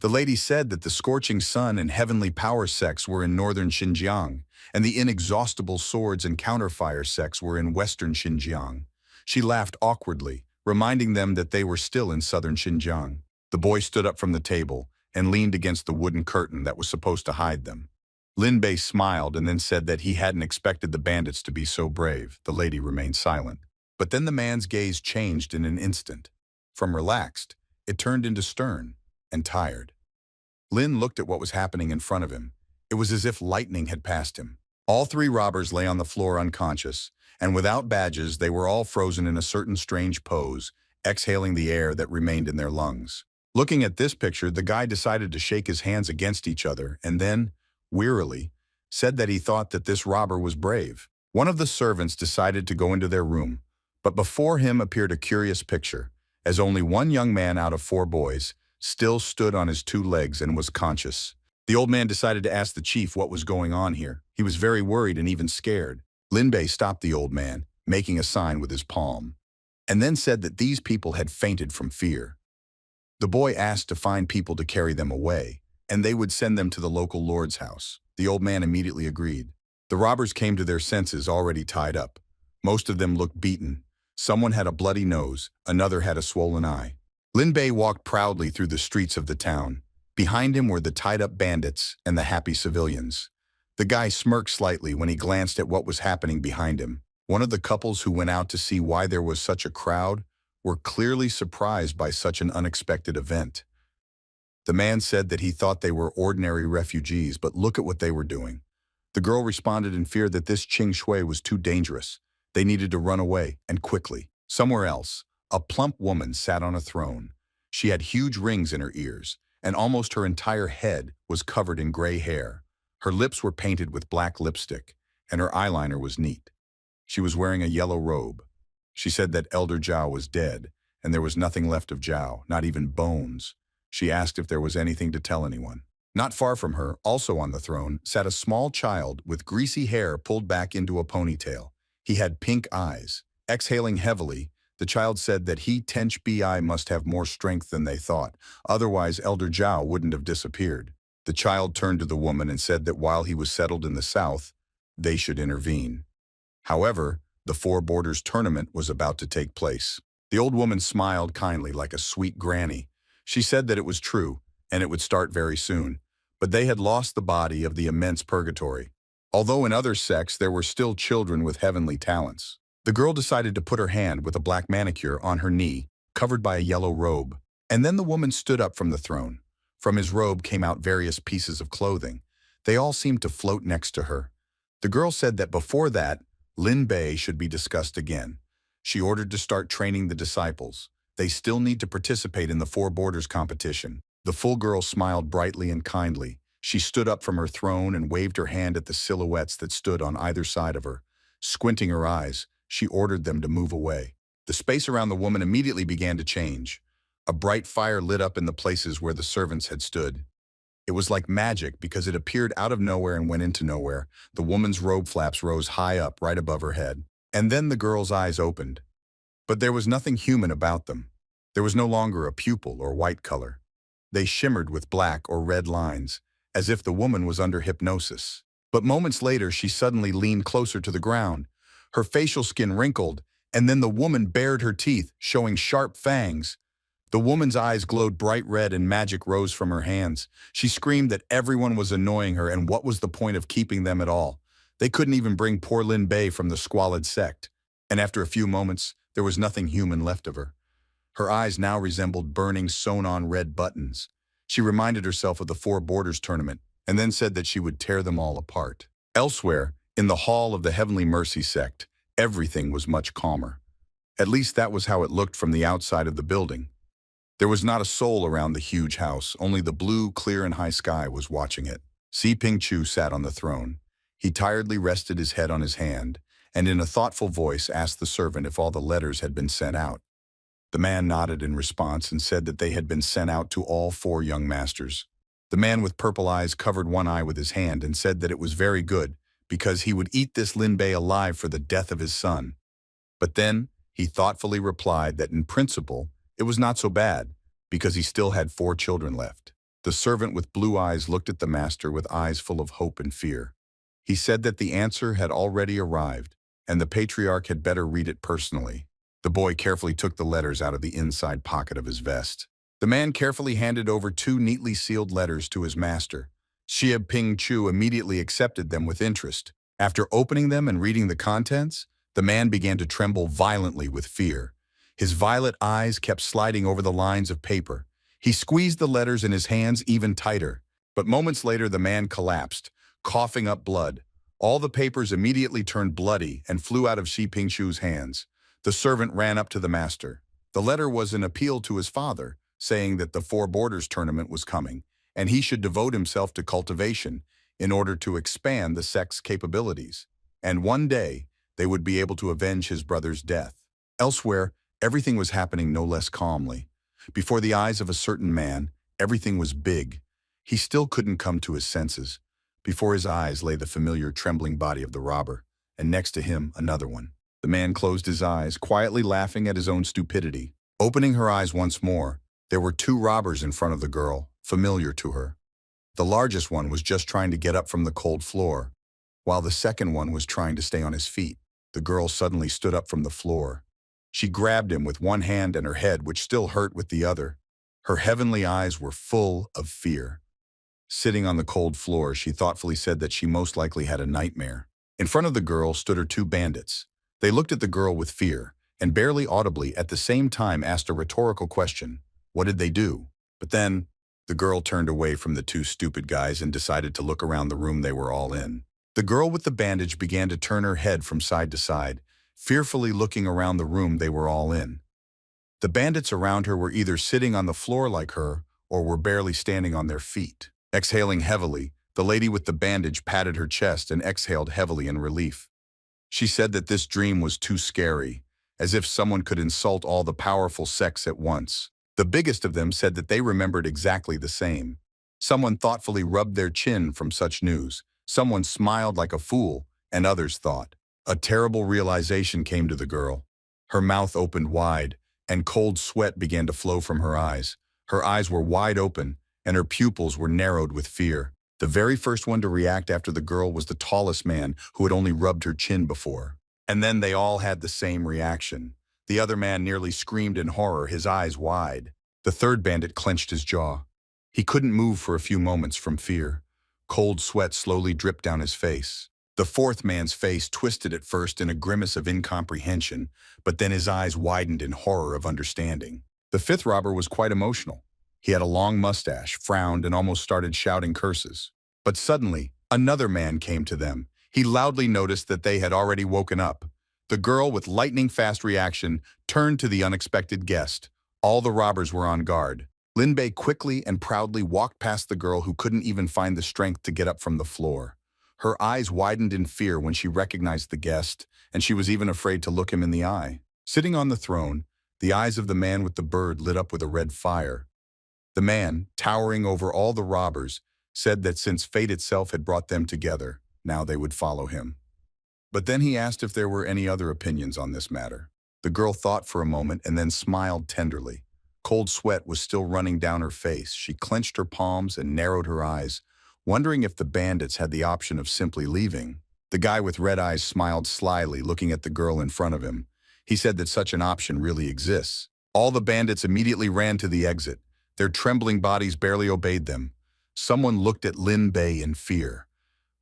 The lady said that the scorching sun and heavenly power sects were in northern Xinjiang, and the inexhaustible swords and counterfire sects were in western Xinjiang. She laughed awkwardly, reminding them that they were still in southern Xinjiang. The boy stood up from the table and leaned against the wooden curtain that was supposed to hide them. Lin Bei smiled and then said that he hadn't expected the bandits to be so brave. The lady remained silent. But then the man's gaze changed in an instant. From relaxed, it turned into stern and tired. Lin looked at what was happening in front of him. It was as if lightning had passed him. All three robbers lay on the floor unconscious, and without badges, they were all frozen in a certain strange pose, exhaling the air that remained in their lungs. Looking at this picture, the guy decided to shake his hands against each other and then, wearily, said that he thought that this robber was brave. One of the servants decided to go into their room, but before him appeared a curious picture, as only one young man out of four boys still stood on his two legs and was conscious. The old man decided to ask the chief what was going on here. He was very worried and even scared. Lin Bei stopped the old man, making a sign with his palm, and then said that these people had fainted from fear. The boy asked to find people to carry them away, and they would send them to the local lord's house. The old man immediately agreed. The robbers came to their senses already tied up. Most of them looked beaten. Someone had a bloody nose, another had a swollen eye. Lin Bei walked proudly through the streets of the town. Behind him were the tied-up bandits and the happy civilians. The guy smirked slightly when he glanced at what was happening behind him. One of the couples who went out to see why there was such a crowd were clearly surprised by such an unexpected event. The man said that he thought they were ordinary refugees, but look at what they were doing. The girl responded in fear that this Qing Shui was too dangerous. They needed to run away, and quickly. Somewhere else, a plump woman sat on a throne. She had huge rings in her ears, and almost her entire head was covered in gray hair. Her lips were painted with black lipstick, and her eyeliner was neat. She was wearing a yellow robe. She said that Elder Zhao was dead, and there was nothing left of Zhao, not even bones. She asked if there was anything to tell anyone. Not far from her, also on the throne, sat a small child with greasy hair pulled back into a ponytail. He had pink eyes. Exhaling heavily, the child said that he, Tench Bi, must have more strength than they thought, otherwise Elder Zhao wouldn't have disappeared. The child turned to the woman and said that while he was settled in the south, they should intervene. However, the Four Borders tournament was about to take place. The old woman smiled kindly like a sweet granny. She said that it was true, and it would start very soon, but they had lost the body of the immense purgatory. Although in other sects there were still children with heavenly talents. The girl decided to put her hand with a black manicure on her knee, covered by a yellow robe. And then the woman stood up from the throne. From his robe came out various pieces of clothing. They all seemed to float next to her. The girl said that before that, Lin Bei should be discussed again. She ordered to start training the disciples. They still need to participate in the Four Borders competition. The full girl smiled brightly and kindly. She stood up from her throne and waved her hand at the silhouettes that stood on either side of her. Squinting her eyes, she ordered them to move away. The space around the woman immediately began to change. A bright fire lit up in the places where the servants had stood. It was like magic because it appeared out of nowhere and went into nowhere. The woman's robe flaps rose high up right above her head. And then the girl's eyes opened. But there was nothing human about them. There was no longer a pupil or white color. They shimmered with black or red lines, as if the woman was under hypnosis. But moments later, she suddenly leaned closer to the ground. Her facial skin wrinkled, and then the woman bared her teeth, showing sharp fangs. The woman's eyes glowed bright red and magic rose from her hands. She screamed that everyone was annoying her and what was the point of keeping them at all. They couldn't even bring poor Lin Bei from the squalid sect. And after a few moments, there was nothing human left of her. Her eyes now resembled burning sewn-on red buttons. She reminded herself of the Four Borders tournament and then said that she would tear them all apart. Elsewhere, in the hall of the Heavenly Mercy sect, everything was much calmer. At least that was how it looked from the outside of the building. There was not a soul around the huge house, only the blue, clear and high sky was watching it. Si Ping-Chu sat on the throne. He tiredly rested his head on his hand, and in a thoughtful voice asked the servant if all the letters had been sent out. The man nodded in response and said that they had been sent out to all 4 young masters. The man with purple eyes covered one eye with his hand and said that it was very good, because he would eat this Lin Bei alive for the death of his son. But then, he thoughtfully replied that in principle, it was not so bad, because he still had 4 children left. The servant with blue eyes looked at the master with eyes full of hope and fear. He said that the answer had already arrived, and the patriarch had better read it personally. The boy carefully took the letters out of the inside pocket of his vest. The man carefully handed over 2 neatly sealed letters to his master. Si Ping-Chu immediately accepted them with interest. After opening them and reading the contents, the man began to tremble violently with fear. His violet eyes kept sliding over the lines of paper. He squeezed the letters in his hands even tighter. But moments later, the man collapsed, coughing up blood. All the papers immediately turned bloody and flew out of Si Ping-Chu's hands. The servant ran up to the master. The letter was an appeal to his father, saying that the Four Borders tournament was coming, and he should devote himself to cultivation in order to expand the sect's capabilities. And one day, they would be able to avenge his brother's death. Elsewhere, everything was happening no less calmly. Before the eyes of a certain man, everything was big. He still couldn't come to his senses. Before his eyes lay the familiar trembling body of the robber, and next to him, another one. The man closed his eyes, quietly laughing at his own stupidity. Opening her eyes once more, There were two robbers in front of the girl, familiar to her. The largest one was just trying to get up from the cold floor, while the second one was trying to stay on his feet. The girl suddenly stood up from the floor. She grabbed him with one hand and her head, which still hurt, with the other. Her heavenly eyes were full of fear. Sitting on the cold floor, she thoughtfully said that she most likely had a nightmare. In front of the girl stood her two bandits. They looked at the girl with fear, and barely audibly at the same time asked a rhetorical question. What did they do? But then, the girl turned away from the two stupid guys and decided to look around the room they were all in. The girl with the bandage began to turn her head from side to side, fearfully looking around the room they were all in. The bandits around her were either sitting on the floor like her, or were barely standing on their feet. Exhaling heavily, the lady with the bandage patted her chest and exhaled heavily in relief. She said that this dream was too scary, as if someone could insult all the powerful sects at once. The biggest of them said that they remembered exactly the same. Someone thoughtfully rubbed their chin from such news. Someone smiled like a fool, and others thought. A terrible realization came to the girl. Her mouth opened wide, and cold sweat began to flow from her eyes. Her eyes were wide open, and her pupils were narrowed with fear. The very first one to react after the girl was the tallest man, who had only rubbed her chin before. And then they all had the same reaction. The other man nearly screamed in horror, his eyes wide. The third bandit clenched his jaw. He couldn't move for a few moments from fear. Cold sweat slowly dripped down his face. The fourth man's face twisted at first in a grimace of incomprehension, but then his eyes widened in horror of understanding. The fifth robber was quite emotional. He had a long mustache, frowned, and almost started shouting curses. But suddenly, another man came to them. He loudly noticed that they had already woken up. The girl, with lightning-fast reaction, turned to the unexpected guest. All the robbers were on guard. Lin Bei quickly and proudly walked past the girl, who couldn't even find the strength to get up from the floor. Her eyes widened in fear when she recognized the guest, and she was even afraid to look him in the eye. Sitting on the throne, the eyes of the man with the bird lit up with a red fire. The man, towering over all the robbers, said that since fate itself had brought them together, now they would follow him. But then he asked if there were any other opinions on this matter. The girl thought for a moment and then smiled tenderly. Cold sweat was still running down her face. She clenched her palms and narrowed her eyes, wondering if the bandits had the option of simply leaving. The guy with red eyes smiled slyly, looking at the girl in front of him. He said that such an option really exists. All the bandits immediately ran to the exit. Their trembling bodies barely obeyed them. Someone looked at Lin Bei in fear,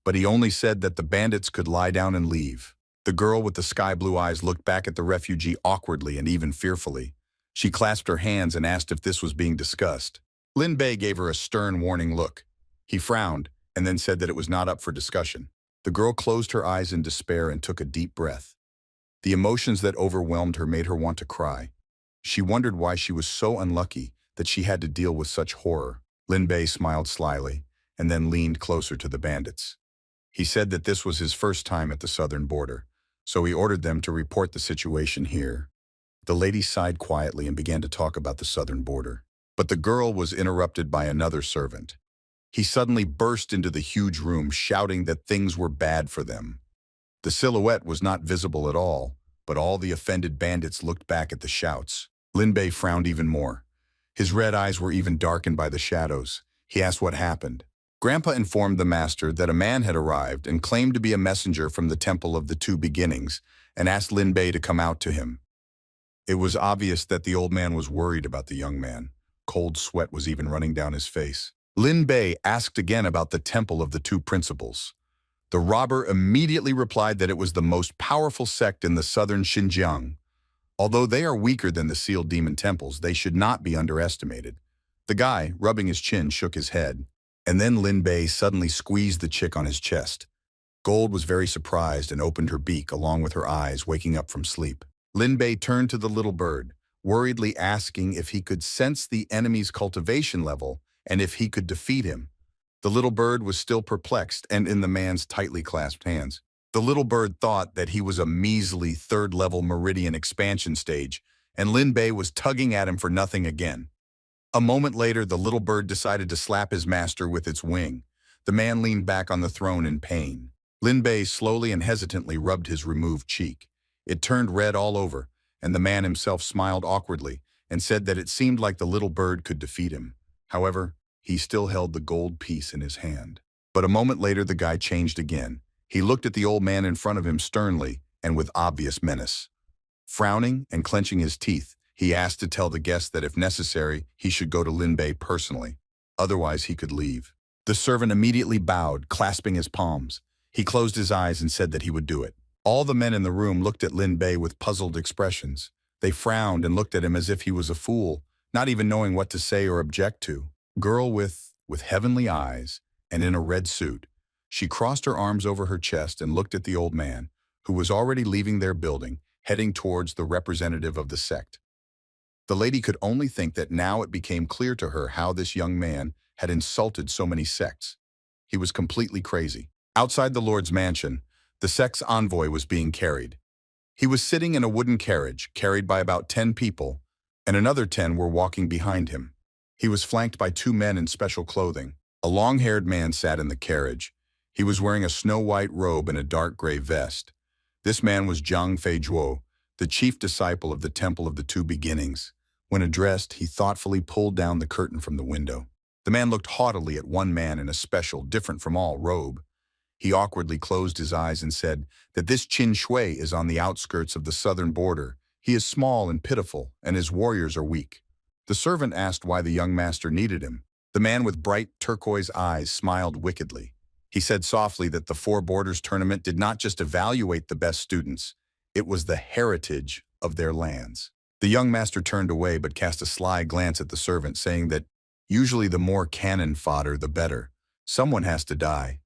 but he only said that the bandits could lie down and leave. The girl with the sky-blue eyes looked back at the refugee awkwardly and even fearfully. She clasped her hands and asked if this was being discussed. Lin Bei gave her a stern, warning look. He frowned and then said that it was not up for discussion. The girl closed her eyes in despair and took a deep breath. The emotions that overwhelmed her made her want to cry. She wondered why she was so unlucky that she had to deal with such horror. Lin Bei smiled slyly and then leaned closer to the bandits. He said that this was his first time at the southern border, so he ordered them to report the situation here. The lady sighed quietly and began to talk about the southern border. But the girl was interrupted by another servant. He suddenly burst into the huge room, shouting that things were bad for them. The silhouette was not visible at all, but all the offended bandits looked back at the shouts. Lin Bei frowned even more. His red eyes were even darkened by the shadows. He asked what happened. Grandpa informed the master that a man had arrived and claimed to be a messenger from the Temple of the Two Beginnings and asked Lin Bei to come out to him. It was obvious that the old man was worried about the young man. Cold sweat was even running down his face. Lin Bei asked again about the Temple of the Two Principles. The robber immediately replied that it was the most powerful sect in the southern Xinjiang. Although they are weaker than the sealed demon temples, they should not be underestimated. The guy, rubbing his chin, shook his head. And then Lin Bei suddenly squeezed the chick on his chest. Gold was very surprised and opened her beak along with her eyes, waking up from sleep. Lin Bei turned to the little bird, worriedly asking if he could sense the enemy's cultivation level and if he could defeat him. The little bird was still perplexed and in the man's tightly clasped hands. The little bird thought that he was a measly third-level meridian expansion stage, and Lin Bei was tugging at him for nothing again. A moment later, the little bird decided to slap his master with its wing. The man leaned back on the throne in pain. Lin Bei slowly and hesitantly rubbed his removed cheek. It turned red all over, and the man himself smiled awkwardly and said that it seemed like the little bird could defeat him. However, he still held the gold piece in his hand. But a moment later, the guy changed again. He looked at the old man in front of him sternly and with obvious menace. Frowning and clenching his teeth, he asked to tell the guest that if necessary, he should go to Linbei personally. Otherwise, he could leave. The servant immediately bowed, clasping his palms. He closed his eyes and said that he would do it. All the men in the room looked at Linbei with puzzled expressions. They frowned and looked at him as if he was a fool, not even knowing what to say or object to. Girl with heavenly eyes and in a red suit. She crossed her arms over her chest and looked at the old man, who was already leaving their building, heading towards the representative of the sect. The lady could only think that now it became clear to her how this young man had insulted so many sects. He was completely crazy. Outside the Lord's mansion, the sect's envoy was being carried. He was sitting in a wooden carriage, carried by about 10 people, and another 10 were walking behind him. He was flanked by 2 men in special clothing. A long-haired man sat in the carriage. He was wearing a snow-white robe and a dark gray vest. This man was Zhang Feizhuo, the chief disciple of the Temple of the Two Beginnings. When addressed, he thoughtfully pulled down the curtain from the window. The man looked haughtily at one man in a special, different from all, robe. He awkwardly closed his eyes and said that this Qin Shui is on the outskirts of the southern border. He is small and pitiful, and his warriors are weak. The servant asked why the young master needed him. The man with bright turquoise eyes smiled wickedly. He said softly that the Four Borders tournament did not just evaluate the best students, it was the heritage of their lands. The young master turned away but cast a sly glance at the servant, saying that usually the more cannon fodder, the better. Someone has to die.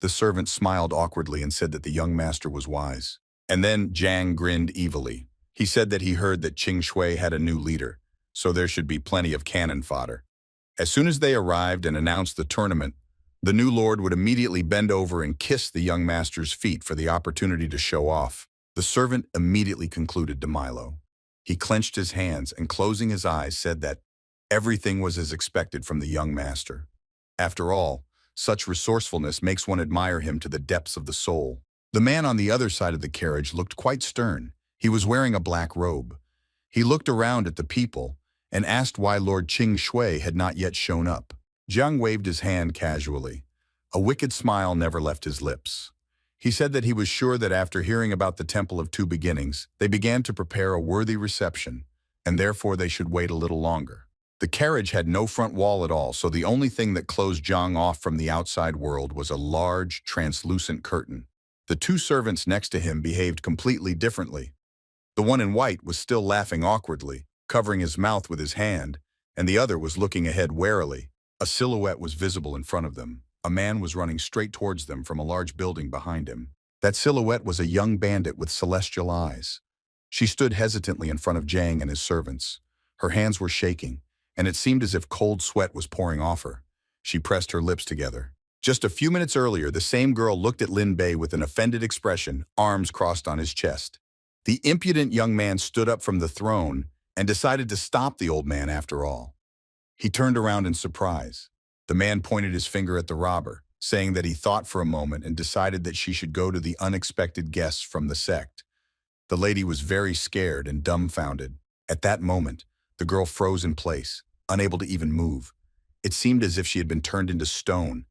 The servant smiled awkwardly and said that the young master was wise. And then Zhang grinned evilly. He said that he heard that Qing Shui had a new leader, so there should be plenty of cannon fodder. As soon as they arrived and announced the tournament, the new lord would immediately bend over and kiss the young master's feet for the opportunity to show off. The servant immediately concluded to Milo. He clenched his hands and, closing his eyes, said that everything was as expected from the young master. After all, such resourcefulness makes one admire him to the depths of the soul. The man on the other side of the carriage looked quite stern. He was wearing a black robe. He looked around at the people and asked why Lord Qing Shui had not yet shown up. Zhang waved his hand casually. A wicked smile never left his lips. He said that he was sure that after hearing about the Temple of Two Beginnings, they began to prepare a worthy reception, and therefore they should wait a little longer. The carriage had no front wall at all, so the only thing that closed Zhang off from the outside world was a large, translucent curtain. The 2 servants next to him behaved completely differently. The one in white was still laughing awkwardly, covering his mouth with his hand, and the other was looking ahead warily. A silhouette was visible in front of them. A man was running straight towards them from a large building behind him. That silhouette was a young bandit with celestial eyes. She stood hesitantly in front of Zhang and his servants. Her hands were shaking, and it seemed as if cold sweat was pouring off her. She pressed her lips together. Just a few minutes earlier, the same girl looked at Lin Bei with an offended expression, arms crossed on his chest. The impudent young man stood up from the throne and decided to stop the old man after all. He turned around in surprise. The man pointed his finger at the robber, saying that he thought for a moment and decided that she should go to the unexpected guests from the sect. The lady was very scared and dumbfounded. At that moment, the girl froze in place, unable to even move. It seemed as if she had been turned into stone,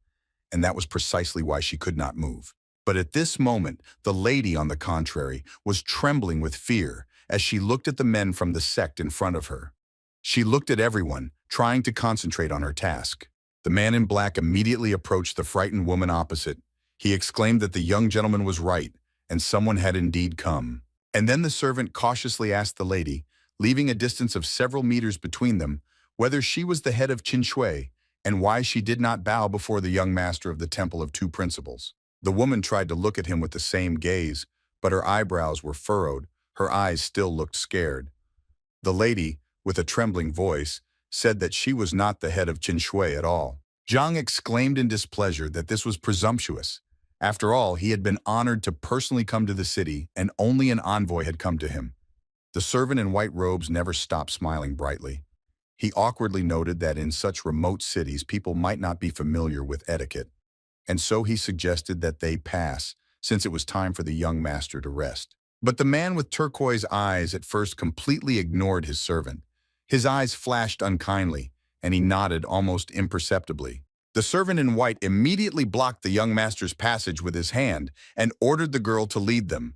and that was precisely why she could not move. But at this moment, the lady, on the contrary, was trembling with fear as she looked at the men from the sect in front of her. She looked at everyone, trying to concentrate on her task. The man in black immediately approached the frightened woman opposite. He exclaimed that the young gentleman was right, and someone had indeed come. And then the servant cautiously asked the lady, leaving a distance of several meters between them, whether she was the head of Qin Shui, and why she did not bow before the young master of the Temple of Two Principles. The woman tried to look at him with the same gaze, but her eyebrows were furrowed, her eyes still looked scared. The lady, with a trembling voice, said that she was not the head of Qin Shui at all. Zhang exclaimed in displeasure that this was presumptuous. After all, he had been honored to personally come to the city, and only an envoy had come to him. The servant in white robes never stopped smiling brightly. He awkwardly noted that in such remote cities, people might not be familiar with etiquette, and so he suggested that they pass, since it was time for the young master to rest. But the man with turquoise eyes at first completely ignored his servant. His eyes flashed unkindly, and he nodded almost imperceptibly. The servant in white immediately blocked the young master's passage with his hand and ordered the girl to lead them.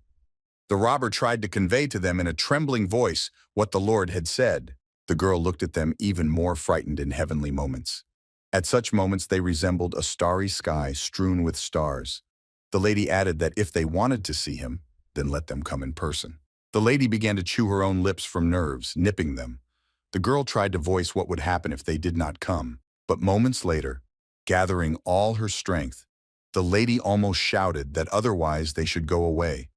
The robber tried to convey to them in a trembling voice what the Lord had said. The girl looked at them even more frightened in heavenly moments. At such moments they resembled a starry sky strewn with stars. The lady added that if they wanted to see him, then let them come in person. The lady began to chew her own lips from nerves, nipping them. The girl tried to voice what would happen if they did not come, but moments later, gathering all her strength, the lady almost shouted that otherwise they should go away.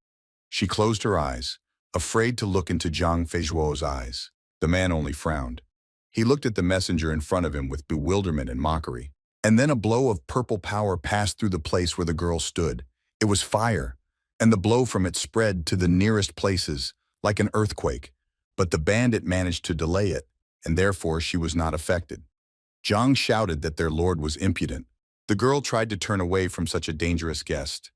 She closed her eyes, afraid to look into Zhang Feijuo's eyes. The man only frowned. He looked at the messenger in front of him with bewilderment and mockery. And then a blow of purple power passed through the place where the girl stood. It was fire, and the blow from it spread to the nearest places, like an earthquake. But the bandit managed to delay it, and therefore she was not affected. Zhang shouted that their lord was impudent. The girl tried to turn away from such a dangerous guest.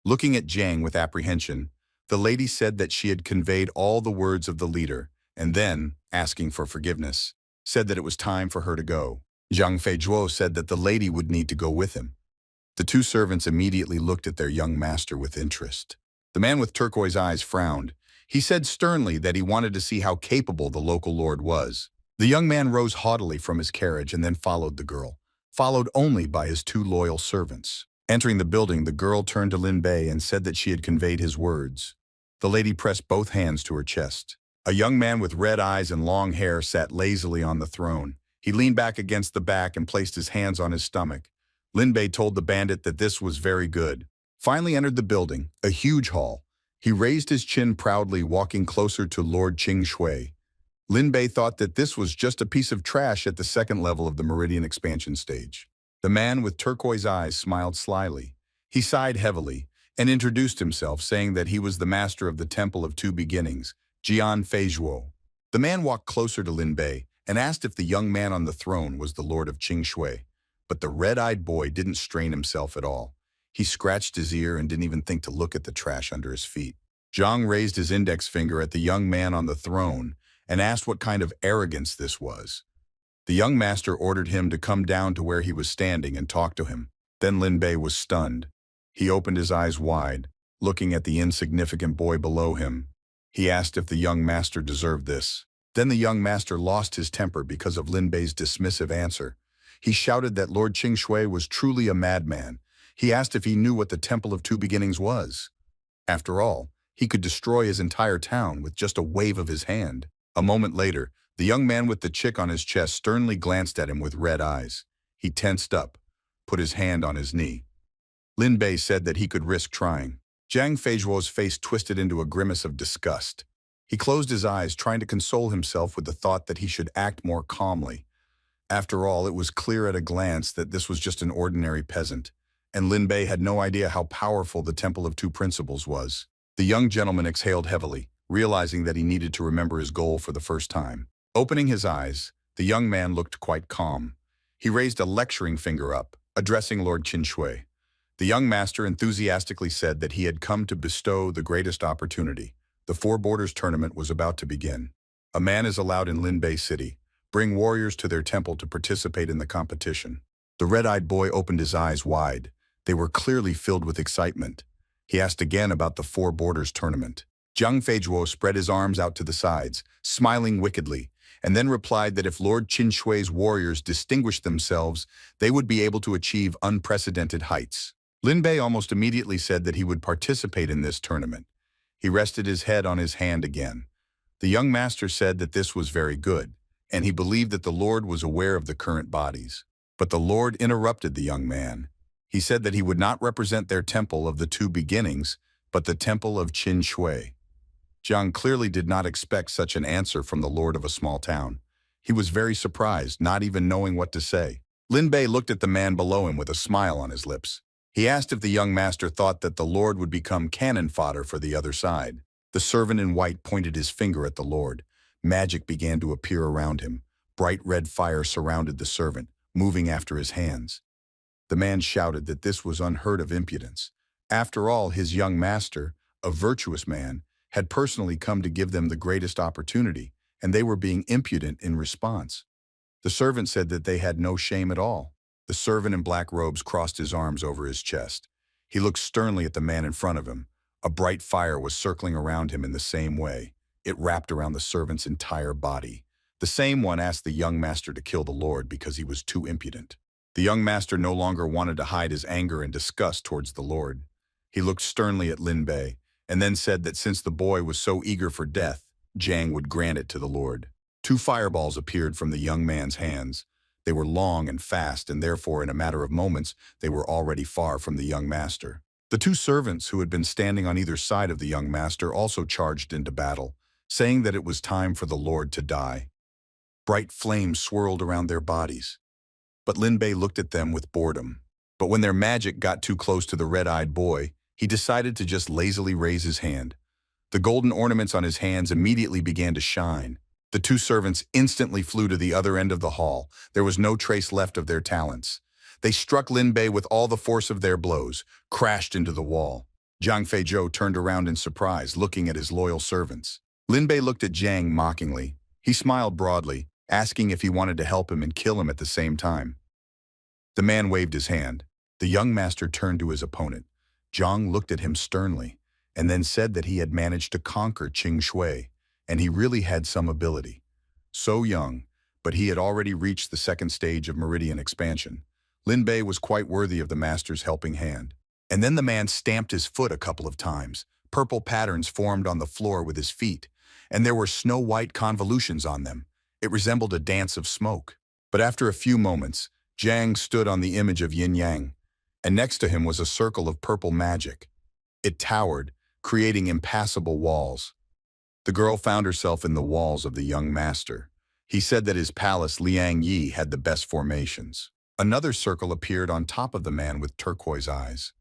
Looking at Zhang with apprehension, the lady said that she had conveyed all the words of the leader, and then, asking for forgiveness, said that it was time for her to go. Zhang Feijuo said that the lady would need to go with him. The two servants immediately looked at their young master with interest. The man with turquoise eyes frowned. He said sternly that he wanted to see how capable the local lord was. The young man rose haughtily from his carriage and then followed the girl, followed only by his two loyal servants. Entering the building, the girl turned to Lin Bei and said that she had conveyed his words. The lady pressed both hands to her chest. A young man with red eyes and long hair sat lazily on the throne. He leaned back against the back and placed his hands on his stomach. Lin Bei told the bandit that this was very good. Finally entered the building, a huge hall. He raised his chin proudly, walking closer to Lord Qing Shui. Lin Bei thought that this was just a piece of trash at the second level of the Meridian expansion stage. The man with turquoise eyes smiled slyly. He sighed heavily and introduced himself, saying that he was the master of the Temple of Two Beginnings, Jian Feijuo. The man walked closer to Lin Bei and asked if the young man on the throne was the Lord of Qing Shui. But the red-eyed boy didn't strain himself at all. He scratched his ear and didn't even think to look at the trash under his feet. Zhang raised his index finger at the young man on the throne and asked what kind of arrogance this was. The young master ordered him to come down to where he was standing and talk to him. Then Lin Bei was stunned. He opened his eyes wide, looking at the insignificant boy below him. He asked if the young master deserved this. Then the young master lost his temper because of Lin Bei's dismissive answer. He shouted that Lord Qing Shui was truly a madman. He asked if he knew what the Temple of Two Beginnings was. After all, he could destroy his entire town with just a wave of his hand. A moment later, the young man with the chick on his chest sternly glanced at him with red eyes. He tensed up, put his hand on his knee. Lin Bei said that he could risk trying. Zhang Feijuo's face twisted into a grimace of disgust. He closed his eyes, trying to console himself with the thought that he should act more calmly. After all, it was clear at a glance that this was just an ordinary peasant, and Lin Bei had no idea how powerful the Temple of Two Principles was. The young gentleman exhaled heavily, realizing that he needed to remember his goal for the first time. Opening his eyes, the young man looked quite calm. He raised a lecturing finger up, addressing Lord Qin Shui. The young master enthusiastically said that he had come to bestow the greatest opportunity. The Four Borders tournament was about to begin. A man is allowed in Lin Bei City. Bring warriors to their temple to participate in the competition. The red-eyed boy opened his eyes wide. They were clearly filled with excitement. He asked again about the Four Borders tournament. Zhang Feijuo spread his arms out to the sides, smiling wickedly, and then replied that if Lord Qin Shui's warriors distinguished themselves, they would be able to achieve unprecedented heights. Lin Bei almost immediately said that he would participate in this tournament. He rested his head on his hand again. The young master said that this was very good, and he believed that the Lord was aware of the current bodies. But the Lord interrupted the young man. He said that he would not represent their temple of the two beginnings, but the temple of Qin Shui. Zhang clearly did not expect such an answer from the lord of a small town. He was very surprised, not even knowing what to say. Lin Bei looked at the man below him with a smile on his lips. He asked if the young master thought that the lord would become cannon fodder for the other side. The servant in white pointed his finger at the lord. Magic began to appear around him. Bright red fire surrounded the servant, moving after his hands. The man shouted that this was unheard of impudence. After all, his young master, a virtuous man, had personally come to give them the greatest opportunity, and they were being impudent in response. The servant said that they had no shame at all. The servant in black robes crossed his arms over his chest. He looked sternly at the man in front of him. A bright fire was circling around him in the same way. It wrapped around the servant's entire body. The same one asked the young master to kill the Lord because he was too impudent. The young master no longer wanted to hide his anger and disgust towards the Lord. He looked sternly at Lin Bei, and then said that since the boy was so eager for death, Jiang would grant it to the Lord. Two fireballs appeared from the young man's hands. They were long and fast, and therefore in a matter of moments they were already far from the young master. The two servants who had been standing on either side of the young master also charged into battle, saying that it was time for the Lord to die. Bright flames swirled around their bodies. But Lin Bei looked at them with boredom. But when their magic got too close to the red-eyed boy, he decided to just lazily raise his hand. The golden ornaments on his hands immediately began to shine. The two servants instantly flew to the other end of the hall. There was no trace left of their talents. They struck Lin Bei with all the force of their blows, crashed into the wall. Jiang Feizhou turned around in surprise, looking at his loyal servants. Lin Bei looked at Jiang mockingly. He smiled broadly, asking if he wanted to help him and kill him at the same time. The man waved his hand. The young master turned to his opponent. Jiang looked at him sternly, and then said that he had managed to conquer Qing Shui, and he really had some ability. So young, but he had already reached the second stage of meridian expansion. Lin Bei was quite worthy of the master's helping hand. And then the man stamped his foot a couple of times. Purple patterns formed on the floor with his feet, and there were snow-white convolutions on them. It resembled a dance of smoke. But after a few moments, Jiang stood on the image of Yin Yang, and next to him was a circle of purple magic. It towered, creating impassable walls. The girl found herself in the walls of the young master. He said that his palace, Liang Yi, had the best formations. Another circle appeared on top of the man with turquoise eyes.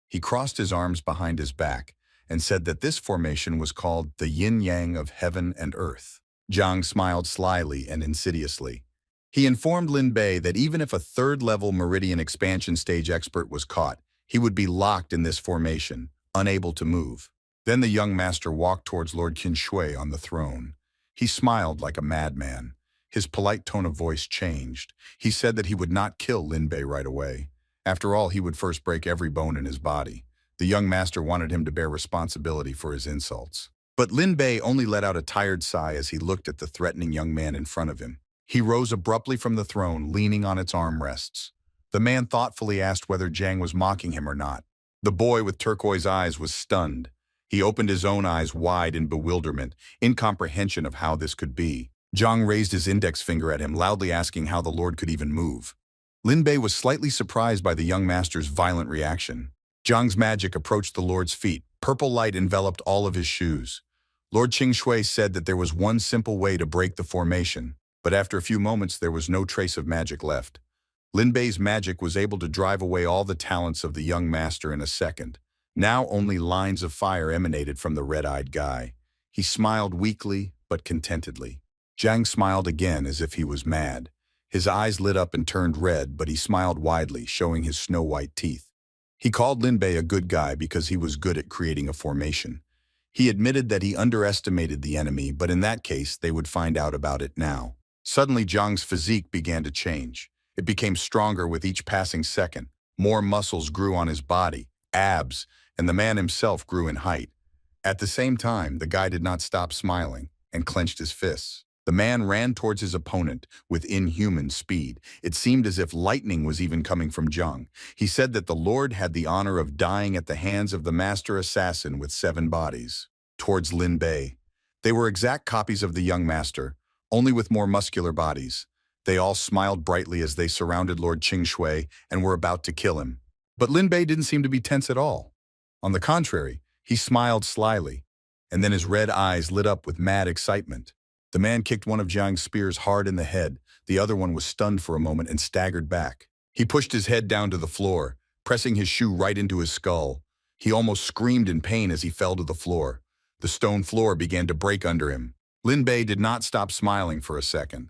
He crossed his arms behind his back and said that this formation was called the yin-yang of heaven and earth. Jiang smiled slyly and insidiously. He informed Lin Bei that even if a third-level meridian expansion stage expert was caught, he would be locked in this formation, unable to move. Then the young master walked towards Lord Qin Shui on the throne. He smiled like a madman. His polite tone of voice changed. He said that he would not kill Lin Bei right away. After all, he would first break every bone in his body. The young master wanted him to bear responsibility for his insults. But Lin Bei only let out a tired sigh as he looked at the threatening young man in front of him. He rose abruptly from the throne, leaning on its armrests. The man thoughtfully asked whether Jiang was mocking him or not. The boy with turquoise eyes was stunned. He opened his own eyes wide in bewilderment, incomprehension of how this could be. Jiang raised his index finger at him, loudly asking how the Lord could even move. Lin Bei was slightly surprised by the young master's violent reaction. Jiang's magic approached the Lord's feet. Purple light enveloped all of his shoes. Lord Qing Shui said that there was one simple way to break the formation, but after a few moments there was no trace of magic left. Lin Bei's magic was able to drive away all the talents of the young master in a second. Now only lines of fire emanated from the red-eyed guy. He smiled weakly, but contentedly. Jiang smiled again as if he was mad. His eyes lit up and turned red, but he smiled widely, showing his snow-white teeth. He called Lin Bei a good guy because he was good at creating a formation. He admitted that he underestimated the enemy, but in that case, they would find out about it now. Suddenly, Jiang's physique began to change. It became stronger with each passing second. More muscles grew on his body, abs, and the man himself grew in height. At the same time, the guy did not stop smiling and clenched his fists. The man ran towards his opponent with inhuman speed. It seemed as if lightning was even coming from Jiang. He said that the Lord had the honor of dying at the hands of the master assassin with 7 bodies. Towards Lin Bei. They were exact copies of the young master, only with more muscular bodies. They all smiled brightly as they surrounded Lord Qing Shui and were about to kill him. But Lin Bei didn't seem to be tense at all. On the contrary, he smiled slyly, and then his red eyes lit up with mad excitement. The man kicked one of Jiang's spears hard in the head. The other one was stunned for a moment and staggered back. He pushed his head down to the floor, pressing his shoe right into his skull. He almost screamed in pain as he fell to the floor. The stone floor began to break under him. Lin Bei did not stop smiling for a second.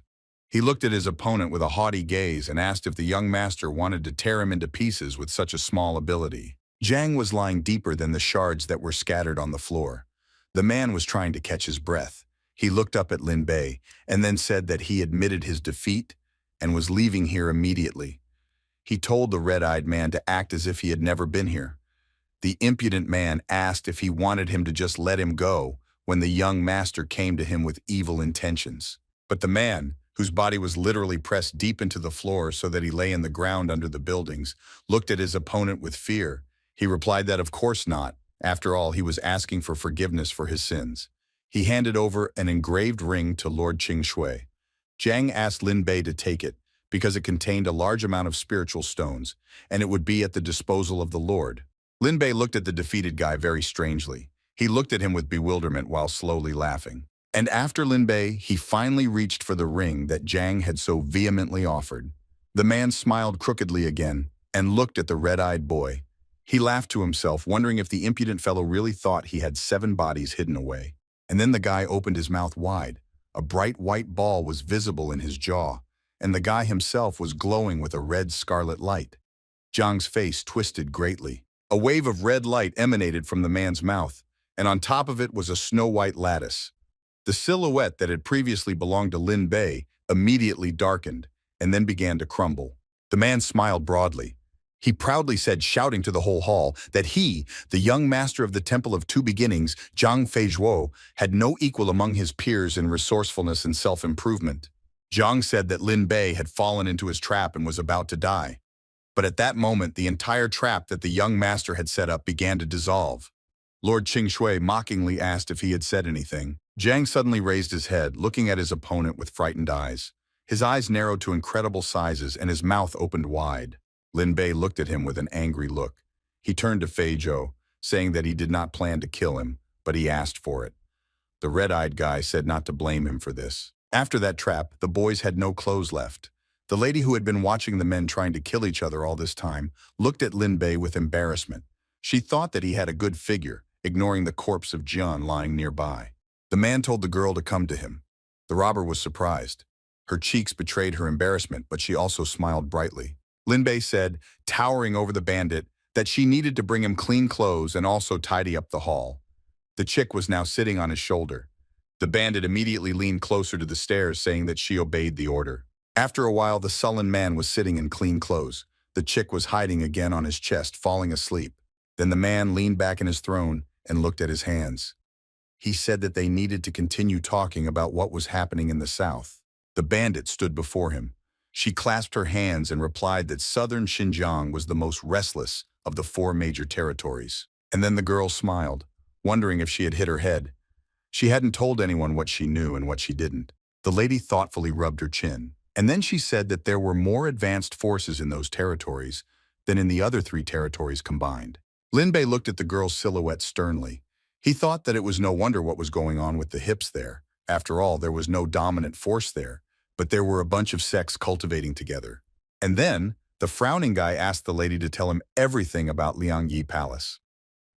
He looked at his opponent with a haughty gaze and asked if the young master wanted to tear him into pieces with such a small ability. Jiang was lying deeper than the shards that were scattered on the floor. The man was trying to catch his breath. He looked up at Lin Bei and then said that he admitted his defeat and was leaving here immediately. He told the red-eyed man to act as if he had never been here. The impudent man asked if he wanted him to just let him go when the young master came to him with evil intentions. But the man, whose body was literally pressed deep into the floor so that he lay in the ground under the buildings, looked at his opponent with fear. He replied that of course not. After all, he was asking for forgiveness for his sins. He handed over an engraved ring to Lord Shui. Jiang asked Lin Bei to take it because it contained a large amount of spiritual stones, and it would be at the disposal of the Lord. Lin Bei looked at the defeated guy very strangely. He looked at him with bewilderment while slowly laughing. And after Lin Bei, he finally reached for the ring that Jiang had so vehemently offered. The man smiled crookedly again and looked at the red-eyed boy. He laughed to himself, wondering if the impudent fellow really thought he had 7 bodies hidden away. And then the guy opened his mouth wide. A bright white ball was visible in his jaw, and the guy himself was glowing with a red scarlet light. Jiang's face twisted greatly. A wave of red light emanated from the man's mouth, and on top of it was a snow-white lattice. The silhouette that had previously belonged to Lin Bei immediately darkened and then began to crumble. The man smiled broadly. He proudly said, shouting to the whole hall, that he, the young master of the Temple of Two Beginnings, Zhang Feizhuo, had no equal among his peers in resourcefulness and self-improvement. Zhang said that Lin Bei had fallen into his trap and was about to die. But at that moment, the entire trap that the young master had set up began to dissolve. Lord Shui mockingly asked if he had said anything. Jiang suddenly raised his head, looking at his opponent with frightened eyes. His eyes narrowed to incredible sizes and his mouth opened wide. Lin Bei looked at him with an angry look. He turned to Fei Zhou, saying that he did not plan to kill him, but he asked for it. The red-eyed guy said not to blame him for this. After that trap, the boys had no clothes left. The lady who had been watching the men trying to kill each other all this time looked at Lin Bei with embarrassment. She thought that he had a good figure, ignoring the corpse of Jian lying nearby. The man told the girl to come to him. The robber was surprised. Her cheeks betrayed her embarrassment, but she also smiled brightly. Lin Bei said, towering over the bandit, that she needed to bring him clean clothes and also tidy up the hall. The chick was now sitting on his shoulder. The bandit immediately leaned closer to the stairs, saying that she obeyed the order. After a while, the sullen man was sitting in clean clothes. The chick was hiding again on his chest, falling asleep. Then the man leaned back in his throne and looked at his hands. He said that they needed to continue talking about what was happening in the south. The bandit stood before him. She clasped her hands and replied that southern Xinjiang was the most restless of the 4 major territories. And then the girl smiled, wondering if she had hit her head. She hadn't told anyone what she knew and what she didn't. The lady thoughtfully rubbed her chin. And then she said that there were more advanced forces in those territories than in the other 3 territories combined. Lin Bei looked at the girl's silhouette sternly. He thought that it was no wonder what was going on with the hips there. After all, there was no dominant force there, but there were a bunch of sects cultivating together. And then, the frowning guy asked the lady to tell him everything about Liangyi Palace.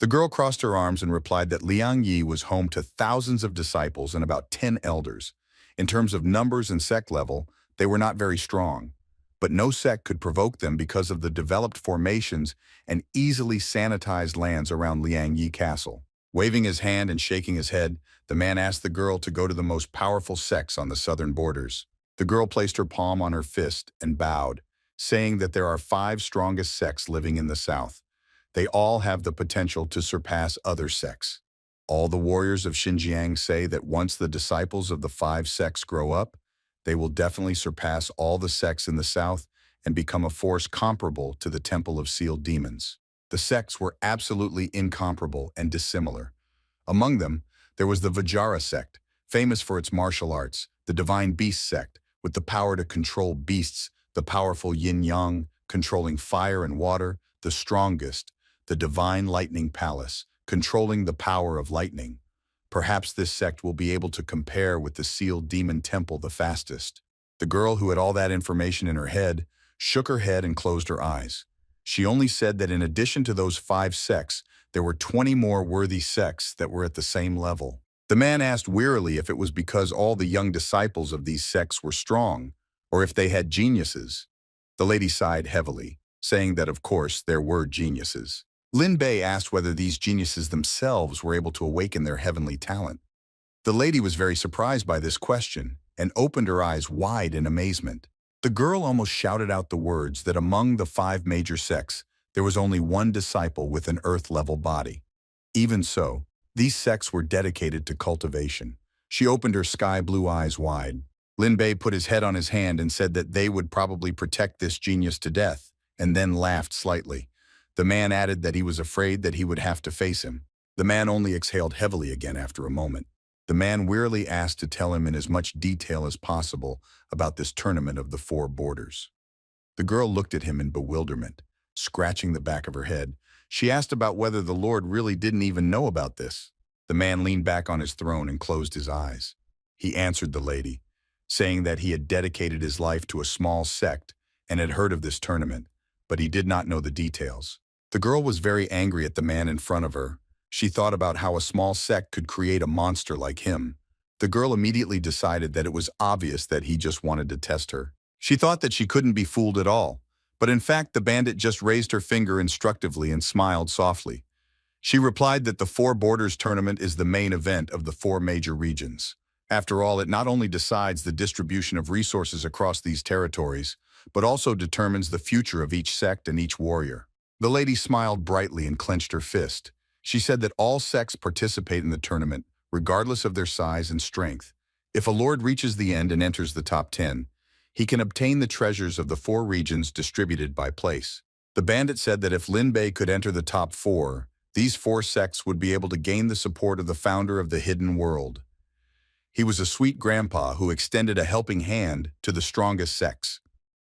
The girl crossed her arms and replied that Liangyi was home to thousands of disciples and about 10 elders. In terms of numbers and sect level, they were not very strong, but no sect could provoke them because of the developed formations and easily sanitized lands around Liangyi Castle. Waving his hand and shaking his head, the man asked the girl to go to the most powerful sects on the southern borders. The girl placed her palm on her fist and bowed, saying that there are 5 strongest sects living in the south. They all have the potential to surpass other sects. All the warriors of Xinjiang say that once the disciples of the 5 sects grow up, they will definitely surpass all the sects in the south and become a force comparable to the Temple of Sealed Demons. The sects were absolutely incomparable and dissimilar. Among them, there was the Vajra sect, famous for its martial arts, the Divine Beast sect, with the power to control beasts, the powerful Yin-Yang, controlling fire and water, the strongest, the Divine Lightning Palace, controlling the power of lightning. Perhaps this sect will be able to compare with the Sealed Demon Temple the fastest. The girl who had all that information in her head shook her head and closed her eyes. She only said that in addition to those 5 sects, there were 20 more worthy sects that were at the same level. The man asked wearily if it was because all the young disciples of these sects were strong, or if they had geniuses. The lady sighed heavily, saying that of course there were geniuses. Lin Bei asked whether these geniuses themselves were able to awaken their heavenly talent. The lady was very surprised by this question and opened her eyes wide in amazement. The girl almost shouted out the words that among the 5 major sects, there was only one disciple with an earth-level body. Even so, these sects were dedicated to cultivation. She opened her sky-blue eyes wide. Lin Bei put his head on his hand and said that they would probably protect this genius to death, and then laughed slightly. The man added that he was afraid that he would have to face him. The man only exhaled heavily again after a moment. The man wearily asked to tell him in as much detail as possible about this tournament of the 4 borders. The girl looked at him in bewilderment, scratching the back of her head. She asked about whether the Lord really didn't even know about this. The man leaned back on his throne and closed his eyes. He answered the lady, saying that he had dedicated his life to a small sect and had heard of this tournament, but he did not know the details. The girl was very angry at the man in front of her. She thought about how a small sect could create a monster like him. The girl immediately decided that it was obvious that he just wanted to test her. She thought that she couldn't be fooled at all, but in fact the bandit just raised her finger instructively and smiled softly. She replied that the 4 Borders tournament is the main event of the 4 major regions. After all, it not only decides the distribution of resources across these territories, but also determines the future of each sect and each warrior. The lady smiled brightly and clenched her fist. She said that all sects participate in the tournament, regardless of their size and strength. If a lord reaches the end and enters the top 10, he can obtain the treasures of the 4 regions distributed by place. The bandit said that if Lin Bei could enter the top 4, these 4 sects would be able to gain the support of the founder of the hidden world. He was a sweet grandpa who extended a helping hand to the strongest sects.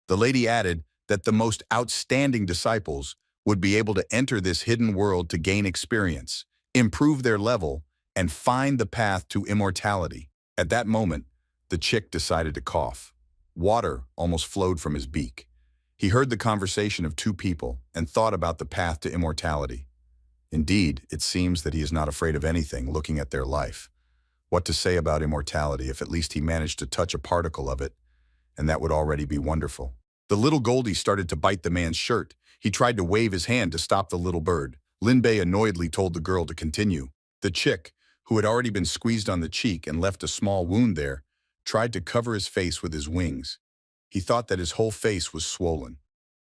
The lady added that the most outstanding disciples would be able to enter this hidden world to gain experience, improve their level, and find the path to immortality. At that moment, the chick decided to cough. Water almost flowed from his beak. He heard the conversation of 2 people and thought about the path to immortality. Indeed, it seems that he is not afraid of anything looking at their life. What to say about immortality if at least he managed to touch a particle of it, and that would already be wonderful. The little Goldie started to bite the man's shirt. He tried to wave his hand to stop the little bird. Lin Bei annoyedly told the girl to continue. The chick, who had already been squeezed on the cheek and left a small wound there, tried to cover his face with his wings. He thought that his whole face was swollen.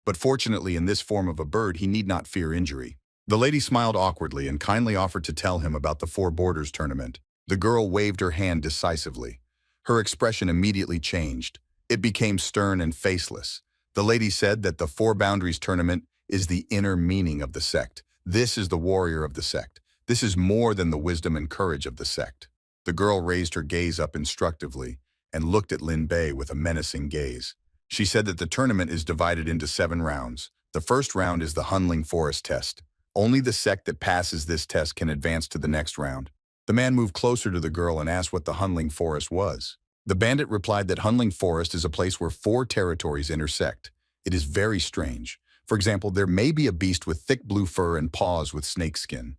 But fortunately, in this form of a bird, he need not fear injury. The lady smiled awkwardly and kindly offered to tell him about the 4 Borders tournament. The girl waved her hand decisively. Her expression immediately changed. It became stern and faceless. The lady said that the 4 Boundaries tournament is the inner meaning of the sect. This is the warrior of the sect. This is more than the wisdom and courage of the sect. The girl raised her gaze up instructively and looked at Lin Bei with a menacing gaze. She said that the tournament is divided into 7 rounds. The first round is the Hunling Forest test. Only the sect that passes this test can advance to the next round. The man moved closer to the girl and asked what the Hunling Forest was. The bandit replied that Hunling Forest is a place where 4 territories intersect. It is very strange. For example, there may be a beast with thick blue fur and paws with snakeskin.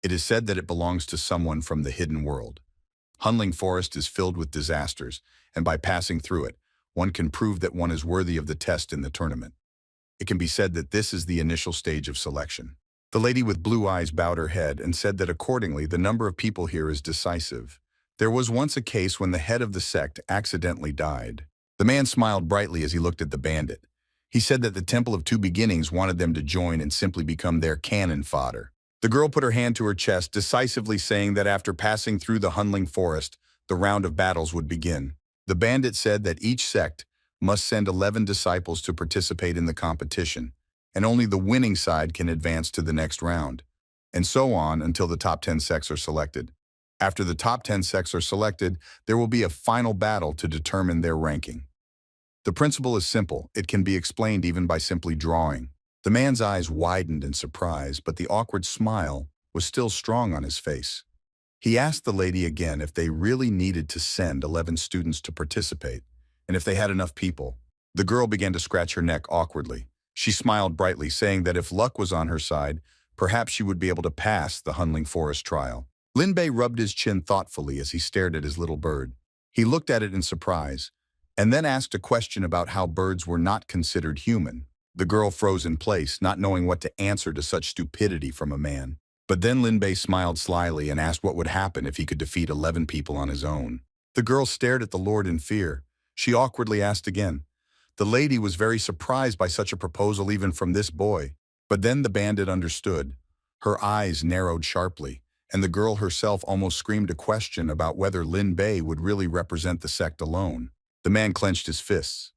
It is said that it belongs to someone from the hidden world. Hunling Forest is filled with disasters, and by passing through it, one can prove that one is worthy of the test in the tournament. It can be said that this is the initial stage of selection. The lady with blue eyes bowed her head and said that accordingly the number of people here is decisive. There was once a case when the head of the sect accidentally died. The man smiled brightly as he looked at the bandit. He said that the Temple of 2 Beginnings wanted them to join and simply become their cannon fodder. The girl put her hand to her chest, decisively saying that after passing through the Hunling Forest, the round of battles would begin. The bandit said that each sect must send 11 disciples to participate in the competition, and only the winning side can advance to the next round, and so on until the top 10 sects are selected. After the top 10 sects are selected, there will be a final battle to determine their ranking. The principle is simple. It can be explained even by simply drawing. The man's eyes widened in surprise, but the awkward smile was still strong on his face. He asked the lady again if they really needed to send 11 students to participate, and if they had enough people. The girl began to scratch her neck awkwardly. She smiled brightly, saying that if luck was on her side, perhaps she would be able to pass the Hunling Forest trial. Lin Bei rubbed his chin thoughtfully as he stared at his little bird. He looked at it in surprise, and then asked a question about how birds were not considered human. The girl froze in place, not knowing what to answer to such stupidity from a man. But then Lin Bei smiled slyly and asked what would happen if he could defeat 11 people on his own. The girl stared at the Lord in fear. She awkwardly asked again. The lady was very surprised by such a proposal even from this boy. But then the bandit understood. Her eyes narrowed sharply, and the girl herself almost screamed a question about whether Lin Bei would really represent the sect alone. The man clenched his fists.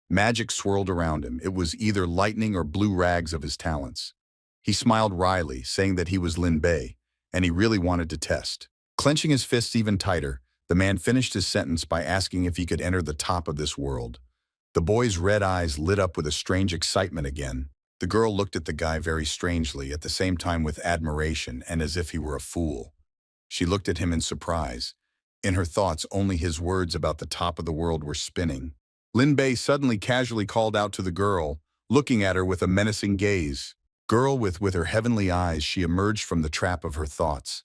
Magic swirled around him. It was either lightning or blue rags of his talents. He smiled wryly, saying that he was Lin Bei, and he really wanted to test. Clenching his fists even tighter, the man finished his sentence by asking if he could enter the top of this world. The boy's red eyes lit up with a strange excitement again. The girl looked at the guy very strangely, at the same time with admiration and as if he were a fool. She looked at him in surprise. In her thoughts, only his words about the top of the world were spinning. Lin Bei suddenly casually called out to the girl, looking at her with a menacing gaze. Girl with her heavenly eyes, she emerged from the trap of her thoughts.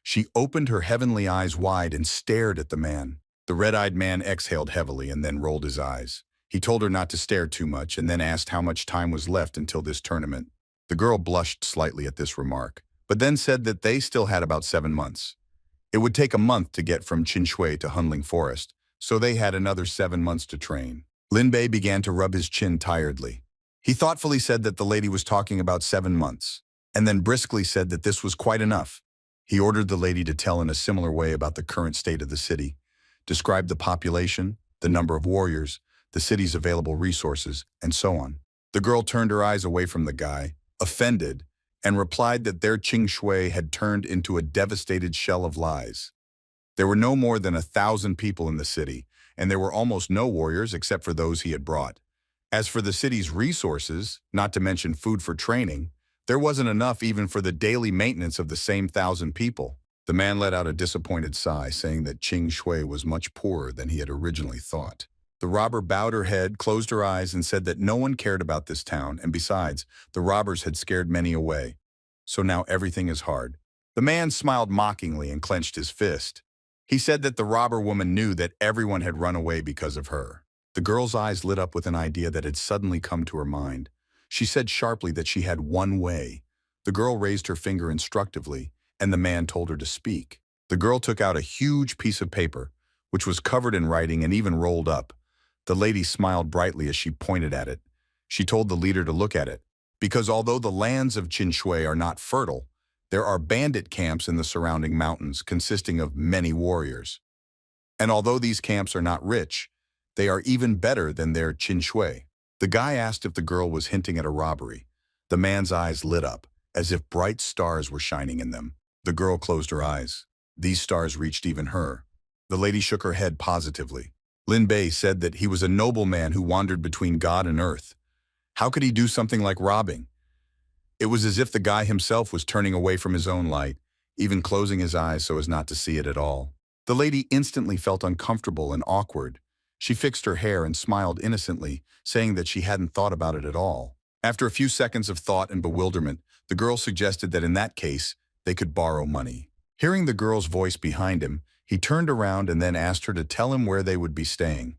She opened her heavenly eyes wide and stared at the man. The red-eyed man exhaled heavily and then rolled his eyes. He told her not to stare too much and then asked how much time was left until this tournament. The girl blushed slightly at this remark, but then said that they still had about 7 months. It would take a month to get from Qinshui to Hunling Forest, so they had another 7 months to train. Lin Bei began to rub his chin tiredly. He thoughtfully said that the lady was talking about 7 months, and then briskly said that this was quite enough. He ordered the lady to tell in a similar way about the current state of the city, describe the population, the number of warriors, the city's available resources, and so on. The girl turned her eyes away from the guy, offended, and replied that their Qingshui had turned into a devastated shell of lies. There were no more than 1,000 people in the city, and there were almost no warriors except for those he had brought. As for the city's resources, not to mention food for training, there wasn't enough even for the daily maintenance of the same 1,000 people. The man let out a disappointed sigh, saying that Qingshui was much poorer than he had originally thought. The robber bowed her head, closed her eyes, and said that no one cared about this town, and besides, the robbers had scared many away. So now everything is hard. The man smiled mockingly and clenched his fist. He said that the robber woman knew that everyone had run away because of her. The girl's eyes lit up with an idea that had suddenly come to her mind. She said sharply that she had one way. The girl raised her finger instructively, and the man told her to speak. The girl took out a huge piece of paper, which was covered in writing and even rolled up. The lady smiled brightly as she pointed at it. She told the leader to look at it, because although the lands of Qinshui are not fertile, there are bandit camps in the surrounding mountains consisting of many warriors. And although these camps are not rich, they are even better than their Qinshui. The guy asked if the girl was hinting at a robbery. The man's eyes lit up, as if bright stars were shining in them. The girl closed her eyes. These stars reached even her. The lady shook her head positively. Lin Bei said that he was a noble man who wandered between God and earth. How could he do something like robbing? It was as if the guy himself was turning away from his own light, even closing his eyes so as not to see it at all. The lady instantly felt uncomfortable and awkward. She fixed her hair and smiled innocently, saying that she hadn't thought about it at all. After a few seconds of thought and bewilderment, the girl suggested that in that case, they could borrow money. Hearing the girl's voice behind him, he turned around and then asked her to tell him where they would be staying.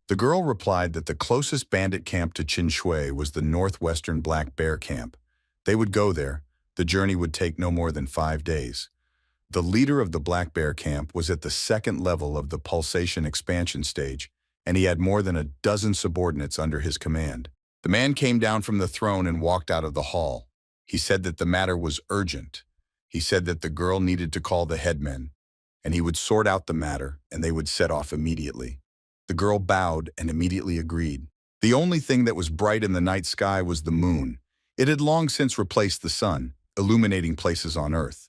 The girl replied that the closest bandit camp to Qinshui was the northwestern Black Bear camp. They would go there. The journey would take no more than 5 days. The leader of the Black Bear camp was at the second level of the pulsation expansion stage, and he had more than a dozen subordinates under his command. The man came down from the throne and walked out of the hall. He said that the matter was urgent. He said that the girl needed to call the headmen, and he would sort out the matter, and they would set off immediately. The girl bowed and immediately agreed. The only thing that was bright in the night sky was the moon. It had long since replaced the sun, illuminating places on Earth.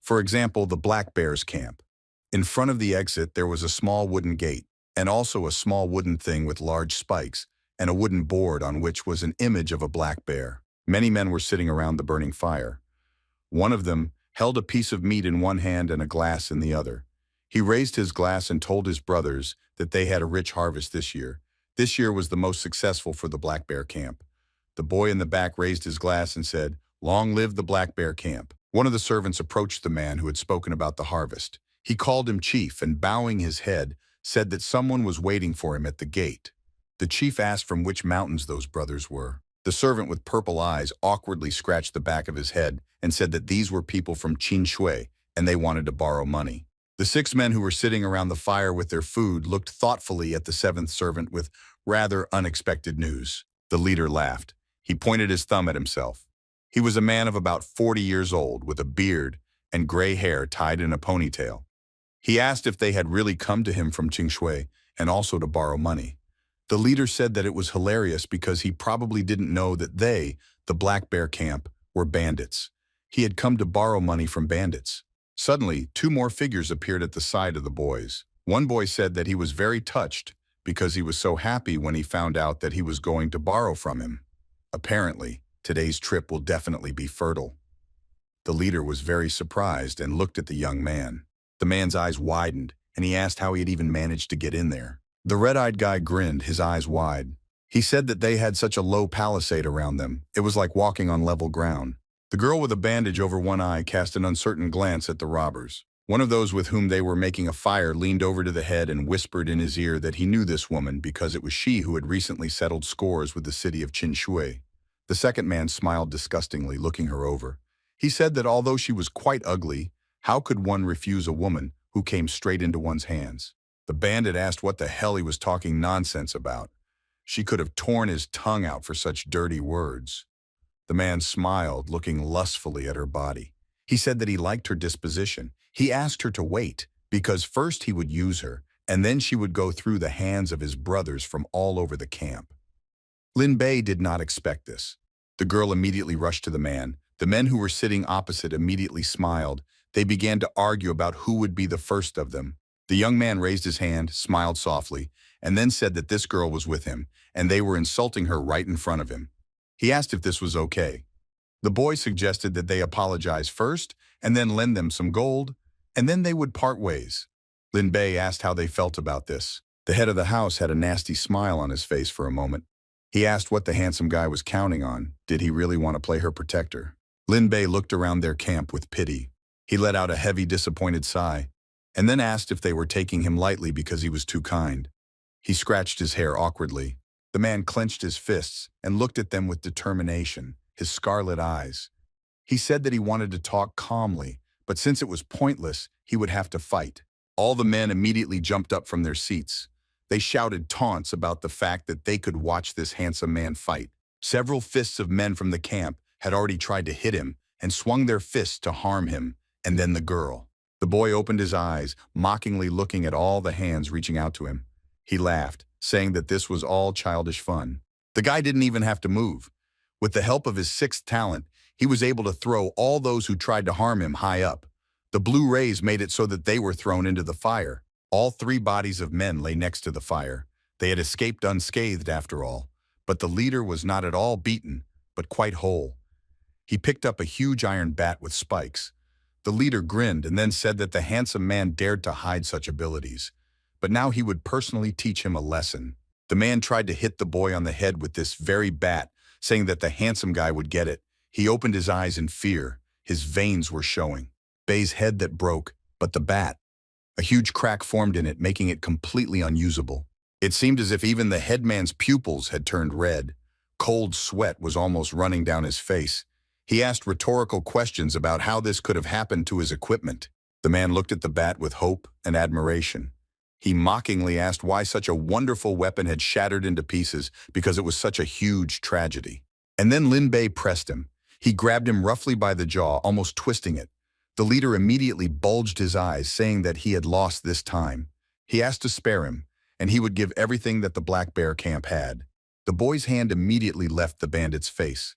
For example, the Black Bear's camp. In front of the exit, there was a small wooden gate, and also a small wooden thing with large spikes, and a wooden board on which was an image of a black bear. Many men were sitting around the burning fire. One of them held a piece of meat in one hand and a glass in the other. He raised his glass and told his brothers that they had a rich harvest this year. This year was the most successful for the Black Bear camp. The boy in the back raised his glass and said, "Long live the Black Bear camp." One of the servants approached the man who had spoken about the harvest. He called him chief and, bowing his head, said that someone was waiting for him at the gate. The chief asked from which mountains those brothers were. The servant with purple eyes awkwardly scratched the back of his head and said that these were people from Shui and they wanted to borrow money. The 6 men who were sitting around the fire with their food looked thoughtfully at the 7th servant with rather unexpected news. The leader laughed. He pointed his thumb at himself. He was a man of about 40 years old with a beard and gray hair tied in a ponytail. He asked if they had really come to him from Shui and also to borrow money. The leader said that it was hilarious because he probably didn't know that they, the Black Bear camp, were bandits. He had come to borrow money from bandits. Suddenly, 2 more figures appeared at the side of the boys. One boy said that he was very touched because he was so happy when he found out that he was going to borrow from him. Apparently, today's trip will definitely be fertile. The leader was very surprised and looked at the young man. The man's eyes widened, and he asked how he had even managed to get in there. The red-eyed guy grinned, his eyes wide. He said that they had such a low palisade around them. It was like walking on level ground. The girl with a bandage over one eye cast an uncertain glance at the robbers. One of those with whom they were making a fire leaned over to the head and whispered in his ear that he knew this woman because it was she who had recently settled scores with the city of Shui. The second man smiled disgustingly, looking her over. He said that although she was quite ugly, how could one refuse a woman who came straight into one's hands? The bandit asked what the hell he was talking nonsense about. She could have torn his tongue out for such dirty words. The man smiled, looking lustfully at her body. He said that he liked her disposition. He asked her to wait, because first he would use her, and then she would go through the hands of his brothers from all over the camp. Lin Bei did not expect this. The girl immediately rushed to the man. The men who were sitting opposite immediately smiled. They began to argue about who would be the first of them. The young man raised his hand, smiled softly, and then said that this girl was with him, and they were insulting her right in front of him. He asked if this was okay. The boy suggested that they apologize first, and then lend them some gold, and then they would part ways. Lin Bei asked how they felt about this. The head of the house had a nasty smile on his face for a moment. He asked what the handsome guy was counting on. Did he really want to play her protector? Lin Bei looked around their camp with pity. He let out a heavy, disappointed sigh, and then asked if they were taking him lightly because he was too kind. He scratched his hair awkwardly. The man clenched his fists and looked at them with determination, his scarlet eyes. He said that he wanted to talk calmly, but since it was pointless, he would have to fight. All the men immediately jumped up from their seats. They shouted taunts about the fact that they could watch this handsome man fight. Several fists of men from the camp had already tried to hit him and swung their fists to harm him, and then the girl. The boy opened his eyes, mockingly looking at all the hands reaching out to him. He laughed, saying that this was all childish fun. The guy didn't even have to move. With the help of his 6th talent, he was able to throw all those who tried to harm him high up. The blue rays made it so that they were thrown into the fire. All 3 bodies of men lay next to the fire. They had escaped unscathed after all. But the leader was not at all beaten, but quite whole. He picked up a huge iron bat with spikes. The leader grinned and then said that the handsome man dared to hide such abilities. But now he would personally teach him a lesson. The man tried to hit the boy on the head with this very bat, saying that the handsome guy would get it. He opened his eyes in fear. His veins were showing. Bei's head that broke, but the bat. A huge crack formed in it, making it completely unusable. It seemed as if even the headman's pupils had turned red. Cold sweat was almost running down his face. He asked rhetorical questions about how this could have happened to his equipment. The man looked at the bat with hope and admiration. He mockingly asked why such a wonderful weapon had shattered into pieces because it was such a huge tragedy. And then Lin Bei pressed him. He grabbed him roughly by the jaw, almost twisting it. The leader immediately bulged his eyes, saying that he had lost this time. He asked to spare him, and he would give everything that the Black Bear camp had. The boy's hand immediately left the bandit's face.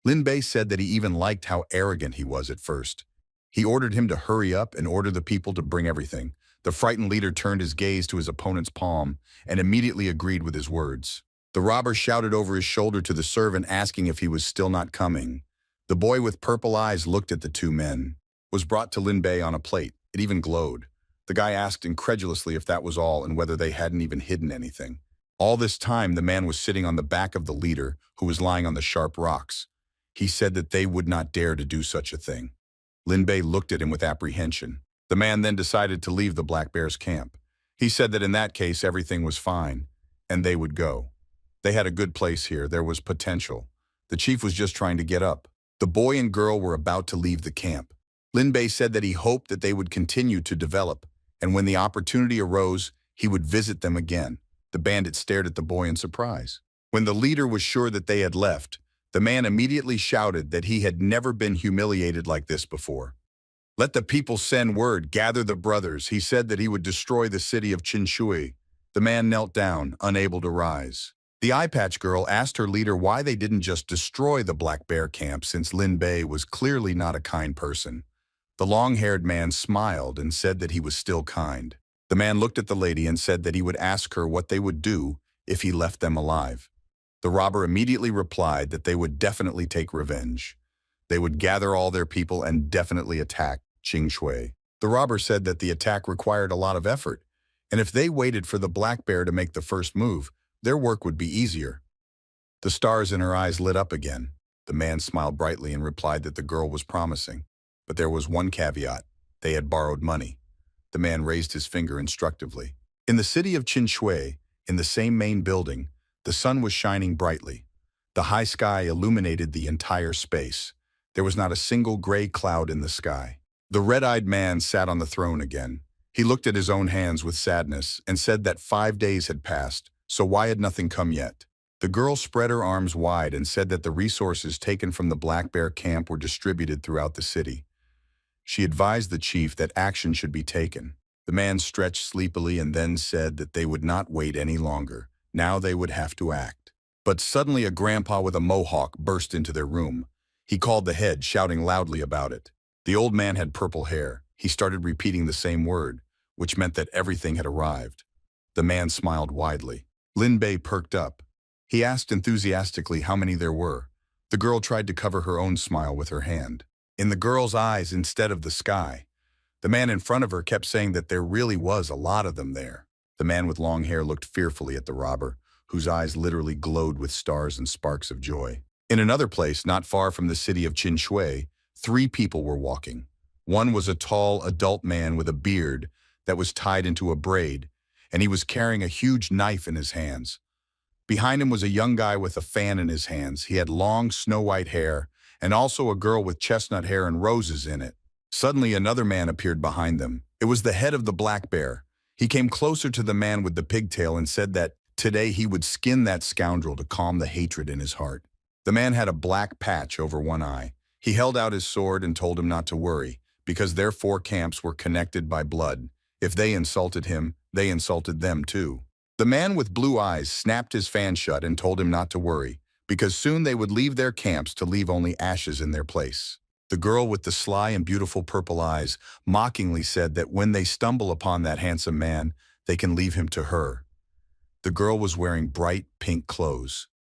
Lin Bei said that he even liked how arrogant he was at first. He ordered him to hurry up and order the people to bring everything. The frightened leader turned his gaze to his opponent's palm and immediately agreed with his words. The robber shouted over his shoulder to the servant, asking if he was still not coming. The boy with purple eyes looked at the 2 men. Was brought to Lin Bei on a plate. It even glowed. The guy asked incredulously if that was all and whether they hadn't even hidden anything. All this time, the man was sitting on the back of the leader, who was lying on the sharp rocks. He said that they would not dare to do such a thing. Lin Bei looked at him with apprehension. The man then decided to leave the Black Bear's camp. He said that in that case everything was fine, and they would go. They had a good place here, there was potential. The chief was just trying to get up. The boy and girl were about to leave the camp. Lin Bei said that he hoped that they would continue to develop, and when the opportunity arose, he would visit them again. The bandit stared at the boy in surprise. When the leader was sure that they had left, the man immediately shouted that he had never been humiliated like this before. Let the people send word, gather the brothers. He said that he would destroy the city of Qinshui. The man knelt down, unable to rise. The eye-patch girl asked her leader why they didn't just destroy the Black Bear camp since Lin Bei was clearly not a kind person. The long-haired man smiled and said that he was still kind. The man looked at the lady and said that he would ask her what they would do if he left them alive. The robber immediately replied that they would definitely take revenge. They would gather all their people and definitely attack Qingshui. The robber said that the attack required a lot of effort, and if they waited for the Black Bear to make the first move, their work would be easier. The stars in her eyes lit up again. The man smiled brightly and replied that the girl was promising. But there was one caveat. They had borrowed money. The man raised his finger instructively. In the city of Qinshui, in the same main building, the sun was shining brightly. The high sky illuminated the entire space. There was not a single gray cloud in the sky. The red-eyed man sat on the throne again. He looked at his own hands with sadness and said that 5 days had passed, so why had nothing come yet? The girl spread her arms wide and said that the resources taken from the Black Bear camp were distributed throughout the city. She advised the chief that action should be taken. The man stretched sleepily and then said that they would not wait any longer. Now they would have to act. But suddenly a grandpa with a mohawk burst into their room. He called the head, shouting loudly about it. The old man had purple hair. He started repeating the same word, which meant that everything had arrived. The man smiled widely. Lin Bei perked up. He asked enthusiastically how many there were. The girl tried to cover her own smile with her hand. In the girl's eyes instead of the sky. The man in front of her kept saying that there really was a lot of them there. The man with long hair looked fearfully at the robber, whose eyes literally glowed with stars and sparks of joy. In another place, not far from the city of Qinshui, 3 people were walking. One was a tall, adult man with a beard that was tied into a braid, and he was carrying a huge knife in his hands. Behind him was a young guy with a fan in his hands. He had long, snow-white hair, and also a girl with chestnut hair and roses in it. Suddenly, another man appeared behind them. It was the head of the Black Bear. He came closer to the man with the pigtail and said that today he would skin that scoundrel to calm the hatred in his heart. The man had a black patch over one eye. He held out his sword and told him not to worry, because their 4 camps were connected by blood. If they insulted him, they insulted them too. The man with blue eyes snapped his fan shut and told him not to worry, because soon they would leave their camps to leave only ashes in their place. The girl with the sly and beautiful purple eyes mockingly said that when they stumble upon that handsome man, they can leave him to her. The girl was wearing bright pink clothes.